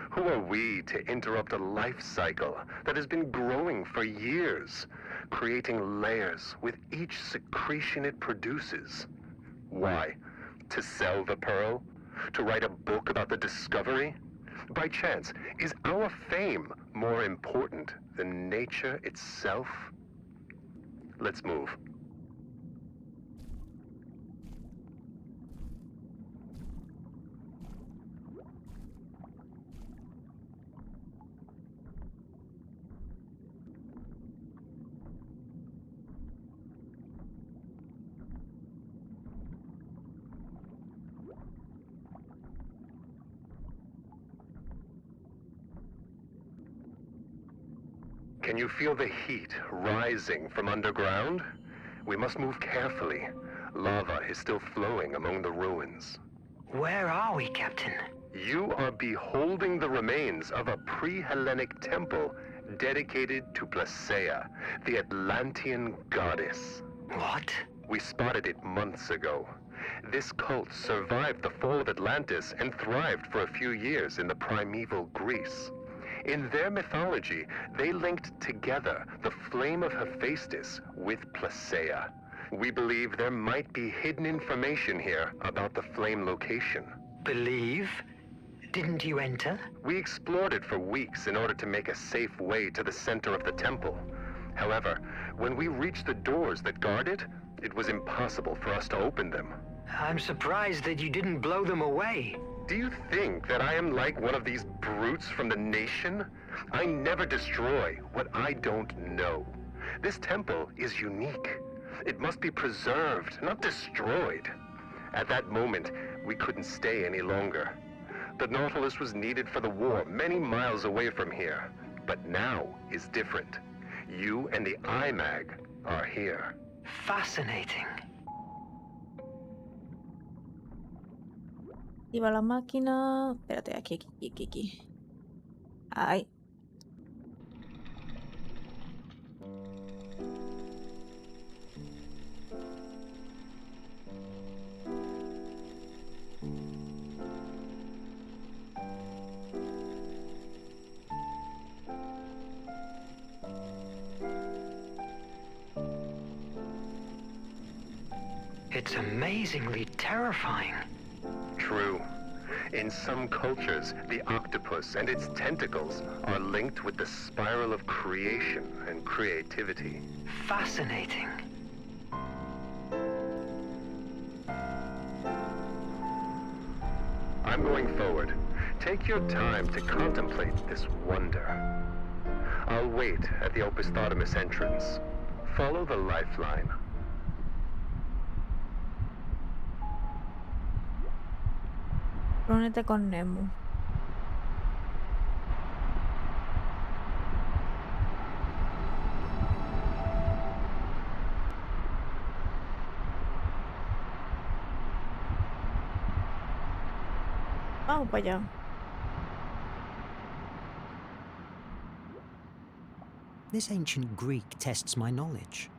Speaker 2: Who are we to interrupt a life cycle that has been growing for years, creating layers with each secretion it produces? Why? To sell the pearl? To write a book about the discovery? By chance, is our fame more important than nature itself? Let's move. Can you feel the heat rising from underground? We must move carefully. Lava is still flowing among the ruins.
Speaker 3: Where are we, Captain?
Speaker 2: You are beholding the remains of a pre-Hellenic temple dedicated to Placea, the Atlantean goddess.
Speaker 3: What?
Speaker 2: We spotted it months ago. This cult survived the fall of Atlantis and thrived for a few years in the primeval Greece. In their mythology, they linked together the flame of Hephaestus with Placea. We believe there might be hidden information here about the flame location.
Speaker 3: Believe? Didn't you enter?
Speaker 2: We explored it for weeks in order to make a safe way to the center of the temple. However, when we reached the doors that guard it, it was impossible for us to open them.
Speaker 3: I'm surprised that you didn't blow them away.
Speaker 2: Do you think that I am like one of these brutes from the nation? I never destroy what I don't know. This temple is unique. It must be preserved, not destroyed. At that moment, we couldn't stay any longer. The Nautilus was needed for the war many miles away from here. But now is different. You and the iMag are here.
Speaker 3: Fascinating.
Speaker 1: Iba la máquina. Espérate, aquí. Ahí.
Speaker 3: It's amazingly terrifying.
Speaker 2: True. In some cultures, the octopus and its tentacles are linked with the spiral of creation and creativity.
Speaker 3: Fascinating.
Speaker 2: I'm going forward. Take your time to contemplate this wonder. I'll wait at the Opisthotomus entrance. Follow the lifeline.
Speaker 1: Únete con Nemo. Vamos para allá.
Speaker 5: This ancient Greek tests my knowledge,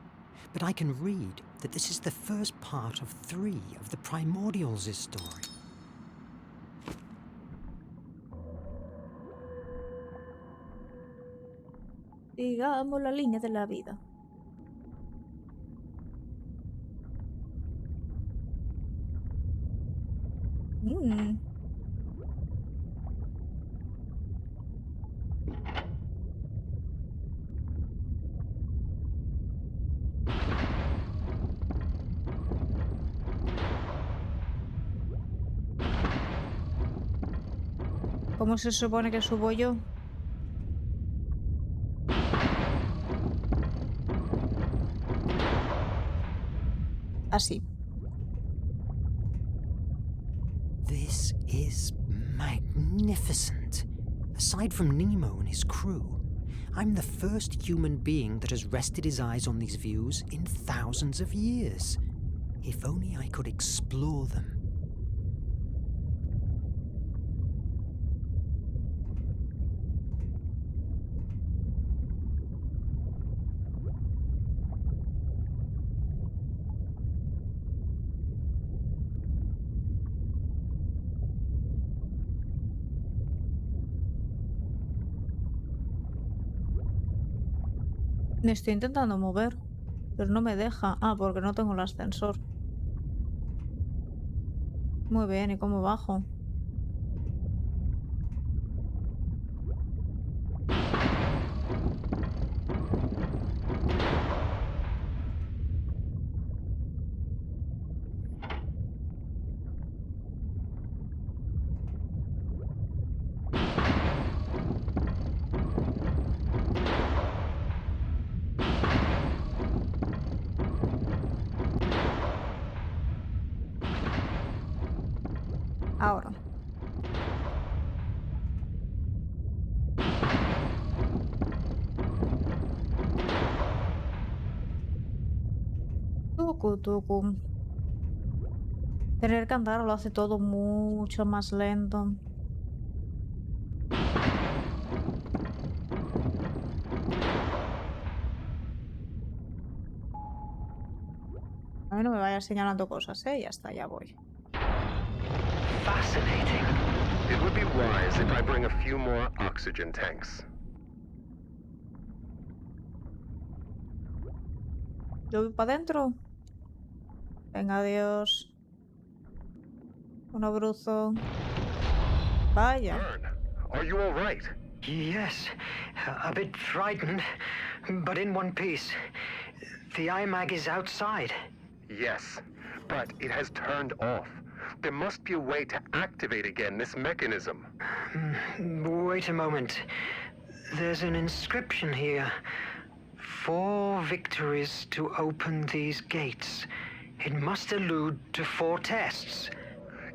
Speaker 5: but I can read that this is the first part of 3 of the Primordials' story.
Speaker 1: Digamos la línea de la vida. ¿Cómo se supone que subo yo? Así.
Speaker 5: This is magnificent. Aside from Nemo and his crew, I'm the first human being that has rested his eyes on these views in thousands of years. If only I could explore them.
Speaker 1: Me estoy intentando mover, pero no me deja. Ah, porque no tengo el ascensor. Muy bien, ¿y cómo bajo? Ahora. Tucu. Tener que andar lo hace todo mucho más lento. A mí no me vaya señalando cosas, ¿eh? Ya está, ya voy.
Speaker 2: Fascinating. It would be wise if I bring a few more oxygen tanks.
Speaker 1: Yo voy para adentro. Venga, adiós. Un abrazo. Vaya.
Speaker 2: Verne, are you all right?
Speaker 3: Yes, a bit frightened, but in one piece. The IMAG is outside.
Speaker 2: Yes, but it has turned off. There must be a way to activate again this mechanism.
Speaker 3: Wait a moment. There's an inscription here. 4 victories to open these gates. It must allude to 4 tests.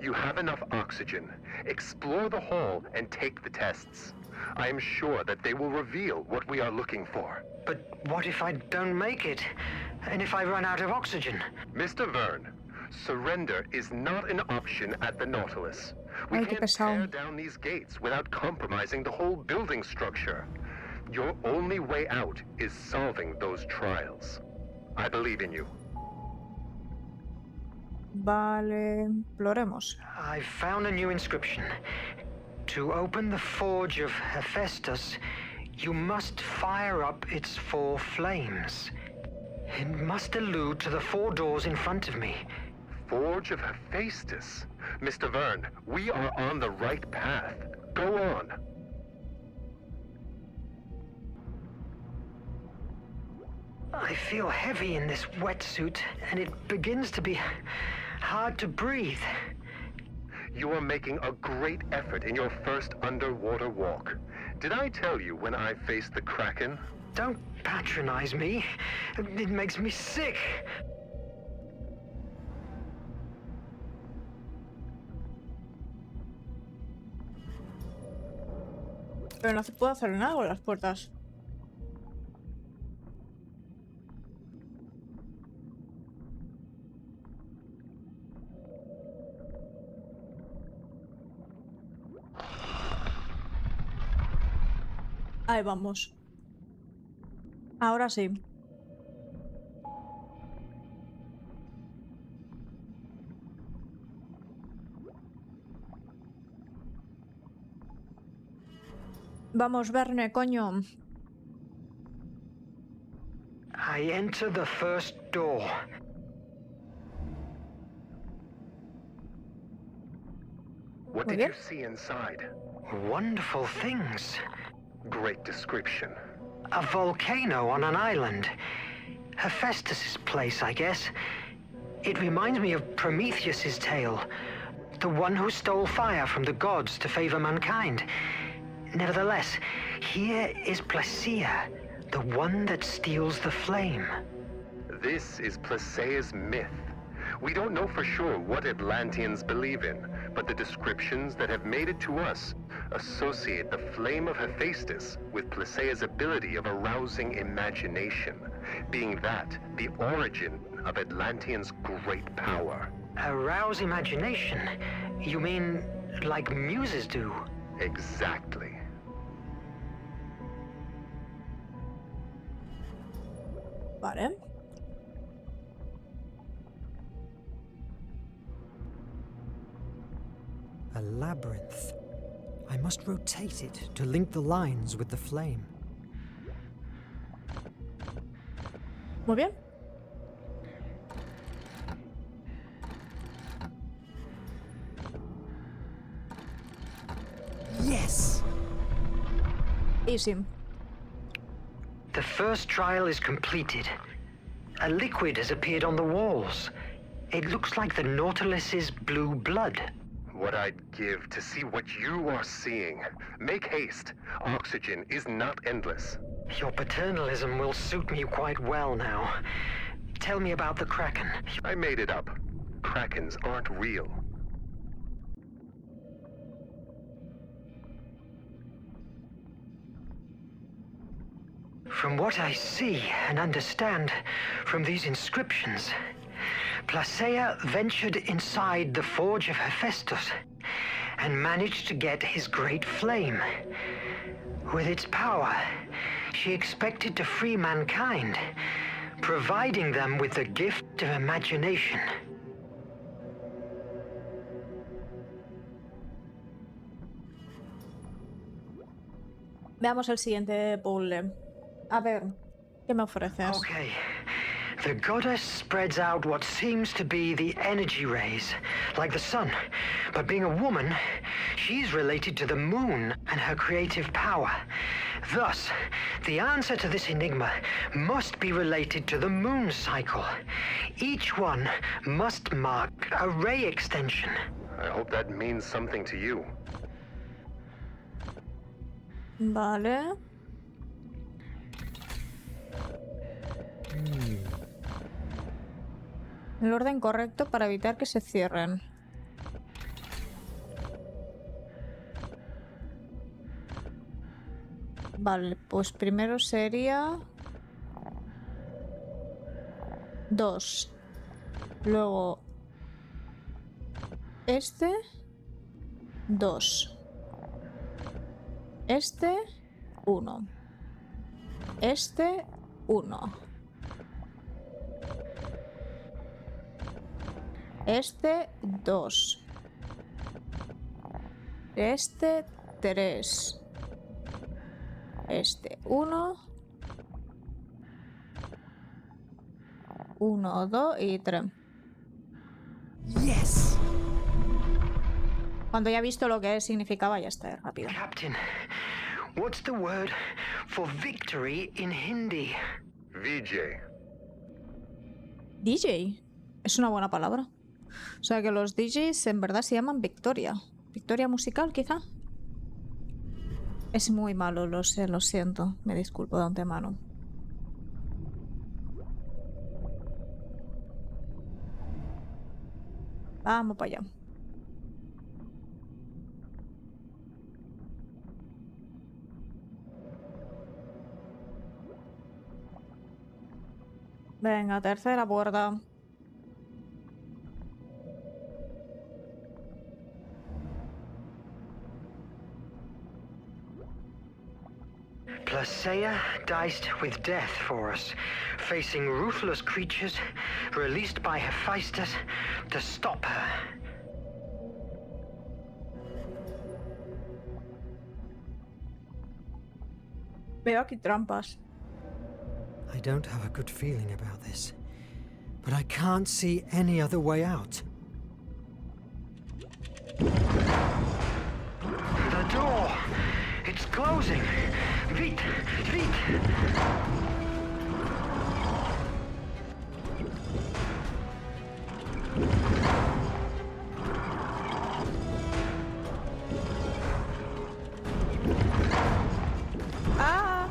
Speaker 2: You have enough oxygen. Explore the hall and take the tests. I am sure that they will reveal what we are looking for.
Speaker 3: But what if I don't make it? And if I run out of oxygen?
Speaker 2: Mr. Verne, surrender is not an option at the Nautilus. We
Speaker 1: Ay, qué
Speaker 2: can't
Speaker 1: pesado.
Speaker 2: tear down these gates without compromising the whole building structure. Your only way out is solving those trials. I believe in you.
Speaker 1: Vale, exploremos.
Speaker 3: I found a new inscription. To open the forge of Hephaestus, you must fire up its 4 flames. It must allude to the 4 doors in front of me.
Speaker 2: Forge of Hephaestus. Mr. Verne, we are on the right path. Go on.
Speaker 3: I feel heavy in this wetsuit, and it begins to be hard to breathe.
Speaker 2: You are making a great effort in your first underwater walk. Did I tell you when I faced the Kraken?
Speaker 3: Don't patronize me. It makes me sick.
Speaker 1: Pero no se puede hacer nada con las puertas. Ahí vamos. Ahora sí. Vamos, Verne, coño.
Speaker 3: I enter the first door.
Speaker 2: What did you see inside?
Speaker 3: Wonderful things.
Speaker 2: Great description.
Speaker 3: A volcano on an island. Hephaestus' place, I guess. It reminds me of Prometheus' tale. The one who stole fire from the gods to favor mankind. Nevertheless, here is Placia, the one that steals the flame.
Speaker 2: This is Placea's myth. We don't know for sure what Atlanteans believe in, but the descriptions that have made it to us associate the flame of Hephaestus with Placea's ability of arousing imagination, being that the origin of Atlanteans' great power.
Speaker 3: Arouse imagination? You mean like muses do?
Speaker 2: Exactly.
Speaker 1: Vale.
Speaker 5: A labyrinth. I must rotate it to link the lines with the flame.
Speaker 1: Muy bien.
Speaker 5: Yes!
Speaker 1: Easy.
Speaker 3: The first trial is completed. A liquid has appeared on the walls. It looks like the Nautilus's blue blood.
Speaker 2: What I'd give to see what you are seeing. Make haste. Oxygen is not endless.
Speaker 3: Your paternalism will suit me quite well now. Tell me about the Kraken.
Speaker 2: I made it up. Krakens aren't real.
Speaker 3: From what I see and understand from these inscriptions, Placea ventured inside the forge of Hephaestus and managed to get his great flame. With its power, she expected to free mankind, providing them with the gift of imagination.
Speaker 1: Veamos el siguiente puzzle. A ver, ¿qué me ofreces?
Speaker 3: Okay. The goddess spreads out what seems to be the energy rays, like the sun. But being a woman, she's related to the moon and her creative power. Thus, the answer to this enigma must be related to the moon cycle. Each one must mark a ray extension.
Speaker 2: I hope that means something to you.
Speaker 1: Vale. El orden correcto para evitar que se cierren. Vale, pues primero sería 2. Luego este 2. Este 1. Este 1. Este 2. Este 3. Este 1. 1, 2 y 3.
Speaker 5: Yes.
Speaker 1: Cuando ya he visto lo que significaba, ya está, rápido.
Speaker 3: Captain, what's the word for victory in Hindi?
Speaker 2: VJ.
Speaker 1: DJ. Es una buena palabra. O sea que los DJs en verdad se llaman Victoria. Victoria musical, quizá. Es muy malo, lo sé, lo siento. Me disculpo de antemano. Vamos para allá. Venga, tercera puerta.
Speaker 3: Placeia diced with death for us, facing ruthless creatures released by Hephaestus to stop her.
Speaker 1: Veo aquí trampas.
Speaker 5: I don't have a good feeling about this, but I can't see any other way out.
Speaker 3: The door! It's closing! Vite! Vite!
Speaker 1: ¡Ah!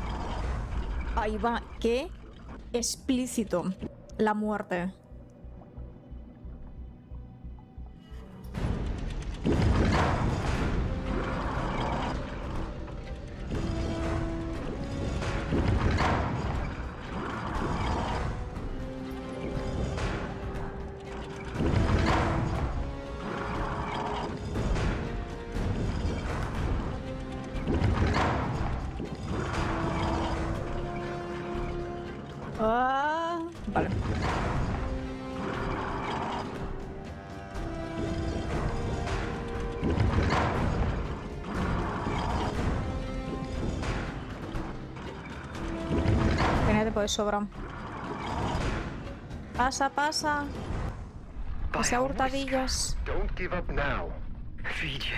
Speaker 1: Ahí va. ¡Qué explícito! La muerte. Ah, vale. Tiene tiempo de sobra. Pasa, pasa. Que sea hurtadillas.
Speaker 2: Don't give up now.
Speaker 3: VJ.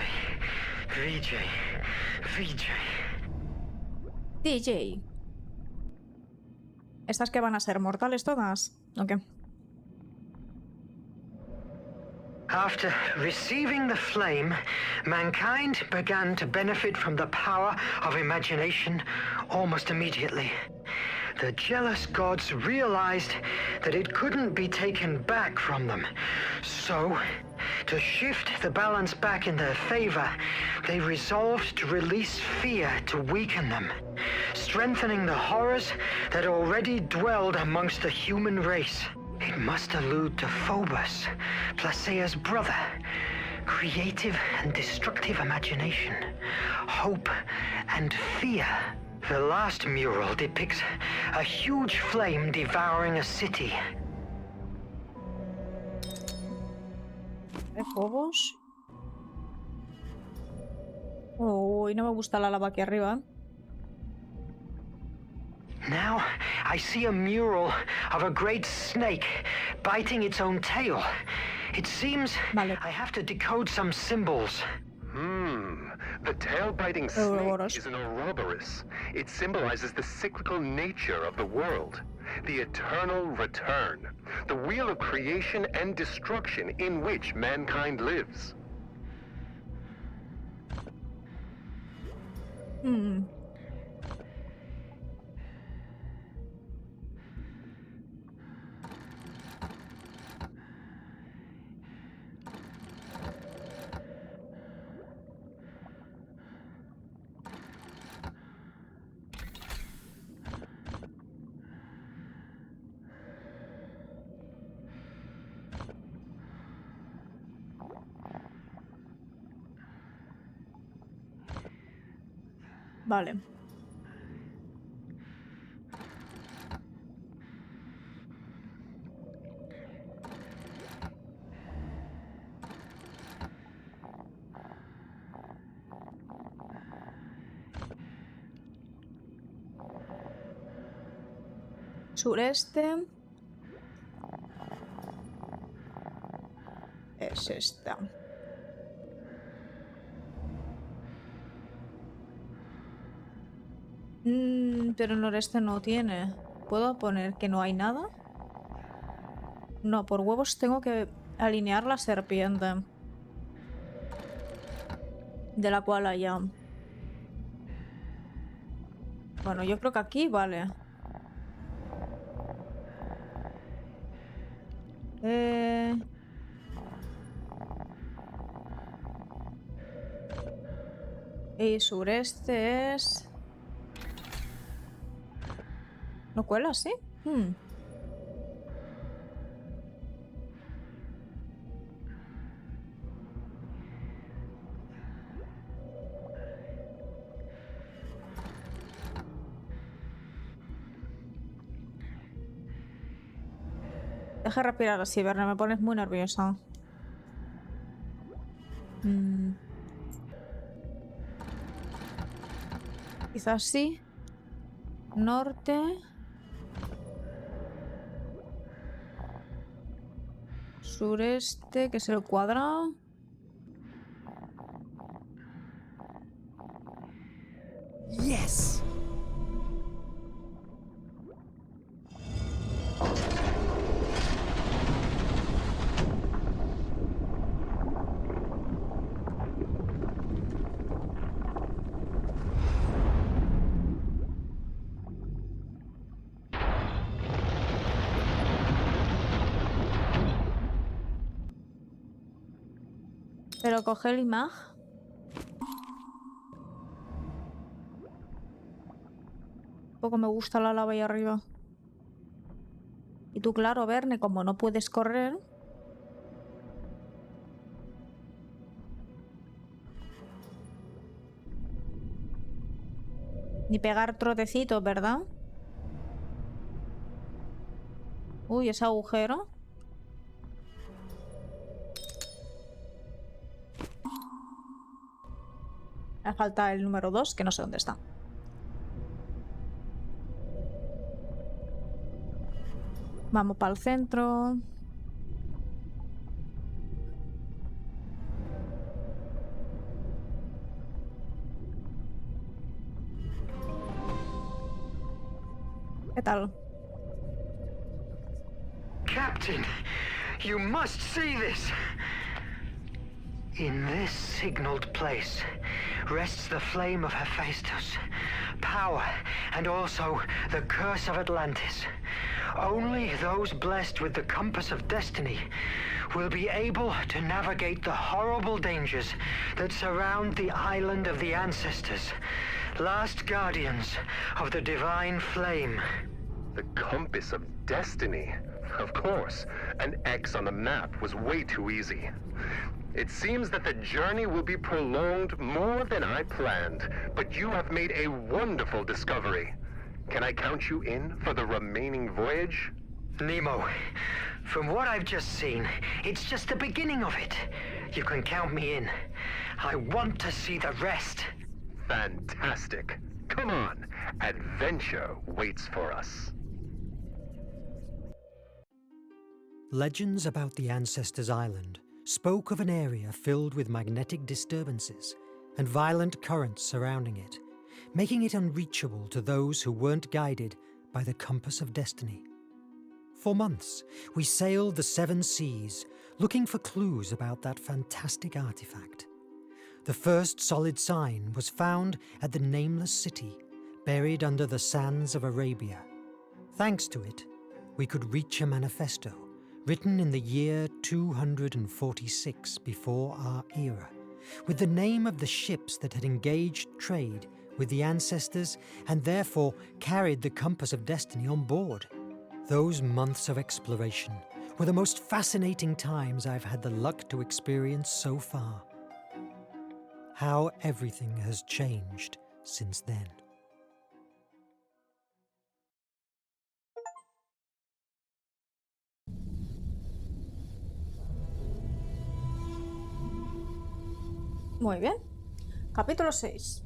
Speaker 3: VJ. VJ.
Speaker 1: DJ. ¿Estas que van a ser mortales todas? ¿O qué?
Speaker 3: After receiving the flame, mankind began to benefit from the power of imagination almost immediately. The jealous gods realized that it couldn't be taken back from them. So, to shift the balance back in their favor, they resolved to release fear to weaken them, strengthening the horrors that already dwelled amongst the human race. It must allude to Phobos, Placeia's brother. Creative and destructive imagination, hope and fear. The last mural depicts a huge flame devouring a city.
Speaker 1: ¿De Phobos? Uy, no me gusta la lava aquí arriba.
Speaker 3: Now, I see a mural of a great snake biting its own tail. It seems I have to decode some symbols.
Speaker 2: The tail-biting snake is an Ouroboros. It symbolizes the cyclical nature of the world, the eternal return, the wheel of creation and destruction in which mankind lives.
Speaker 1: Vale. Sureste. Es esta. Pero el noreste no tiene. ¿Puedo poner que no hay nada? No, por huevos tengo que alinear la serpiente. De la cual haya... Bueno, yo creo que aquí vale. Y sureste es... ¿No cuela, sí? Deja de respirar así, Verne, me pones muy nerviosa. Quizás sí. Norte. Sureste, que es el cuadrado.
Speaker 5: Yes!
Speaker 1: Pero coge el imag. Poco me gusta la lava ahí arriba. Y tú, claro, Verne, como no puedes correr... Ni pegar trotecitos, ¿verdad? Uy, ese agujero. Me falta el número 2, que no sé dónde está. Vamos para el centro. ¿Qué tal?
Speaker 3: Captain, you must see this. In this signaled place rests the flame of Hephaestus, power, and also the curse of Atlantis. Only those blessed with the compass of destiny will be able to navigate the horrible dangers that surround the island of the ancestors, last guardians of the divine flame.
Speaker 2: The compass of destiny? Of course. An X on the map was way too easy. It seems that the journey will be prolonged more than I planned, but you have made a wonderful discovery. Can I count you in for the remaining voyage?
Speaker 3: Nemo, from what I've just seen, it's just the beginning of it. You can count me in. I want to see the rest.
Speaker 2: Fantastic. Come on, adventure waits for us.
Speaker 5: Legends about the Ancestors' Island spoke of an area filled with magnetic disturbances and violent currents surrounding it, making it unreachable to those who weren't guided by the compass of destiny. For months, we sailed the 7 seas, looking for clues about that fantastic artifact. The first solid sign was found at the nameless city, buried under the sands of Arabia. Thanks to it, we could reach a manifesto, written in the year 246 before our era, with the name of the ships that had engaged trade with the ancestors and therefore carried the compass of destiny on board. Those months of exploration were the most fascinating times I've had the luck to experience so far. How everything has changed since then.
Speaker 1: Muy bien. Capítulo 6.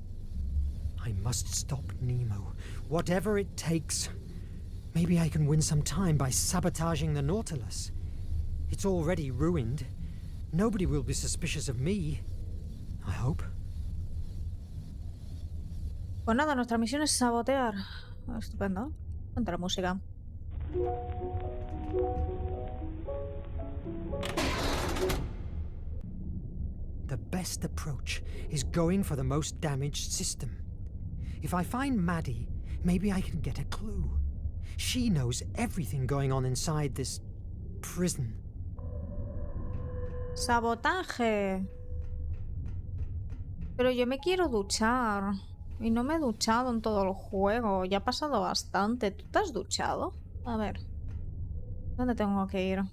Speaker 5: I must stop Nemo, whatever it takes. Maybe I can win some time by sabotaging the Nautilus. It's already ruined. Nobody will be suspicious of me. I hope.
Speaker 1: Pues nada, nuestra misión es sabotear. Estupendo. Ponte la música.
Speaker 5: the best approach is going for the most damaged system. If I find Maddie, maybe I can get a clue. She knows everything going on inside this prison.
Speaker 1: Sabotaje. Pero yo me quiero duchar. Y no me he duchado en todo el juego. Ya ha pasado bastante. ¿Tú te has duchado? A ver. ¿Dónde tengo que ir?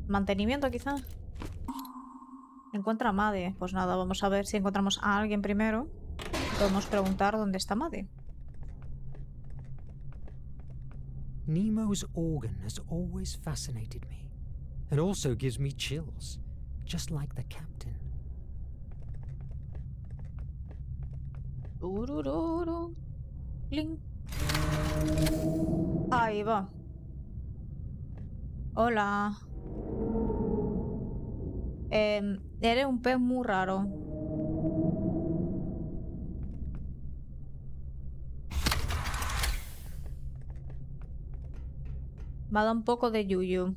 Speaker 1: ¿Mantenimiento quizá? Encuentra a Maddie. Pues nada, vamos a ver si encontramos a alguien primero. Podemos preguntar dónde está Maddie.
Speaker 5: Nemo's organ has always fascinated me, and also gives me chills, just like the captain.
Speaker 1: Cling. Ahí va. Hola. Eres un pez muy raro. Me ha dado un poco de yuyu.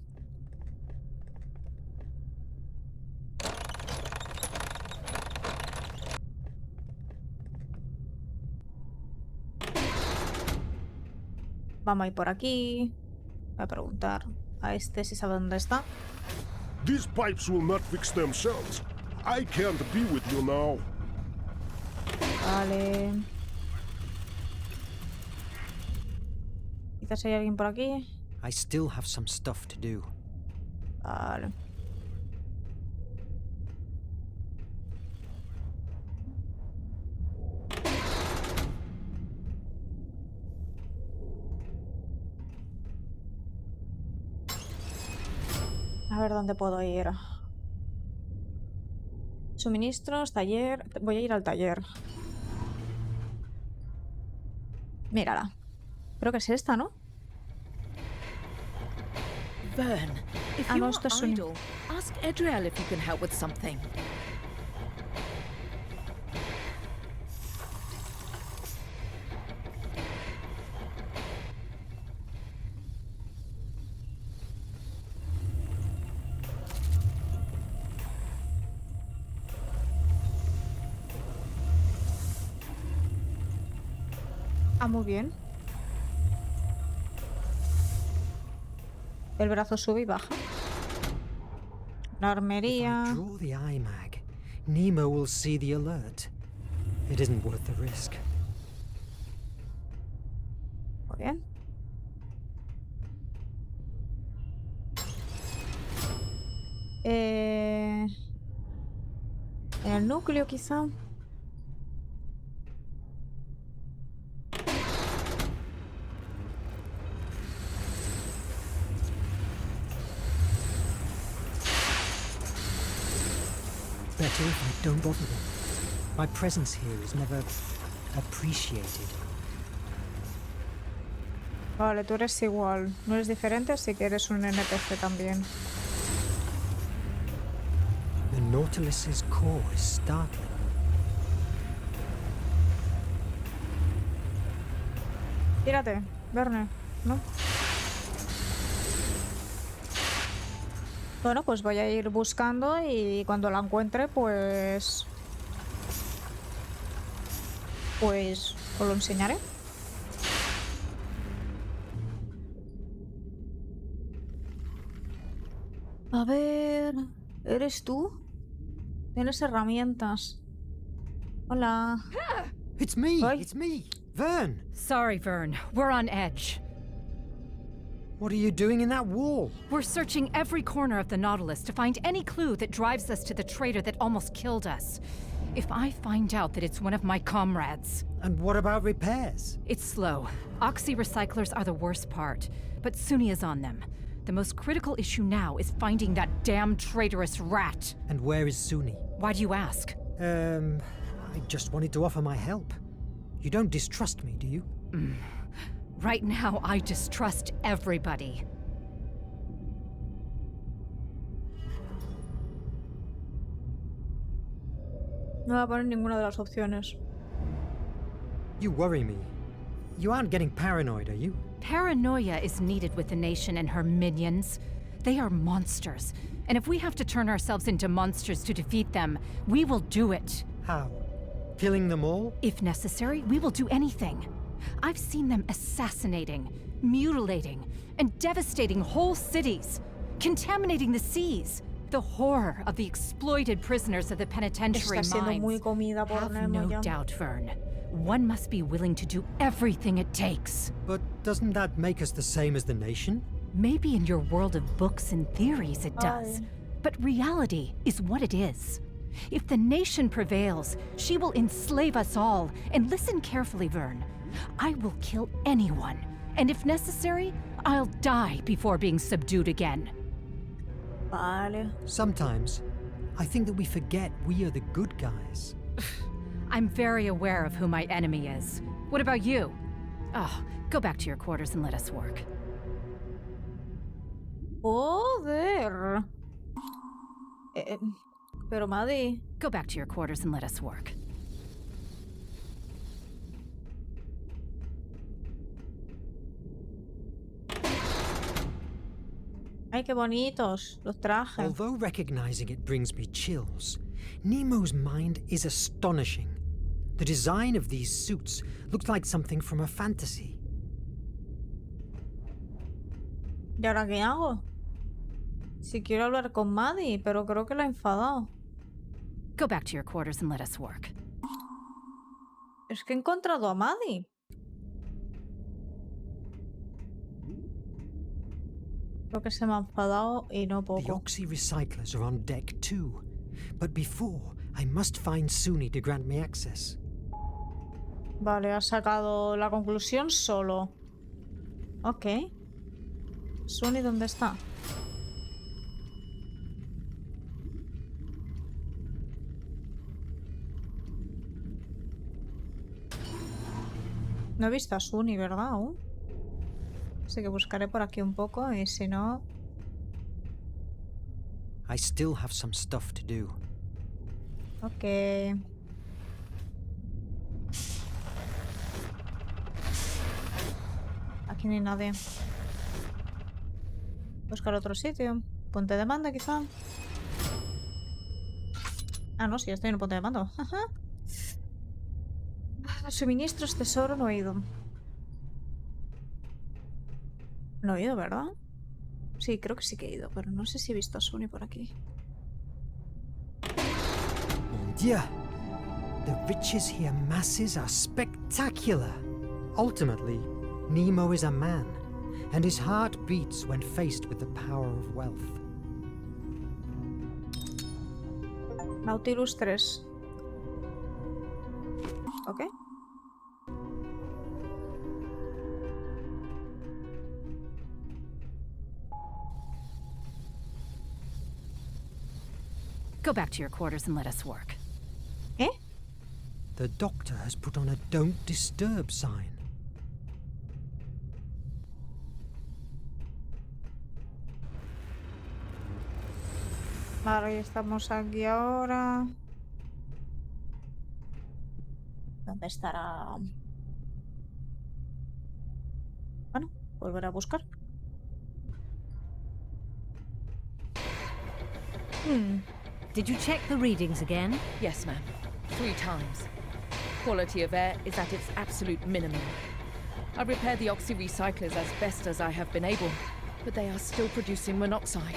Speaker 1: Vamos a ir por aquí. Voy a preguntar a este si sabe dónde está.
Speaker 14: These pipes will not fix themselves. I can't be with you now.
Speaker 1: Vale. Quizás hay alguien por aquí.
Speaker 5: I still have some stuff to do.
Speaker 1: Vale. A ver dónde puedo ir. Suministros, taller. Voy a ir al taller. Mírala. Creo que es esta, ¿no?
Speaker 10: Verne, if
Speaker 1: Ah, no,
Speaker 10: you're
Speaker 1: esto es un...
Speaker 10: idle, ask Edriel if you can help with something.
Speaker 1: Ah, muy bien. El brazo sube y baja. La armería.
Speaker 5: If I draw the iMag, Nemo will see the alert. It isn't worth the risk.
Speaker 1: Muy bien. En el núcleo, quizá.
Speaker 5: Better if I don't bother them. My presence here is never appreciated.
Speaker 1: Vale, tú eres igual. No eres diferente, así que eres un NPC también.
Speaker 5: The Nautilus's core is startling.
Speaker 1: Tírate, Verne, ¿no? Bueno, pues voy a ir buscando y cuando la encuentre, pues os lo enseñaré. A ver, ¿eres tú? Tienes herramientas. Hola.
Speaker 5: It's me!
Speaker 1: Hi.
Speaker 5: It's me! Verne!
Speaker 13: Sorry, Verne. We're on edge.
Speaker 5: What are you doing in that wall?
Speaker 13: We're searching every corner of the Nautilus to find any clue that drives us to the traitor that almost killed us. If I find out that it's one of my comrades...
Speaker 5: And what about repairs?
Speaker 13: It's slow. Oxy recyclers are the worst part, but Suni is on them. The most critical issue now is finding that damn traitorous rat.
Speaker 5: And where is Suni?
Speaker 13: Why do you ask?
Speaker 5: I just wanted to offer my help. You don't distrust me, do you?
Speaker 13: Right now, I distrust everybody.
Speaker 1: No voy a poner ninguna de las opciones.
Speaker 5: You worry me. You aren't getting paranoid, are you?
Speaker 13: Paranoia is needed with the nation and her minions. They are monsters. And if we have to turn ourselves into monsters to defeat them, we will do it.
Speaker 5: How? Killing them all?
Speaker 13: If necessary, we will do anything. I've seen them assassinating, mutilating, and devastating whole cities, contaminating the seas. The horror of the exploited prisoners of the penitentiary
Speaker 1: Está siendo muy
Speaker 13: mines.
Speaker 1: comida por
Speaker 13: Have
Speaker 1: Nemo
Speaker 13: no
Speaker 1: ya.
Speaker 13: doubt, Verne. One must be willing to do everything it takes.
Speaker 5: But doesn't that make us the same as the nation?
Speaker 13: Maybe in your world of books and theories it does.
Speaker 1: Ay.
Speaker 13: But reality is what it is. If the nation prevails, she will enslave us all. And listen carefully, Verne. I will kill anyone. And if necessary, I'll die before being subdued again.
Speaker 1: Vale.
Speaker 5: Sometimes, I think that we forget we are the good guys.
Speaker 13: I'm very aware of who my enemy is. What about you? Oh, go back to your quarters and let us work.
Speaker 1: Joder. Pero Maddie.
Speaker 13: Go back to your quarters and let us work.
Speaker 1: Ay, qué bonitos los trajes.
Speaker 5: Although recognizing it brings me chills, Nemo's mind is astonishing. The design of these suits looks like something from a fantasy.
Speaker 1: ¿Y ahora qué hago? Si quiero hablar con Maddie, pero creo que la he enfadado.
Speaker 13: Go back to your quarters and let us work.
Speaker 1: Es que he encontrado a Maddie. Creo que se me ha enfadado y no
Speaker 5: The
Speaker 1: poco.
Speaker 5: Oxy recyclers are on deck too. But before, I must find Suni to grant me access.
Speaker 1: Vale, ha sacado la conclusión solo. Ok. Suni, ¿dónde está? No he visto a Suni, ¿verdad? Aún. Así que buscaré por aquí un poco y si no...
Speaker 5: I still have some stuff to do.
Speaker 1: Ok. Aquí no hay nadie. Buscar otro sitio. Puente de mando, quizá. Ah, no, sí, estoy en un punto de mando. Ajá. Suministros, tesoro, no he ido. No he ido, ¿verdad? Sí, creo que sí que he ido, pero no sé si he visto a Suni por aquí.
Speaker 5: Mon Dieu! The riches he amasses are spectacular. Ultimately, Nemo is a man, and his heart beats when faced with the power of wealth.
Speaker 1: Nautilus 3. Ok.
Speaker 13: Go back to your quarters and let us work.
Speaker 1: ¿Eh?
Speaker 5: The doctor has put on a don't disturb sign.
Speaker 1: Vale, estamos aquí ahora. ¿Dónde estará? Bueno, volver a buscar.
Speaker 6: Did you check the readings again?
Speaker 10: Yes, ma'am. 3 times. Quality of air is at its absolute minimum. I repaired the oxy recyclers as best as I have been able, but they are still producing monoxide.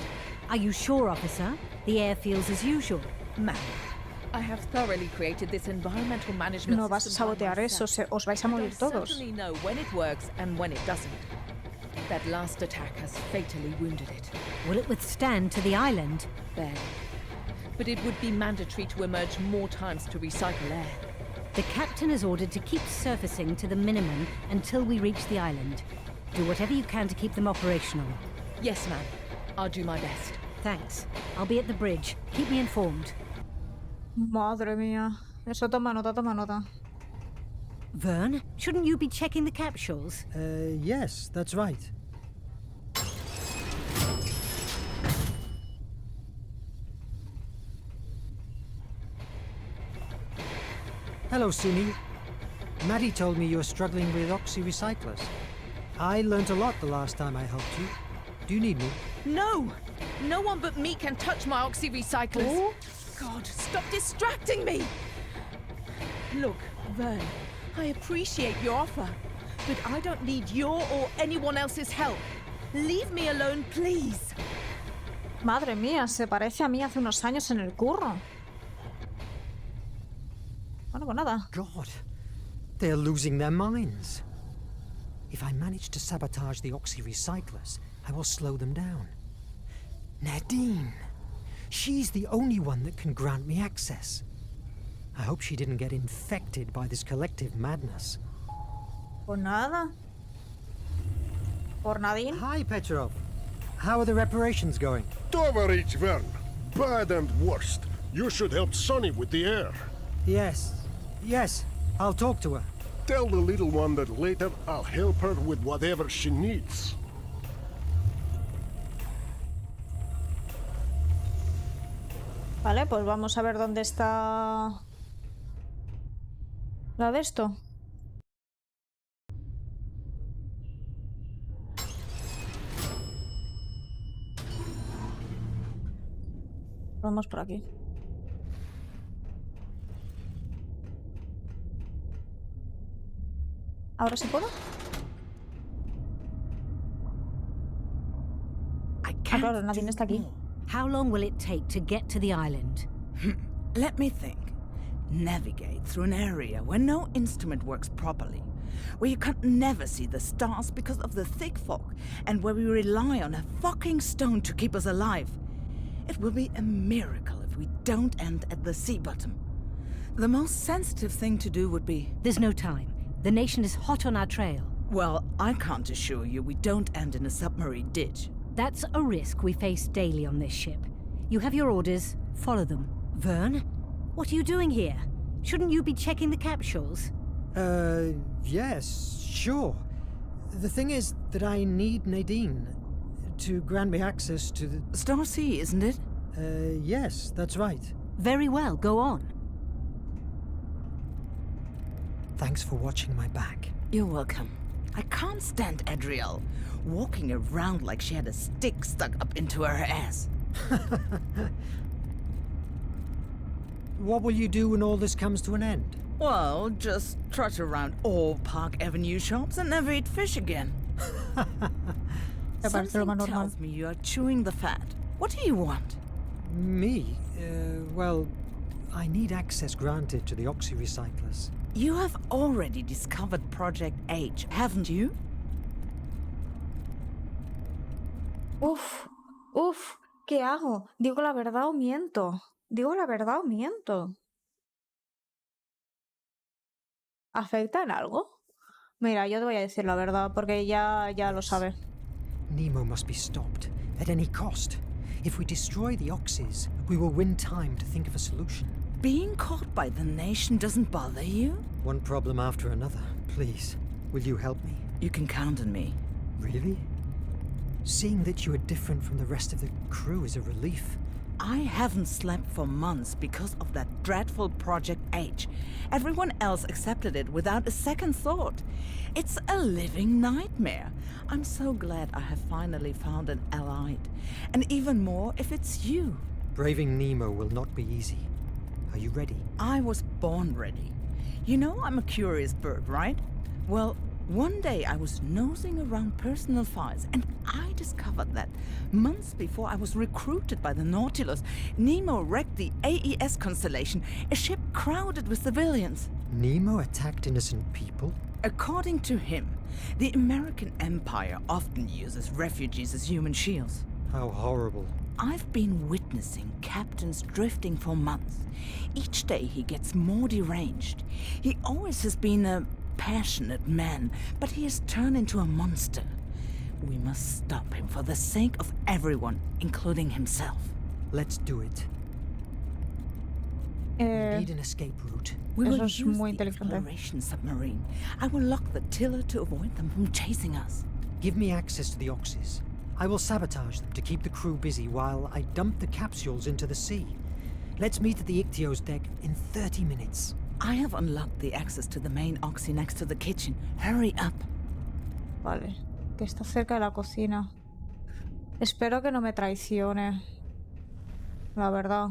Speaker 6: Are you sure, officer? The air feels as usual.
Speaker 10: Ma'am, I have thoroughly created this environmental management
Speaker 1: No vas a
Speaker 10: system by
Speaker 1: sabotear eso,
Speaker 10: myself.
Speaker 1: os vais a morir
Speaker 10: I
Speaker 1: todos.
Speaker 10: certainly know when it works and when it doesn't. That last attack has fatally wounded it.
Speaker 6: Will it withstand to the island?
Speaker 10: Barely. But it would be mandatory to emerge more times to recycle air.
Speaker 6: The captain has ordered to keep surfacing to the minimum until we reach the island. Do whatever you can to keep them operational.
Speaker 10: Yes, ma'am. I'll do my best.
Speaker 6: Thanks. I'll be at the bridge. Keep me informed.
Speaker 1: Madre mía. Eso toma nota, toma nota.
Speaker 6: Verne, shouldn't you be checking the capsules?
Speaker 5: Yes, that's right. Hello, Suni. Maddie told me you were struggling with oxy recyclers. I learnt a lot the last time I helped you. Do you need me?
Speaker 10: No! No one but me can touch my oxy-recyclers. God, stop distracting me! Look, Verne, I appreciate your offer, but I don't need your or anyone else's help. Leave me alone, please.
Speaker 1: Madre mía, se parece a mí hace unos años en el curro. Bueno, pues nada.
Speaker 5: God, they're losing their minds. If I manage to sabotage the oxy-recyclers, I will slow them down. Nadine! She's the only one that can grant me access. I hope she didn't get infected by this collective madness.
Speaker 1: Pues nada. Por Nadine.
Speaker 5: Hi, Petrov. How are the reparations going?
Speaker 14: Tovarich Verne. Bad and worst. You should help Sonny with the air.
Speaker 5: Yes, I'll talk to her.
Speaker 14: Tell the little one that later I'll help her with whatever she needs.
Speaker 1: Vale, pues vamos a ver dónde está la de esto. Vamos por aquí. ¿Ahora sí puedo? Claro, nadie está aquí.
Speaker 6: How long will it take to get to the island?
Speaker 11: Let me think. Navigate through an area where no instrument works properly, where you can never see the stars because of the thick fog, and where we rely on a fucking stone to keep us alive. It will be a miracle if we don't end at the sea bottom. The most sensitive thing to do would be...
Speaker 6: There's no time. The nation is hot on our trail.
Speaker 11: Well, I can't assure you we don't end in a submarine ditch.
Speaker 6: That's a risk we face daily on this ship. You have your orders, follow them. Verne? What are you doing here? Shouldn't you be checking the capsules?
Speaker 5: Yes, sure. The thing is that I need Nadine to grant me access to the...
Speaker 11: Star C, isn't it?
Speaker 5: Yes, that's right.
Speaker 6: Very well, go on.
Speaker 5: Thanks for watching my back.
Speaker 11: You're welcome. I can't stand Adriel, walking around like she had a stick stuck up into her ass.
Speaker 5: What will you do when all this comes to an end?
Speaker 11: Well, just trot around all Park Avenue shops and never eat fish again. Something tells me you are chewing the fat. What do you want?
Speaker 5: Me? Well, I need access granted to the oxy-recyclers.
Speaker 11: You have already discovered Project H, haven't you?
Speaker 1: Uf, ¿qué hago? ¿Digo la verdad o miento? ¿Digo la verdad o miento? ¿Afecta en algo? Mira, yo te voy a decir la verdad porque ya lo sabe.
Speaker 5: Nemo must be stopped at any cost. If we destroy the oxys, we will win time to think of a solution.
Speaker 11: Being caught by the nation doesn't bother you?
Speaker 5: One problem after another. Please, will you help me?
Speaker 11: You can count on me.
Speaker 5: Really? Seeing that you are different from the rest of the crew is a relief.
Speaker 11: I haven't slept for months because of that dreadful Project H. Everyone else accepted it without a second thought. It's a living nightmare. I'm so glad I have finally found an ally. And even more if it's you.
Speaker 5: Braving Nemo will not be easy. Are you ready?
Speaker 11: I was born ready. You know I'm a curious bird, right? Well, one day I was nosing around personal files and I discovered that months before I was recruited by the Nautilus, Nemo wrecked the AES constellation, a ship crowded with civilians.
Speaker 5: Nemo attacked innocent people?
Speaker 11: According to him, the American Empire often uses refugees as human shields.
Speaker 5: How horrible.
Speaker 11: I've been witnessing captains drifting for months. Each day he gets more deranged. He always has been a passionate man, but he has turned into a monster. We must stop him for the sake of everyone, including himself.
Speaker 5: Let's do it. We need an escape route.
Speaker 11: We will use the exploration submarine. I will lock the tiller to avoid them from chasing us.
Speaker 5: Give me access to the oxys. I will sabotage them to keep the crew busy while I dump the capsules into the sea. Let's meet at the Ichthyo's deck in 30 minutes.
Speaker 11: I have unlocked the access to the main oxy next to the kitchen. Hurry up.
Speaker 1: Vale, que está cerca de la cocina. Espero que no me traicione. La verdad.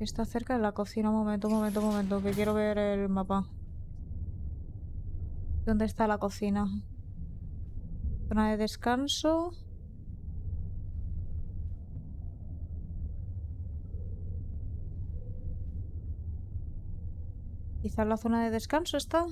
Speaker 1: Está cerca de la cocina. Un momento, que quiero ver el mapa. ¿Dónde está la cocina? Zona de descanso. Quizás la zona de descanso está.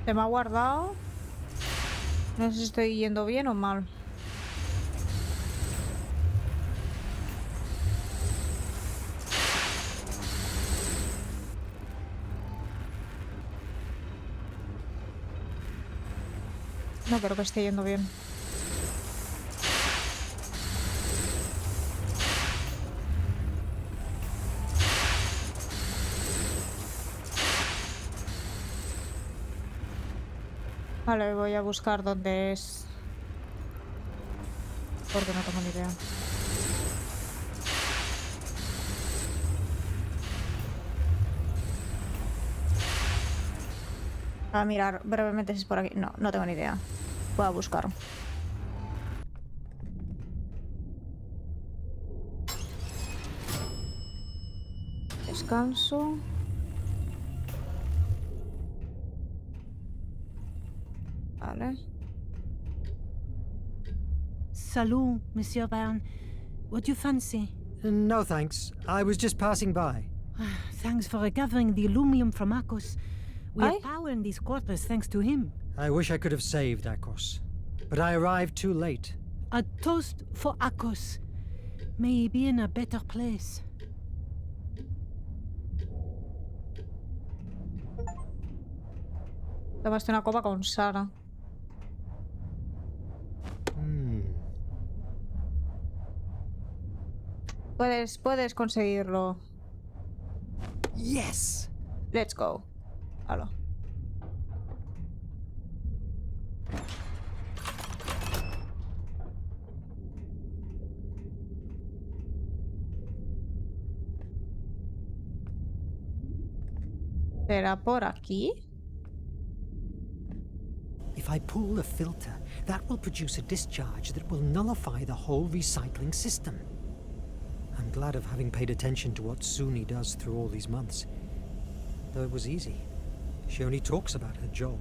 Speaker 1: Se me ha guardado. No sé si estoy yendo bien o mal. No creo que esté yendo bien. Vale, voy a buscar dónde es. Porque no tengo ni idea. Voy a mirar brevemente si es por aquí. No, no tengo ni idea. Voy a buscar. Descanso. Vale.
Speaker 6: Salut, Monsieur Verne. What do you fancy?
Speaker 5: No, thanks. I was just passing by.
Speaker 6: Thanks for recovering the aluminum from Akos. We
Speaker 1: Aye?
Speaker 6: have power in these quarters thanks to him.
Speaker 5: I wish I could have saved Akos, but I arrived too late.
Speaker 6: A toast for Akos. May he be in a better place.
Speaker 1: Tomaste una copa con Sara. Puedes conseguirlo.
Speaker 5: Yes!
Speaker 1: Let's go. Hala. ¿Será por aquí?
Speaker 5: If I pull the filter, that will produce a discharge that will nullify the whole recycling system. I'm glad of having paid attention to what Suni does through all these months. Though it was easy. She only talks about her job.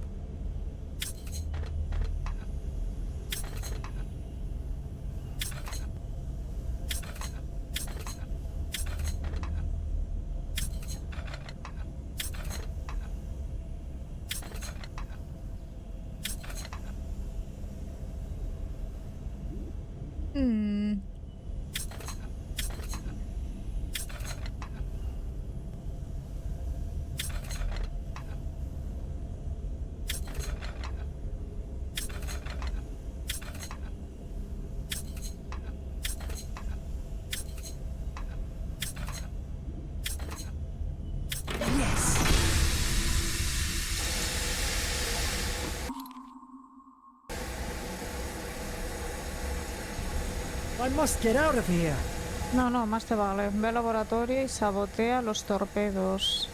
Speaker 5: I must get out of here.
Speaker 1: No, más te vale. Ve al laboratorio y sabotea los torpedos.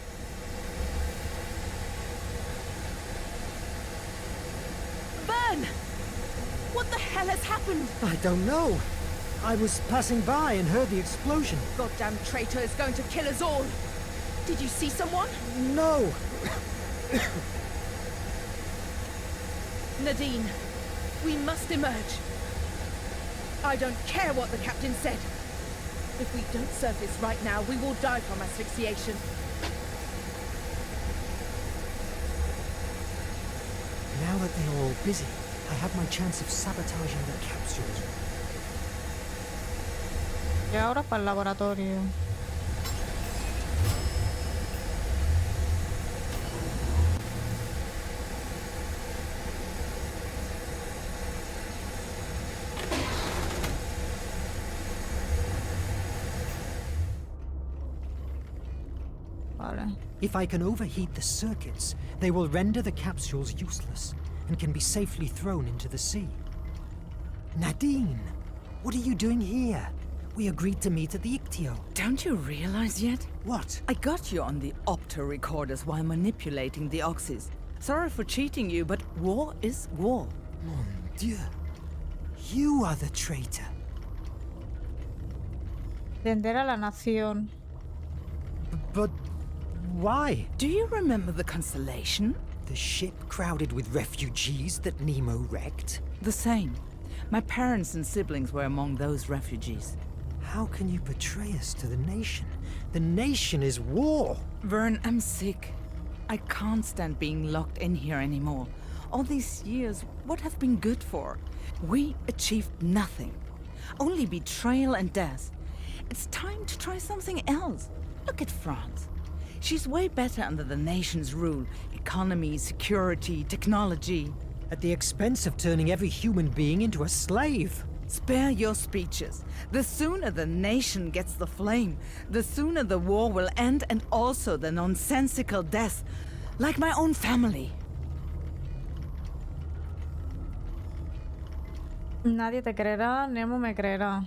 Speaker 10: Verne! What the hell has happened?
Speaker 5: I don't know. I was passing by and heard the explosion.
Speaker 10: Goddamn traitor is going to kill us all. Did you see someone?
Speaker 5: No!
Speaker 10: Nadine, we must emerge. I don't care what the captain said. If we don't surface right now, we will die from asphyxiation.
Speaker 5: Now that they're all busy, I have my chance of sabotaging the capsules.
Speaker 1: Y ahora para el laboratorio.
Speaker 5: If I can overheat the circuits, they will render the capsules useless and can be safely thrown into the sea. Nadine, what are you doing here? We agreed to meet at the Ictio.
Speaker 11: Don't you realize yet?
Speaker 5: What?
Speaker 11: I got you on the opto recorders while manipulating the oxys. Sorry for cheating you, but war is war.
Speaker 5: Mon Dieu. You are the traitor.
Speaker 1: Vender a la nación.
Speaker 5: But why?
Speaker 11: Do you remember the Constellation?
Speaker 5: The ship crowded with refugees that Nemo wrecked?
Speaker 11: The same. My parents and siblings were among those refugees.
Speaker 5: How can you betray us to the nation? The nation is war!
Speaker 11: Verne, I'm sick. I can't stand being locked in here anymore. All these years, what have been good for? We achieved nothing. Only betrayal and death. It's time to try something else. Look at France. She's way better under the nation's rule. Economy, security, technology.
Speaker 5: At the expense of turning every human being into a slave.
Speaker 11: Spare your speeches. The sooner the nation gets the flame, the sooner the war will end, and also the nonsensical death. Like my own family.
Speaker 1: Nadie te creerá, Nemo me creerá.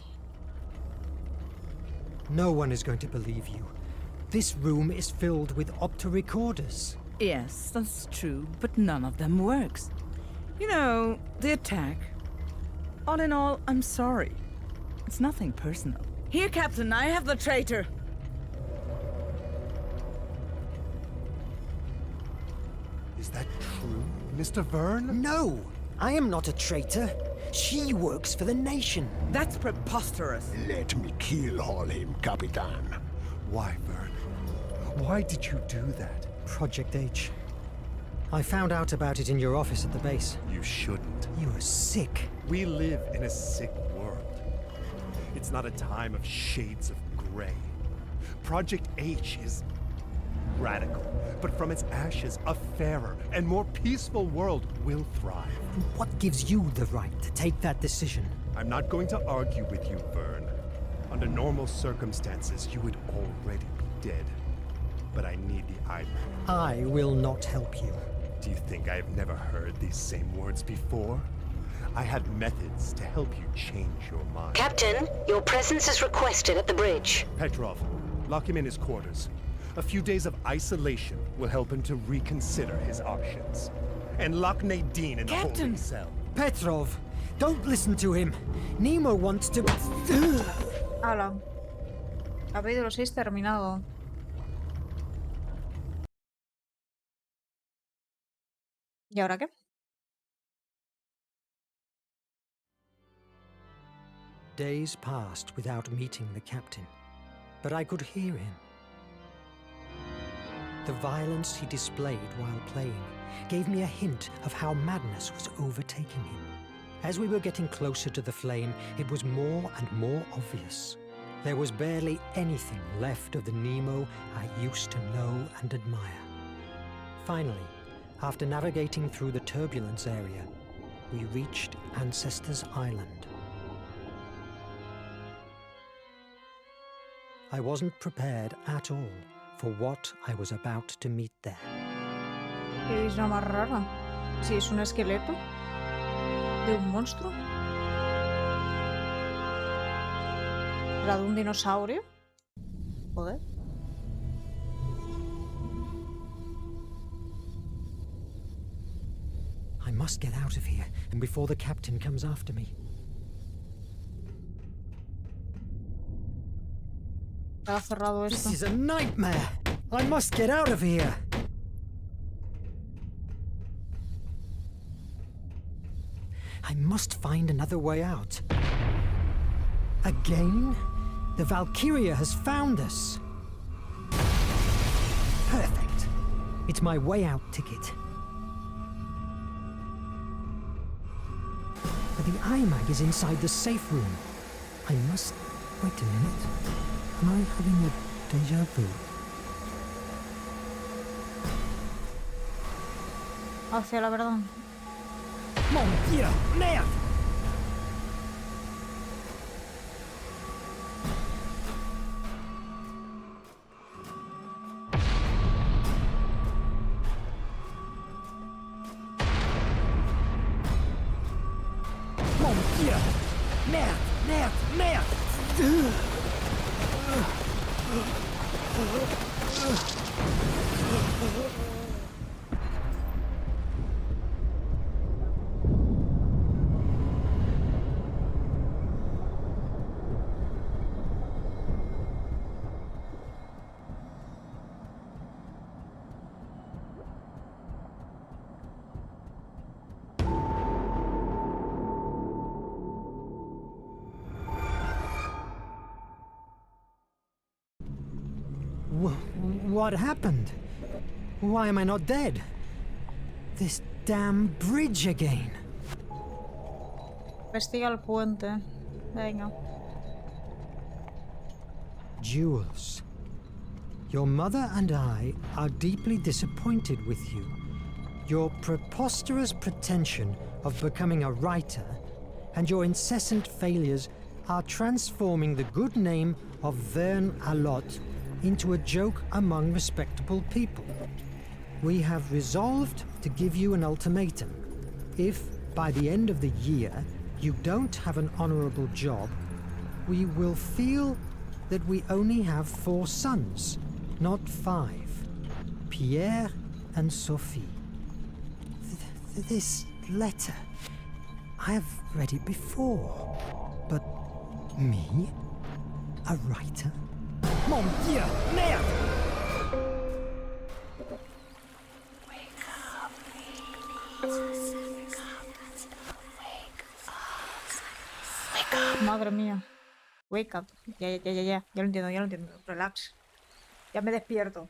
Speaker 5: No one is going to believe you. This room is filled with opto-recorders.
Speaker 11: Yes, that's true, but none of them works. You know, the attack. All in all, I'm sorry. It's nothing personal. Here, Captain, I have the traitor.
Speaker 8: Is that true, Mr. Verne?
Speaker 5: No! I am not a traitor. She works for the nation.
Speaker 11: That's preposterous.
Speaker 14: Let me keyhole him, Capitan.
Speaker 8: Why, Verne? Why did you do that?
Speaker 5: Project H. I found out about it in your office at the base.
Speaker 8: You shouldn't.
Speaker 5: You are sick.
Speaker 8: We live in a sick world. It's not a time of shades of gray. Project H is radical, but from its ashes, a fairer and more peaceful world will thrive.
Speaker 5: What gives you the right to take that decision?
Speaker 8: I'm not going to argue with you, Verne. Under normal circumstances, you would already be dead. But I need the iMac.
Speaker 5: I will not help you.
Speaker 8: Do you think I have never heard these same words before? I have methods to help you change your mind.
Speaker 7: Captain, your presence is requested at the bridge.
Speaker 8: Petrov, lock him in his quarters. A few days of isolation will help him to reconsider his options. And lock Nadine in the holding cell.
Speaker 5: Petrov, don't listen to him. Nemo wants to...
Speaker 1: Hala. Capítulo 6 terminado. ¿Y ahora qué?
Speaker 5: Days passed without meeting the captain, but I could hear him. The violence he displayed while playing gave me a hint of how madness was overtaking him. As we were getting closer to the flame, it was more and more obvious. There was barely anything left of the Nemo I used to know and admire. Finally, after navigating through the turbulence area, we reached Ancestors Island. I wasn't prepared at all for what I was about to meet there.
Speaker 1: ¿Qué isla más rara? Si es un esqueleto de un monstruo. ¿Era de un dinosaurio? Joder.
Speaker 5: I must get out of here, and before the captain comes after me.
Speaker 1: Está cerrado esto.
Speaker 5: This is a nightmare! I must get out of here! I must find another way out. Again? The Valkyria has found us. Perfect. It's my way out ticket. But the iMac is inside the safe room. I must... Wait a minute. Am I having a déjà vu?
Speaker 1: Hacia la verdad.
Speaker 5: Mon Dieu! Merde! Dieu! Merde! Merde! Merde! What happened? Why am I not dead? This damn bridge again.
Speaker 1: Investiga el puente. Venga.
Speaker 5: Jules, your mother and I are deeply disappointed with you. Your preposterous pretension of becoming a writer and your incessant failures are transforming the good name of Verne Alot into a joke among respectable people. We have resolved to give you an ultimatum. If, by the end of the year, you don't have an honorable job, we will feel that we only have 4 sons, not 5. Pierre and Sophie. This letter, I have read it before. But me? A writer? Mon Dieu! Merde!
Speaker 1: Madre mía. Wake up. Ya lo entiendo. Relax. Ya me despierto.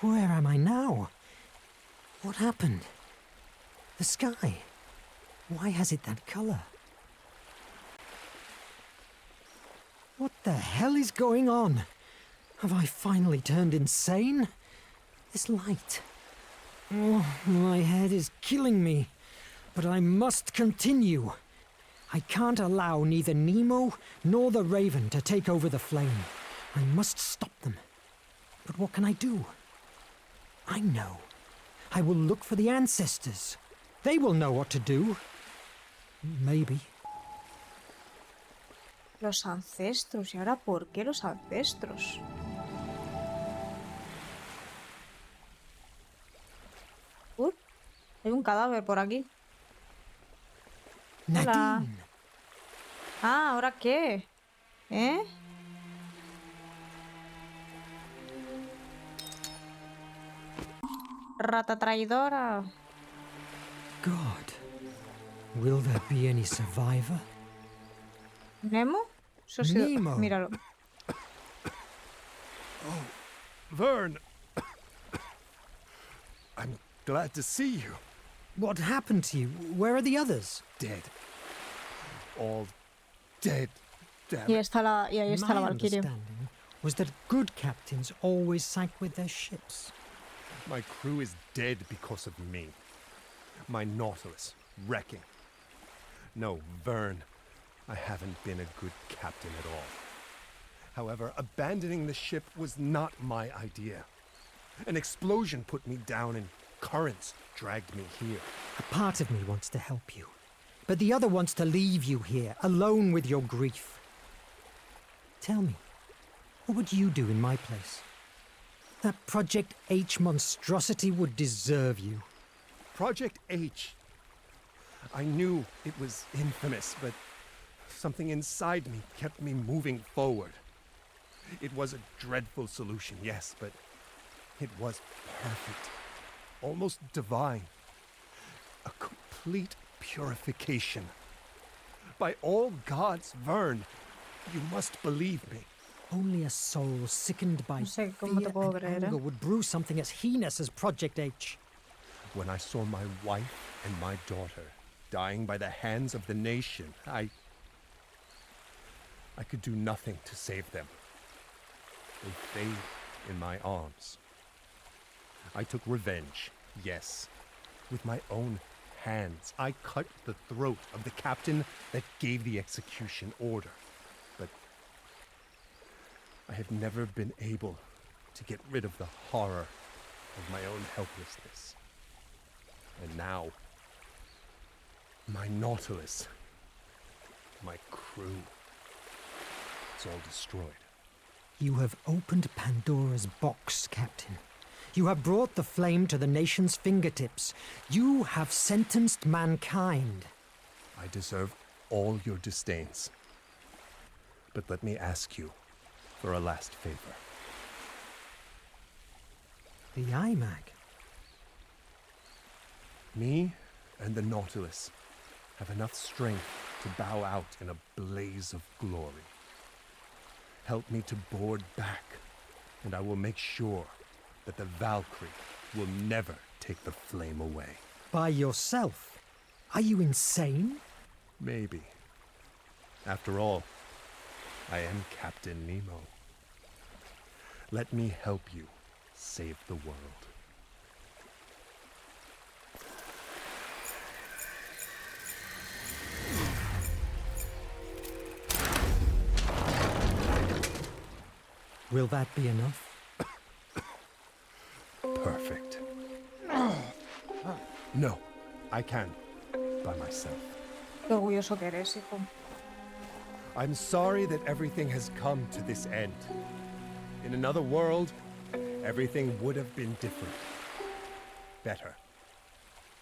Speaker 5: Where am I now? What happened? The sky. Why has it that color? What the hell is going on? Have I finally turned insane? This light. Oh, my head is killing me. But I must continue. I can't allow neither Nemo nor the Raven to take over the flame. I must stop them. But what can I do? I know. I will look for the ancestors. They will know what to do. Maybe.
Speaker 1: Los ancestros. ¿Y ahora por qué los ancestros? Hay un cadáver por aquí. Hola. Ah, ¿ahora qué? ¿Eh? Rata traidora.
Speaker 5: God. Will there be any survivor?
Speaker 1: ¿Nemo? Eso ha sido...
Speaker 5: Nemo.
Speaker 1: Míralo.
Speaker 8: Oh, Verne. I'm glad to see you.
Speaker 5: What happened to you? Where are the others?
Speaker 8: Dead. All dead. Damn
Speaker 1: Y
Speaker 8: it.
Speaker 1: ahí está la
Speaker 5: My
Speaker 1: Valkyrie.
Speaker 5: understanding was that good captains always sank with their ships.
Speaker 8: My crew is dead because of me. My Nautilus wrecking. No, Verne, I haven't been a good captain at all. However, abandoning the ship was not my idea. An explosion put me down and currents dragged me here.
Speaker 5: A part of me wants to help you, but the other wants to leave you here, alone with your grief. Tell me, what would you do in my place? That Project H monstrosity would deserve you.
Speaker 8: Project H. I knew it was infamous, but something inside me kept me moving forward. It was a dreadful solution, yes, but it was perfect. Almost divine. A complete purification. By all gods, Verne, you must believe me.
Speaker 5: Only a soul sickened by
Speaker 1: No sé
Speaker 5: fear
Speaker 1: cómo te puedo
Speaker 5: and
Speaker 1: creer,
Speaker 5: anger would brew something as heinous as Project H.
Speaker 8: When I saw my wife and my daughter dying by the hands of the nation, I could do nothing to save them. They fade in my arms. I took revenge, yes. With my own hands, I cut the throat of the captain that gave the execution order. But I have never been able to get rid of the horror of my own helplessness. And now, My Nautilus. My crew. It's all destroyed.
Speaker 5: You have opened Pandora's box, Captain. You have brought the flame to the nation's fingertips. You have sentenced mankind.
Speaker 8: I deserve all your disdains. But let me ask you for a last favor.
Speaker 5: The iMac.
Speaker 8: Me and the Nautilus have enough strength to bow out in a blaze of glory. Help me to board back, and I will make sure that the Valkyrie will never take the flame away.
Speaker 5: By yourself? Are you insane?
Speaker 8: Maybe. After all, I am Captain Nemo. Let me help you save the world.
Speaker 5: Will that be enough?
Speaker 8: Perfect. No, I can. By myself.
Speaker 1: Qué orgulloso que eres, hijo.
Speaker 8: I'm sorry that everything has come to this end. In another world, everything would have been different. Better.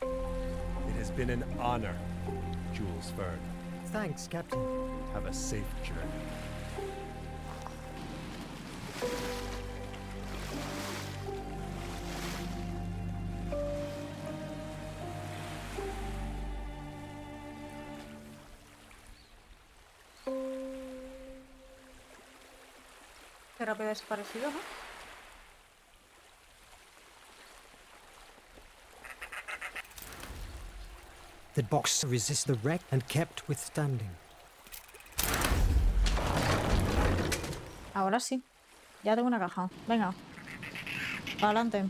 Speaker 8: It has been an honor, Jules Verne.
Speaker 5: Thanks, Captain.
Speaker 8: Have a safe journey.
Speaker 1: Qué rápido ha desaparecido, ¿no?
Speaker 5: The box resists the wreck and kept withstanding.
Speaker 1: Ahora sí. Ya tengo una caja. Venga. Para adelante.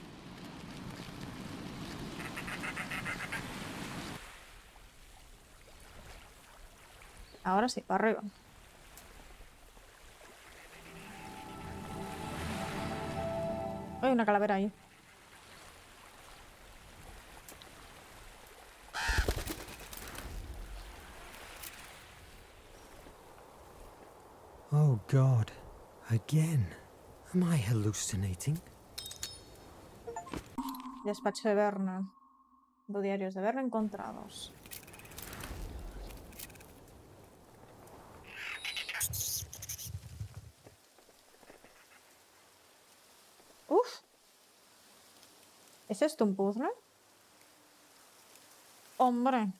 Speaker 1: Ahora sí, para arriba. Hay una calavera ahí.
Speaker 5: Oh God, again. Am I hallucinating?
Speaker 1: Despacho de Verne. Dos diarios de Verne encontrados. Uf. ¿Es esto un puzzle? Hombre.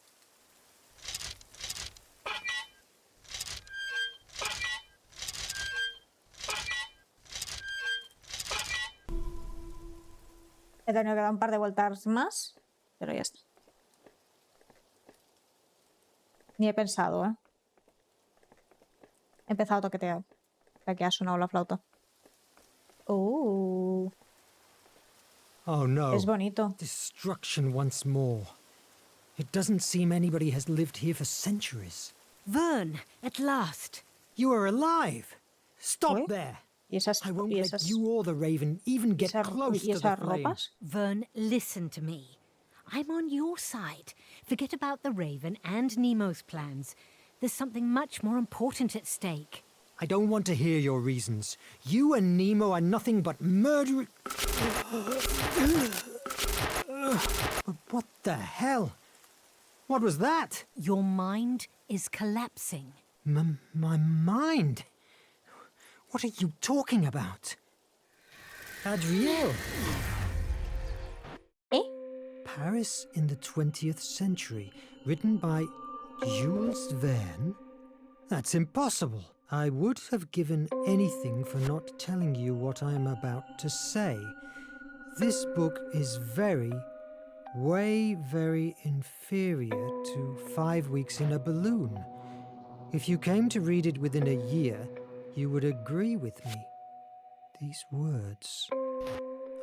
Speaker 1: He tenido que dar un par de vueltas más, pero ya está. Ni he pensado, ¿eh? He empezado a toquetear. Hasta que ha sonado la flauta.
Speaker 5: Oh no.
Speaker 1: Es bonito.
Speaker 5: Destruction once more. It doesn't seem anybody has lived here for centuries.
Speaker 6: Verne, at last.
Speaker 5: You are alive. Stop there. I won't let you or the Raven even get close to the flame.
Speaker 6: Verne, listen to me. I'm on your side. Forget about the Raven and Nemo's plans. There's something much more important at stake.
Speaker 5: I don't want to hear your reasons. You and Nemo are nothing but murder... What the hell? What was that?
Speaker 6: Your mind is collapsing.
Speaker 5: My mind? What are you talking about? Adriel!
Speaker 1: Eh?
Speaker 5: Paris in the 20th century, written by Jules Verne? That's impossible. I would have given anything for not telling you what I'm about to say. This book is very, very inferior to 5 weeks in a balloon. If you came to read it within a year, you would agree with me. These words,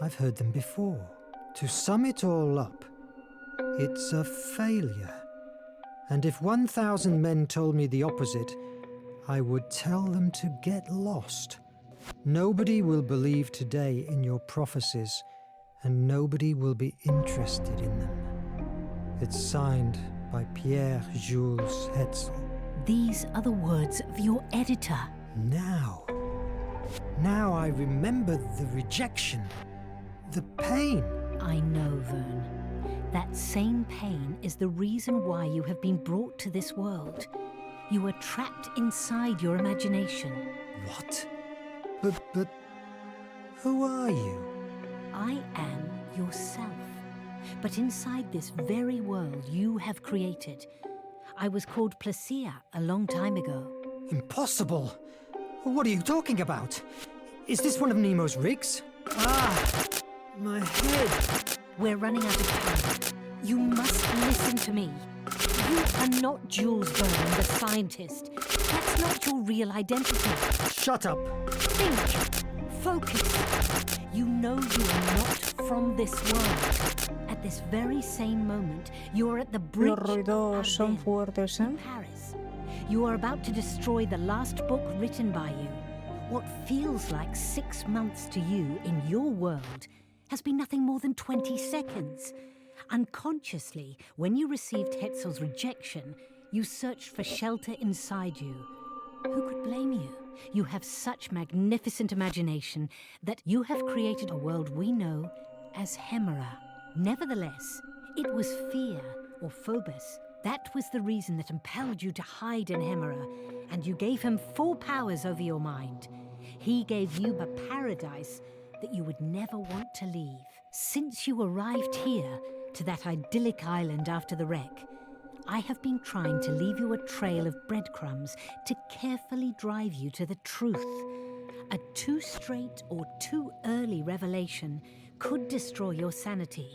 Speaker 5: I've heard them before. To sum it all up, it's a failure. And if 1,000 men told me the opposite, I would tell them to get lost. Nobody will believe today in your prophecies, and nobody will be interested in them. It's signed by Pierre Jules Hetzel.
Speaker 6: These are the words of your editor.
Speaker 5: Now I remember the rejection, the pain.
Speaker 6: I know, Verne. That same pain is the reason why you have been brought to this world. You are trapped inside your imagination.
Speaker 5: What? But who are you?
Speaker 6: I am yourself. But inside this very world you have created. I was called Placia a long time ago.
Speaker 5: Impossible! What are you talking about? Is this one of Nemo's rigs? Ah! My head!
Speaker 6: We're running out of time. You must listen to me. You are not Jules Verne, the scientist. That's not your real identity.
Speaker 5: Shut up!
Speaker 6: Think. Focus. You know you are not from this world. At this very same moment, you are at the bridge
Speaker 1: Los ruidos son
Speaker 6: of
Speaker 1: fuertes, ¿eh?
Speaker 6: Paris. You are about to destroy the last book written by you. What feels like 6 months to you in your world has been nothing more than 20 seconds. Unconsciously, when you received Hetzel's rejection, you searched for shelter inside you. Who could blame you? You have such magnificent imagination that you have created a world we know as Hemera. Nevertheless, it was fear, or phobos. That was the reason that impelled you to hide in Hemera, and you gave him full powers over your mind. He gave you a paradise that you would never want to leave. Since you arrived here, to that idyllic island after the wreck, I have been trying to leave you a trail of breadcrumbs to carefully drive you to the truth. A too straight or too early revelation could destroy your sanity.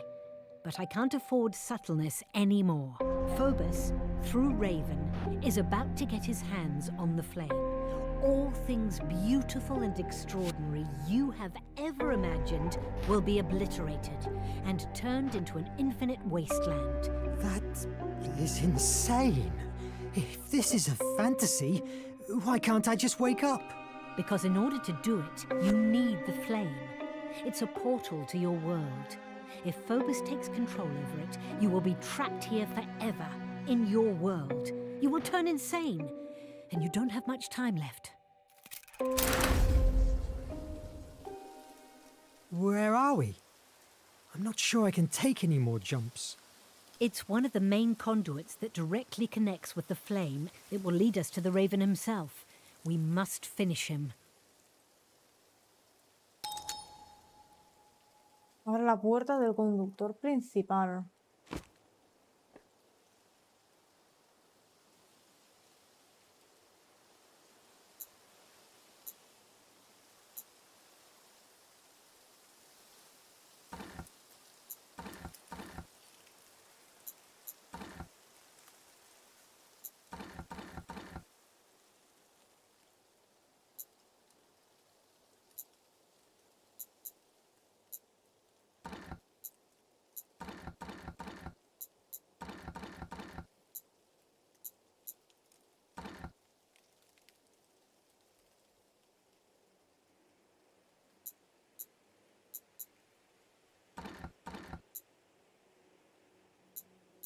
Speaker 6: But I can't afford subtleness anymore. Phobos, through Raven, is about to get his hands on the flame. All things beautiful and extraordinary you have ever imagined will be obliterated and turned into an infinite wasteland.
Speaker 5: That is insane. If this is a fantasy, why can't I just wake up?
Speaker 6: Because in order to do it, you need the flame. It's a portal to your world. If Phobos takes control over it, you will be trapped here forever, in your world. You will turn insane, and you don't have much time left.
Speaker 5: Where are we? I'm not sure I can take any more jumps.
Speaker 6: It's one of the main conduits that directly connects with the flame that will lead us to the Raven himself. We must finish him.
Speaker 1: Abre la puerta del conductor principal.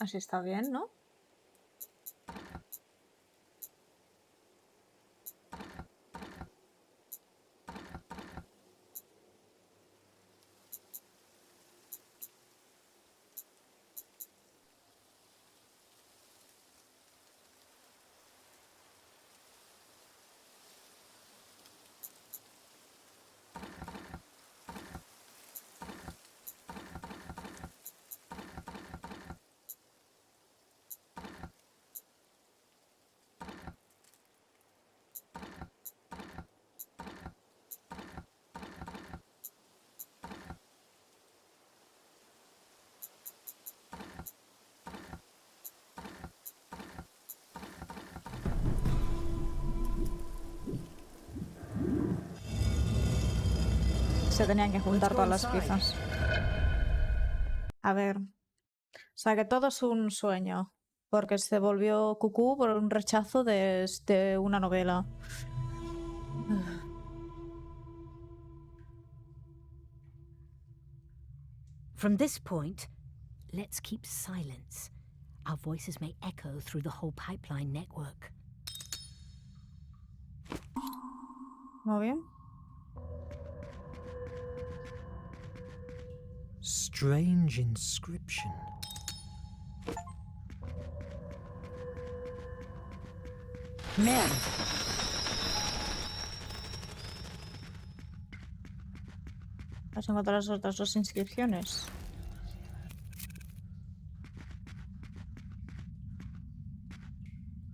Speaker 1: Así está bien, ¿no? Se tenían que juntar todas las piezas. A ver. O sea, que todo es un sueño. Porque se volvió cucú por un rechazo de una novela.
Speaker 6: From this point, let's keep silence. Our voices may echo through the whole pipeline network.
Speaker 1: Muy bien.
Speaker 5: Strange inscription.
Speaker 6: Merde!
Speaker 1: ¿Has encontrado las otras dos inscripciones?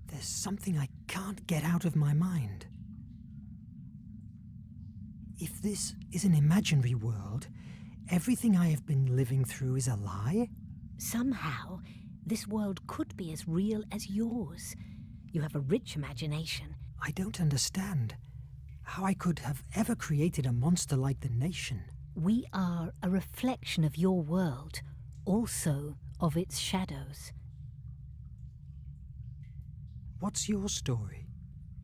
Speaker 5: There's something I can't get out of my mind. If this is an imaginary world, everything I have been living through is a lie?
Speaker 6: Somehow, this world could be as real as yours. You have a rich imagination.
Speaker 5: I don't understand how I could have ever created a monster like the Nation.
Speaker 6: We are a reflection of your world, also of its shadows.
Speaker 5: What's your story?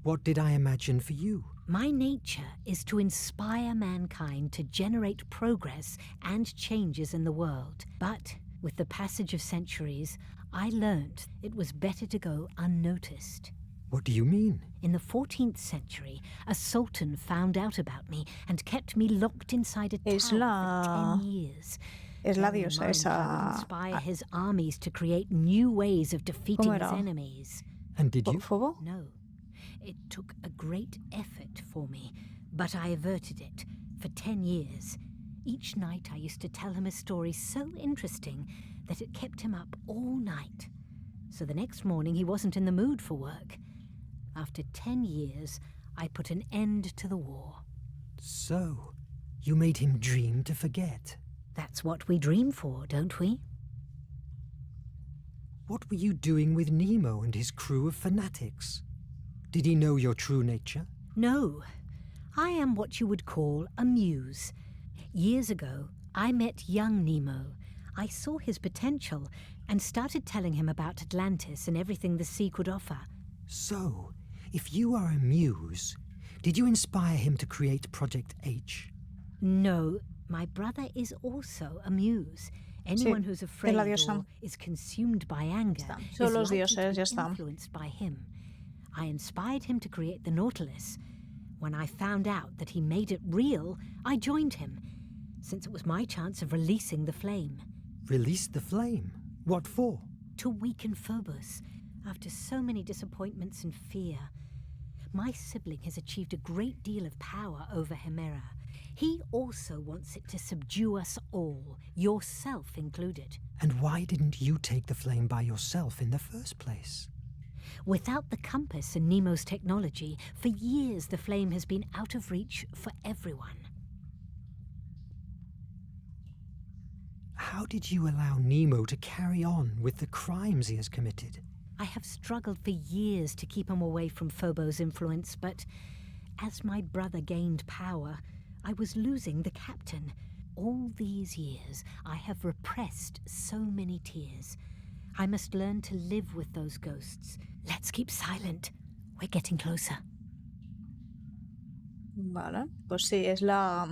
Speaker 5: What did I imagine for you?
Speaker 6: My nature is to inspire mankind to generate progress and changes in the world. But with the passage of centuries, I learned it was better to go unnoticed.
Speaker 5: What do you mean?
Speaker 6: In the 14th century, a sultan found out about me and kept me locked inside a tower for 10 years.
Speaker 1: Es la diosa
Speaker 6: To
Speaker 1: esa.
Speaker 6: inspire his armies to create new ways of defeating his
Speaker 1: era?
Speaker 6: enemies.
Speaker 5: And did you?
Speaker 1: ¿Fuego?
Speaker 6: No. It took a great effort for me, but I averted it for 10 years. Each night I used to tell him a story so interesting that it kept him up all night. So the next morning he wasn't in the mood for work. After 10 years, I put an end to the war.
Speaker 5: So, you made him dream to forget.
Speaker 6: That's what we dream for, don't we?
Speaker 5: What were you doing with Nemo and his crew of fanatics? Did he know your true nature?
Speaker 6: No. I am what you would call a muse. Years ago, I met young Nemo. I saw his potential and started telling him about Atlantis and everything the sea could offer.
Speaker 5: So, if you are a muse, did you inspire him to create Project H?
Speaker 6: No, my brother is also a muse. Anyone who's afraid or is consumed by anger is likely to be influenced by him. I inspired him to create the Nautilus. When I found out that he made it real, I joined him, since it was my chance of releasing the flame.
Speaker 5: Release the flame? What for?
Speaker 6: To weaken Phobos, after so many disappointments and fear. My sibling has achieved a great deal of power over Hemera. He also wants it to subdue us all, yourself included.
Speaker 5: And why didn't you take the flame by yourself in the first place?
Speaker 6: Without the compass and Nemo's technology, for years the flame has been out of reach for everyone.
Speaker 5: How did you allow Nemo to carry on with the crimes he has committed?
Speaker 6: I have struggled for years to keep him away from Phobos' influence, but as my brother gained power, I was losing the captain. All these years, I have repressed so many tears. I must learn to live with those ghosts. Let's keep silent. We're getting closer.
Speaker 1: Vale, pues sí, es la...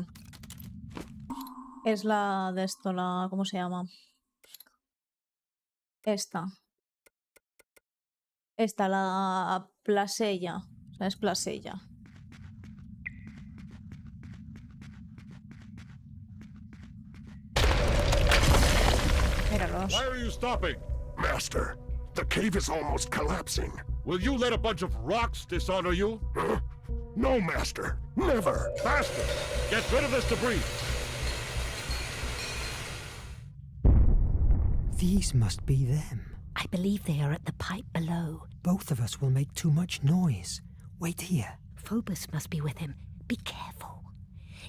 Speaker 1: Es la de esto, la... ¿Cómo se llama? Esta, la plasella. O sea, es plasella. Míralos.
Speaker 9: Why are you stopping?
Speaker 14: Master, the cave is almost collapsing.
Speaker 9: Will you let a bunch of rocks dishonor you?
Speaker 14: Huh? No, Master. Never.
Speaker 9: Faster! Get rid of this debris!
Speaker 5: These must be them.
Speaker 6: I believe they are at the pipe below.
Speaker 5: Both of us will make too much noise. Wait here.
Speaker 6: Phobos must be with him. Be careful.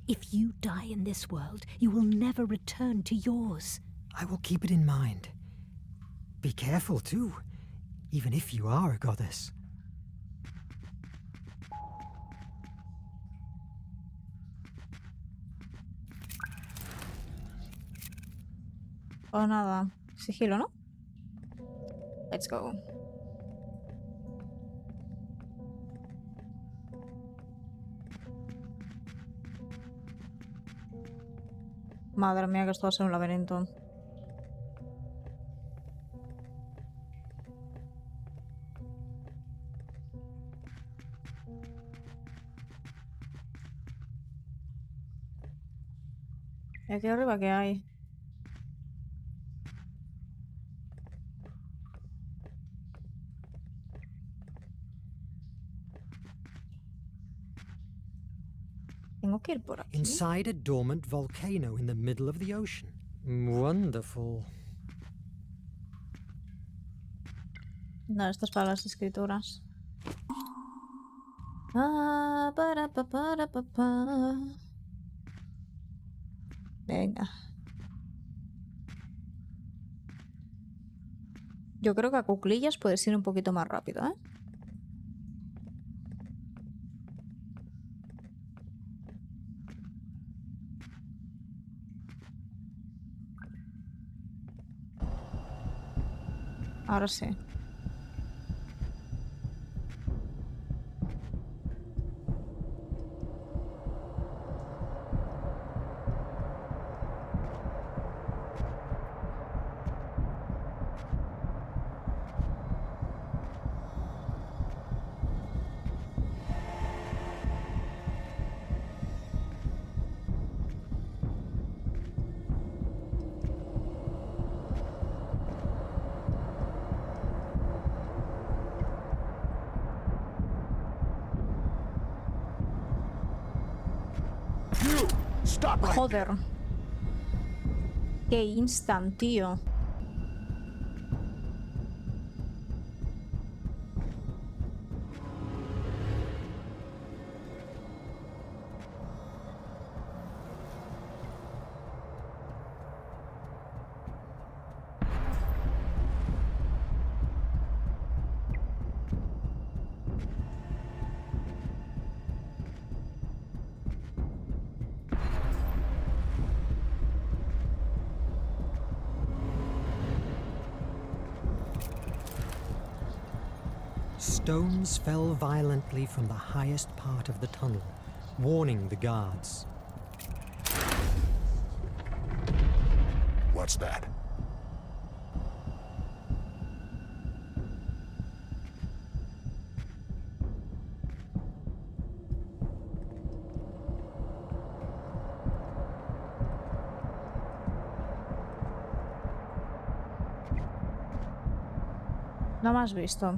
Speaker 6: If you die in this world, you will never return to yours.
Speaker 5: I will keep it in mind. Be careful, too, even if you are a goddess.
Speaker 1: O nada. Sigilo, ¿no? Let's go. Madre mía, que esto va a ser un laberinto. ¿Y aquí arriba qué hay? Tengo que ir por aquí.
Speaker 5: Inside a dormant volcano in the middle of the ocean. Wonderful.
Speaker 1: No, esto es para las escrituras. Ah, para. Venga. Yo creo que a cuclillas puedes ir un poquito más rápido, ¿eh? Ahora sí. Joder. Qué instant, tío.
Speaker 5: Stones fell violently from the highest part of the tunnel, warning the guards.
Speaker 14: What's that?
Speaker 1: No me has visto.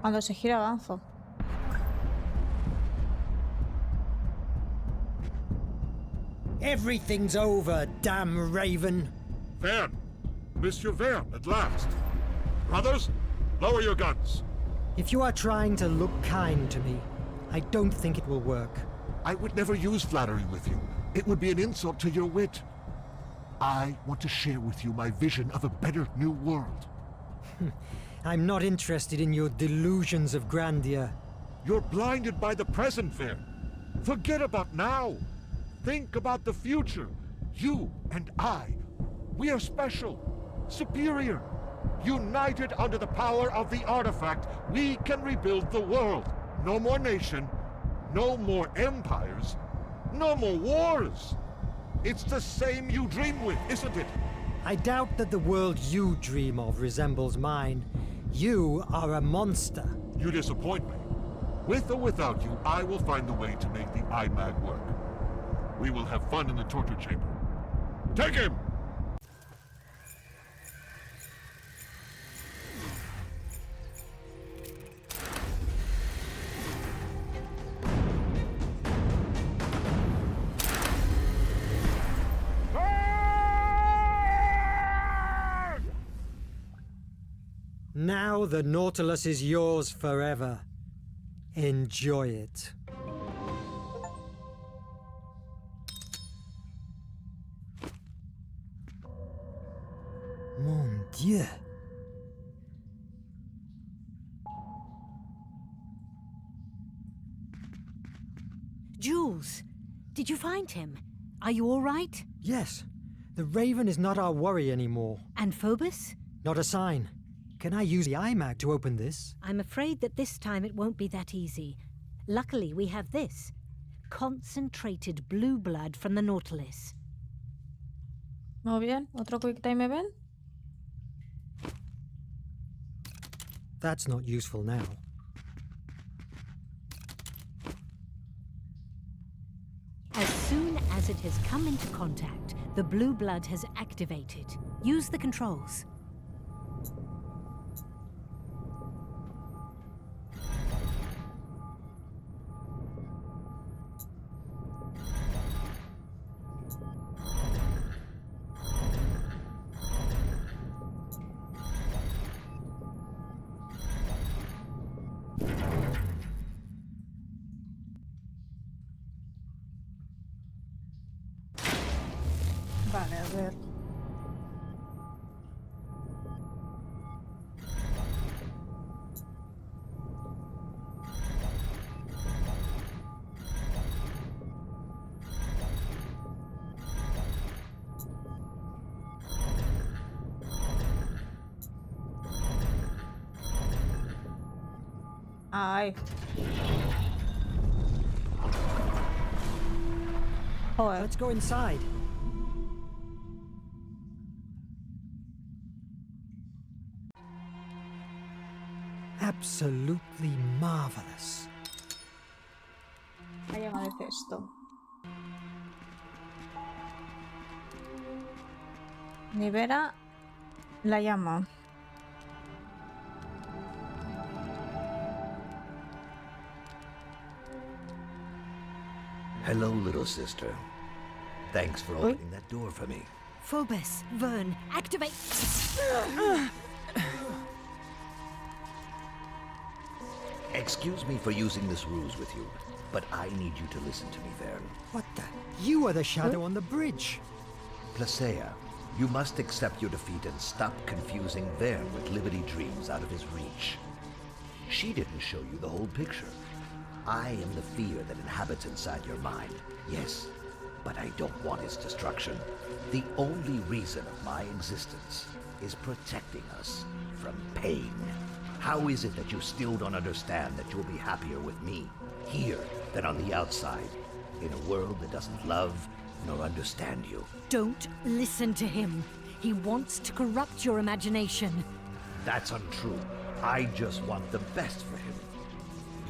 Speaker 1: Cuando se gira avanzo.
Speaker 5: Everything's over, damn raven.
Speaker 9: Verne! Monsieur Verne, at last! Brothers, lower your guns!
Speaker 5: If you are trying to look kind to me, I don't think it will work.
Speaker 9: I would never use flattery with you. It would be an insult to your wit. I want to share with you my vision of a better new world.
Speaker 5: I'm not interested in your delusions of grandeur.
Speaker 9: You're blinded by the present, Verne. Forget about now. Think about the future. You and I, we are special, superior. United under the power of the artifact, we can rebuild the world. No more nation, no more empires, no more wars. It's the same you dream with, isn't it?
Speaker 5: I doubt that the world you dream of resembles mine. You are a monster.
Speaker 9: You disappoint me. With or without you, I will find the way to make the IMAG work. We will have fun in the torture chamber. Take him!
Speaker 5: Now the Nautilus is yours forever. Enjoy it. Mon Dieu.
Speaker 6: Jules, did you find him? Are you all right?
Speaker 5: Yes. The Raven is not our worry anymore.
Speaker 6: And Phobos?
Speaker 5: Not a sign. Can I use the iMag to open this?
Speaker 6: I'm afraid that this time it won't be that easy. Luckily, we have this. Concentrated blue blood from the Nautilus.
Speaker 1: Muy bien. ¿Otro quick time event?
Speaker 5: That's not useful now.
Speaker 6: As soon as it has come into contact, the blue blood has activated. Use the controls.
Speaker 1: Vale, a ver. Ay. Joder.
Speaker 5: Let's go inside. Absolutely marvelous.
Speaker 1: La llama de cesto. Libera la llama.
Speaker 15: Hello, little sister. Thanks for opening that door for me.
Speaker 6: Phobos, Verne, activate.
Speaker 15: Excuse me for using this ruse with you, but I need you to listen to me, Verne.
Speaker 5: What the? You are the shadow on the bridge.
Speaker 15: Placia, you must accept your defeat and stop confusing Verne with Liberty Dreams out of his reach. She didn't show you the whole picture. I am the fear that inhabits inside your mind, yes, but I don't want its destruction. The only reason of my existence is protecting us from pain. How is it that you still don't understand that you'll be happier with me, here, than on the outside, in a world that doesn't love nor understand you?
Speaker 6: Don't listen to him. He wants to corrupt your imagination.
Speaker 15: That's untrue. I just want the best for him.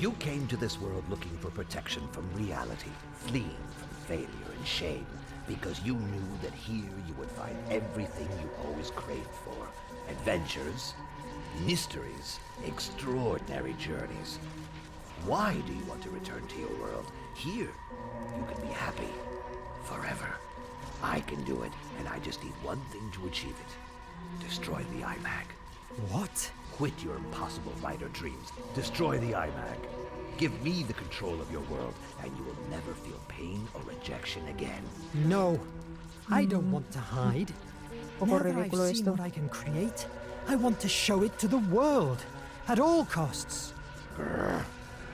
Speaker 15: You came to this world looking for protection from reality, fleeing from failure and shame, because you knew that here you would find everything you always craved for. Adventures, mysteries, extraordinary journeys. Why do you want to return to your world? Here, you can be happy. Forever. I can do it, and I just need one thing to achieve it. Destroy the iMag.
Speaker 5: What?
Speaker 15: Quit your impossible writer dreams. Destroy the iMag. Give me the control of your world, and you will never feel pain or rejection again.
Speaker 5: No. I don't want to hide. Now that I've seen what I can create, I want to show it to the world. At all costs.
Speaker 15: Grr,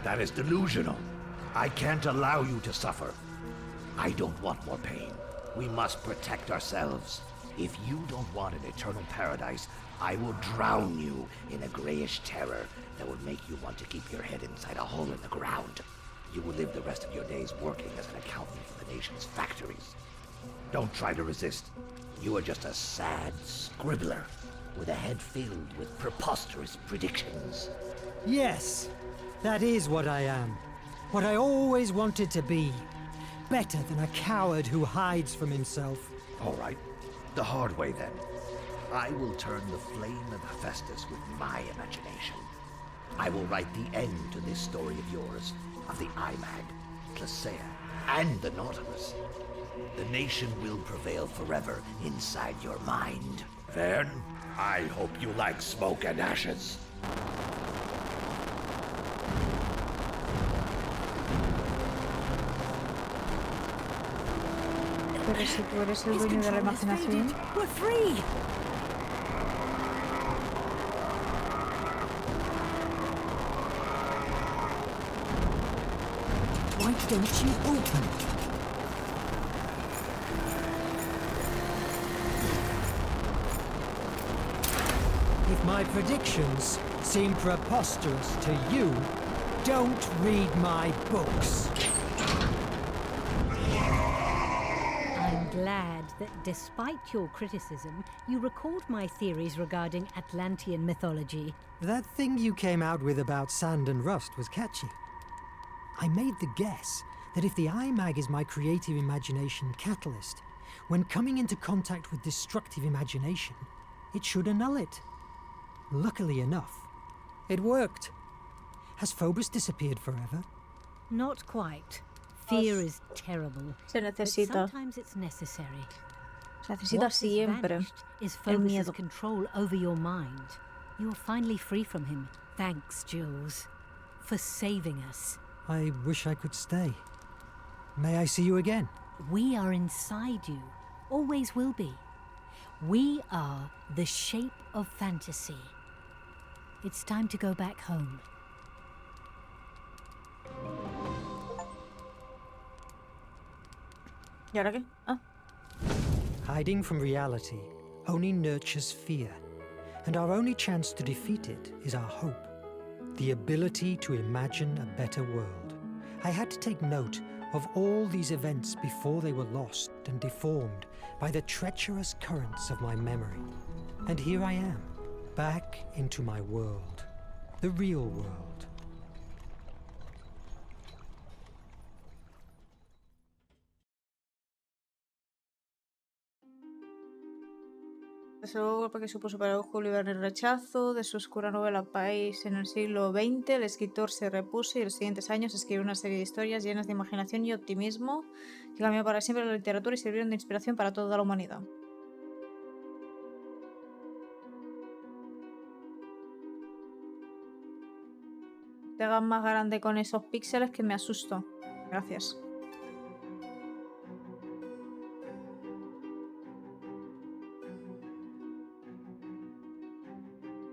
Speaker 15: that is delusional. I can't allow you to suffer. I don't want more pain. We must protect ourselves. If you don't want an eternal paradise, I will drown you in a grayish terror that will make you want to keep your head inside a hole in the ground. You will live the rest of your days working as an accountant for the nation's factories. Don't try to resist. You are just a sad scribbler with a head filled with preposterous predictions.
Speaker 5: Yes, that is what I am. What I always wanted to be. Better than a coward who hides from himself.
Speaker 15: All right. The hard way, then. I will turn the flame of Hephaestus with my imagination. I will write the end to this story of yours, of the iMag, Placia, and the Nautilus. The nation will prevail forever inside your mind, Verne, I hope you like smoke and ashes.
Speaker 1: Pero si tú eres el dueño de la imaginación.
Speaker 6: We're free!
Speaker 5: Why don't you open? If my predictions seem preposterous to you, don't read my books.
Speaker 6: I'm glad that despite your criticism, you recalled my theories regarding Atlantean mythology.
Speaker 5: That thing you came out with about sand and rust was catchy. I made the guess that if the iMag is my creative imagination catalyst, when coming into contact with destructive imagination, it should annul it. Luckily enough, it worked. Has Phobos disappeared forever?
Speaker 6: Not quite. Fear is terrible.
Speaker 1: Se
Speaker 6: But
Speaker 1: necesita.
Speaker 6: sometimes it's necessary.
Speaker 1: Se necesita
Speaker 6: What has
Speaker 1: siempre
Speaker 6: vanished is
Speaker 1: el
Speaker 6: Phobos'
Speaker 1: miedo.
Speaker 6: control over your mind. You're finally free from him. Thanks, Jules, for saving us.
Speaker 5: I wish I could stay. May I see you again?
Speaker 6: We are inside you. Always will be. We are the shape of fantasy. It's time to go back home.
Speaker 1: ¿Y ahora qué? Ah.
Speaker 5: Hiding from reality only nurtures fear, and our only chance to defeat it is our hope. The ability to imagine a better world. I had to take note of all these events before they were lost and deformed by the treacherous currents of my memory. And here I am, back into my world, the real world.
Speaker 1: Solo porque supuso para Julio Verne el rechazo de su oscura novela País en el siglo XX, el escritor se repuso y en los siguientes años escribió una serie de historias llenas de imaginación y optimismo que cambió para siempre la literatura y sirvieron de inspiración para toda la humanidad. Te hagas más grande con esos píxeles que me asusto. Gracias.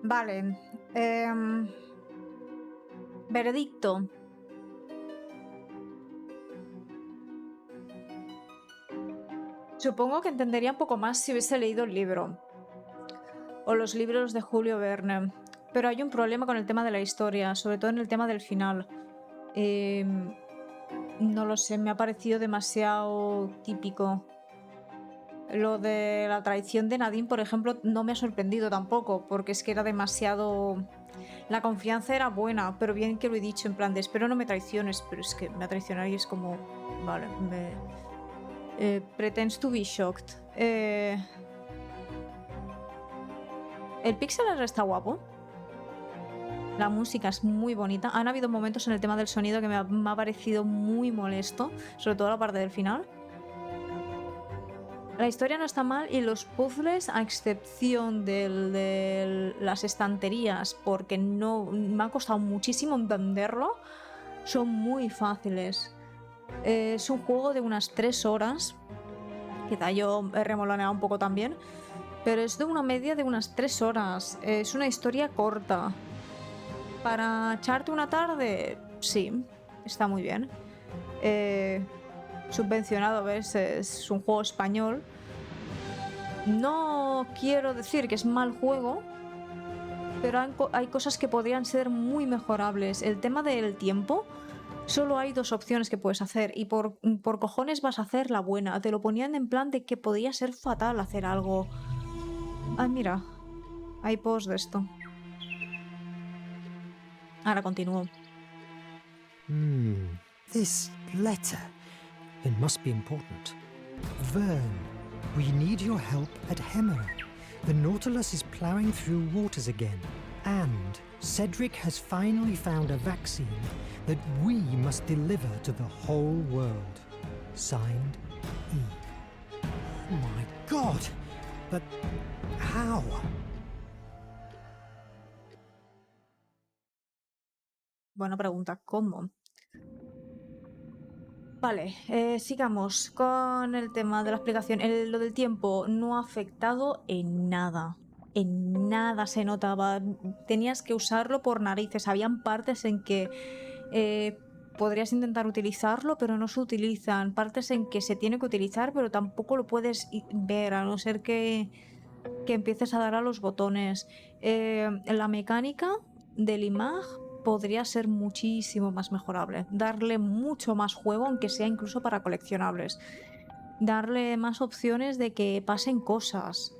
Speaker 1: Vale. Veredicto. Supongo que entendería un poco más si hubiese leído el libro. O los libros de Julio Verne. Pero hay un problema con el tema de la historia, sobre todo en el tema del final. No lo sé, me ha parecido demasiado típico. Lo de la traición de Nadine, por ejemplo, no me ha sorprendido tampoco, porque es que era demasiado... La confianza era buena, pero bien que lo he dicho, en plan de espero no me traiciones, pero es que me ha traicionado y es como... Vale, pretends to be shocked. El pixel está guapo. La música es muy bonita. Han habido momentos en el tema del sonido que me ha parecido muy molesto, sobre todo la parte del final. La historia no está mal y los puzzles, a excepción de las estanterías, porque no me ha costado muchísimo entenderlo, son muy fáciles. Es un juego de unas 3 horas. Quizá yo he remoloneado un poco también, pero es de una media de unas 3 horas. Es una historia corta. Para echarte una tarde, sí, está muy bien. Subvencionado, ¿ves? Es un juego español. No quiero decir que es mal juego, pero hay cosas que podrían ser muy mejorables. El tema del tiempo, solo hay 2 opciones que puedes hacer y por cojones vas a hacer la buena. Te lo ponían en plan de que podía ser fatal hacer algo. Ah, mira, hay post de esto. Ahora continúo.
Speaker 5: This letter. It must be important. Verne, we need your help at Hemera. The Nautilus is ploughing through waters again. And Cedric has finally found a vaccine that we must deliver to the whole world. Signed, E. Oh my God! But How?
Speaker 1: Buena pregunta, ¿cómo? Vale, sigamos con el tema de la explicación. Lo del tiempo no ha afectado en nada. En nada se notaba. Tenías que usarlo por narices. Habían partes en que podrías intentar utilizarlo, pero no se utilizan. Partes en que se tiene que utilizar, pero tampoco lo puedes ver, a no ser que empieces a dar a los botones. La mecánica del imag podría ser muchísimo más mejorable. Darle mucho más juego, aunque sea incluso para coleccionables. Darle más opciones de que pasen cosas.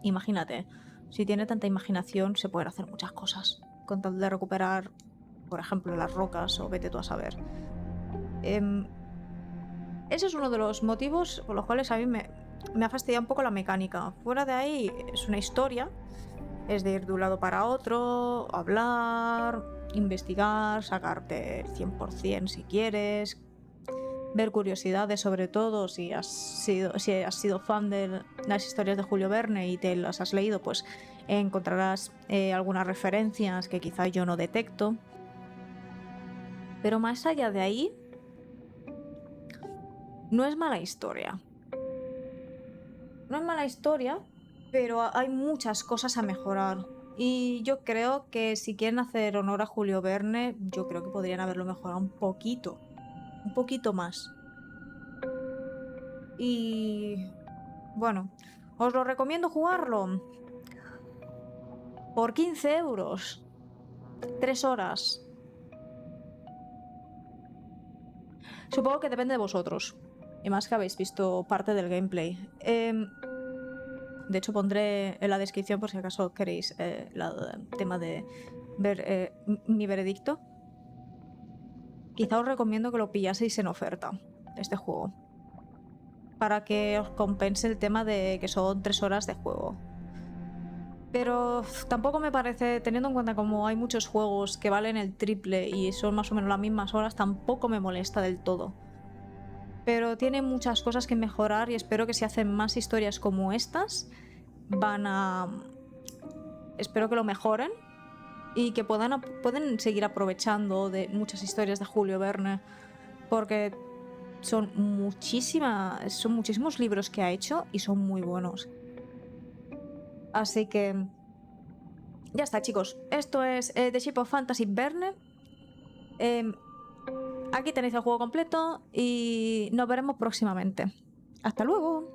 Speaker 1: Imagínate, si tiene tanta imaginación, se pueden hacer muchas cosas. Con tal de recuperar, por ejemplo, las rocas o vete tú a saber. Ese es uno de los motivos por los cuales a mí me ha fastidiado un poco la mecánica. Fuera de ahí, es una historia. Es de ir de un lado para otro, hablar, investigar, sacarte el 100% si quieres, ver curiosidades sobre todo, si has sido fan de las historias de Julio Verne y te las has leído, pues encontrarás algunas referencias que quizá yo no detecto. Pero más allá de ahí, no es mala historia. No es mala historia, pero hay muchas cosas a mejorar. Y yo creo que si quieren hacer honor a Julio Verne, yo creo que podrían haberlo mejorado un poquito más. Y bueno, os lo recomiendo jugarlo por 15 euros. 3 horas. Supongo que depende de vosotros. Y más que habéis visto parte del gameplay. De hecho, pondré en la descripción por si acaso queréis el tema de ver mi veredicto. Quizá os recomiendo que lo pillaseis en oferta, este juego. Para que os compense el tema de que son 3 horas de juego. Pero tampoco me parece, teniendo en cuenta como hay muchos juegos que valen el triple y son más o menos las mismas horas, tampoco me molesta del todo. Pero tiene muchas cosas que mejorar y espero que si hacen más historias como estas, espero que lo mejoren y que pueden seguir aprovechando de muchas historias de Julio Verne, porque son muchísimos libros que ha hecho y son muy buenos. Así que ya está, chicos. Esto es The Ship of Fantasy Verne. Aquí tenéis el juego completo y nos veremos próximamente. ¡Hasta luego!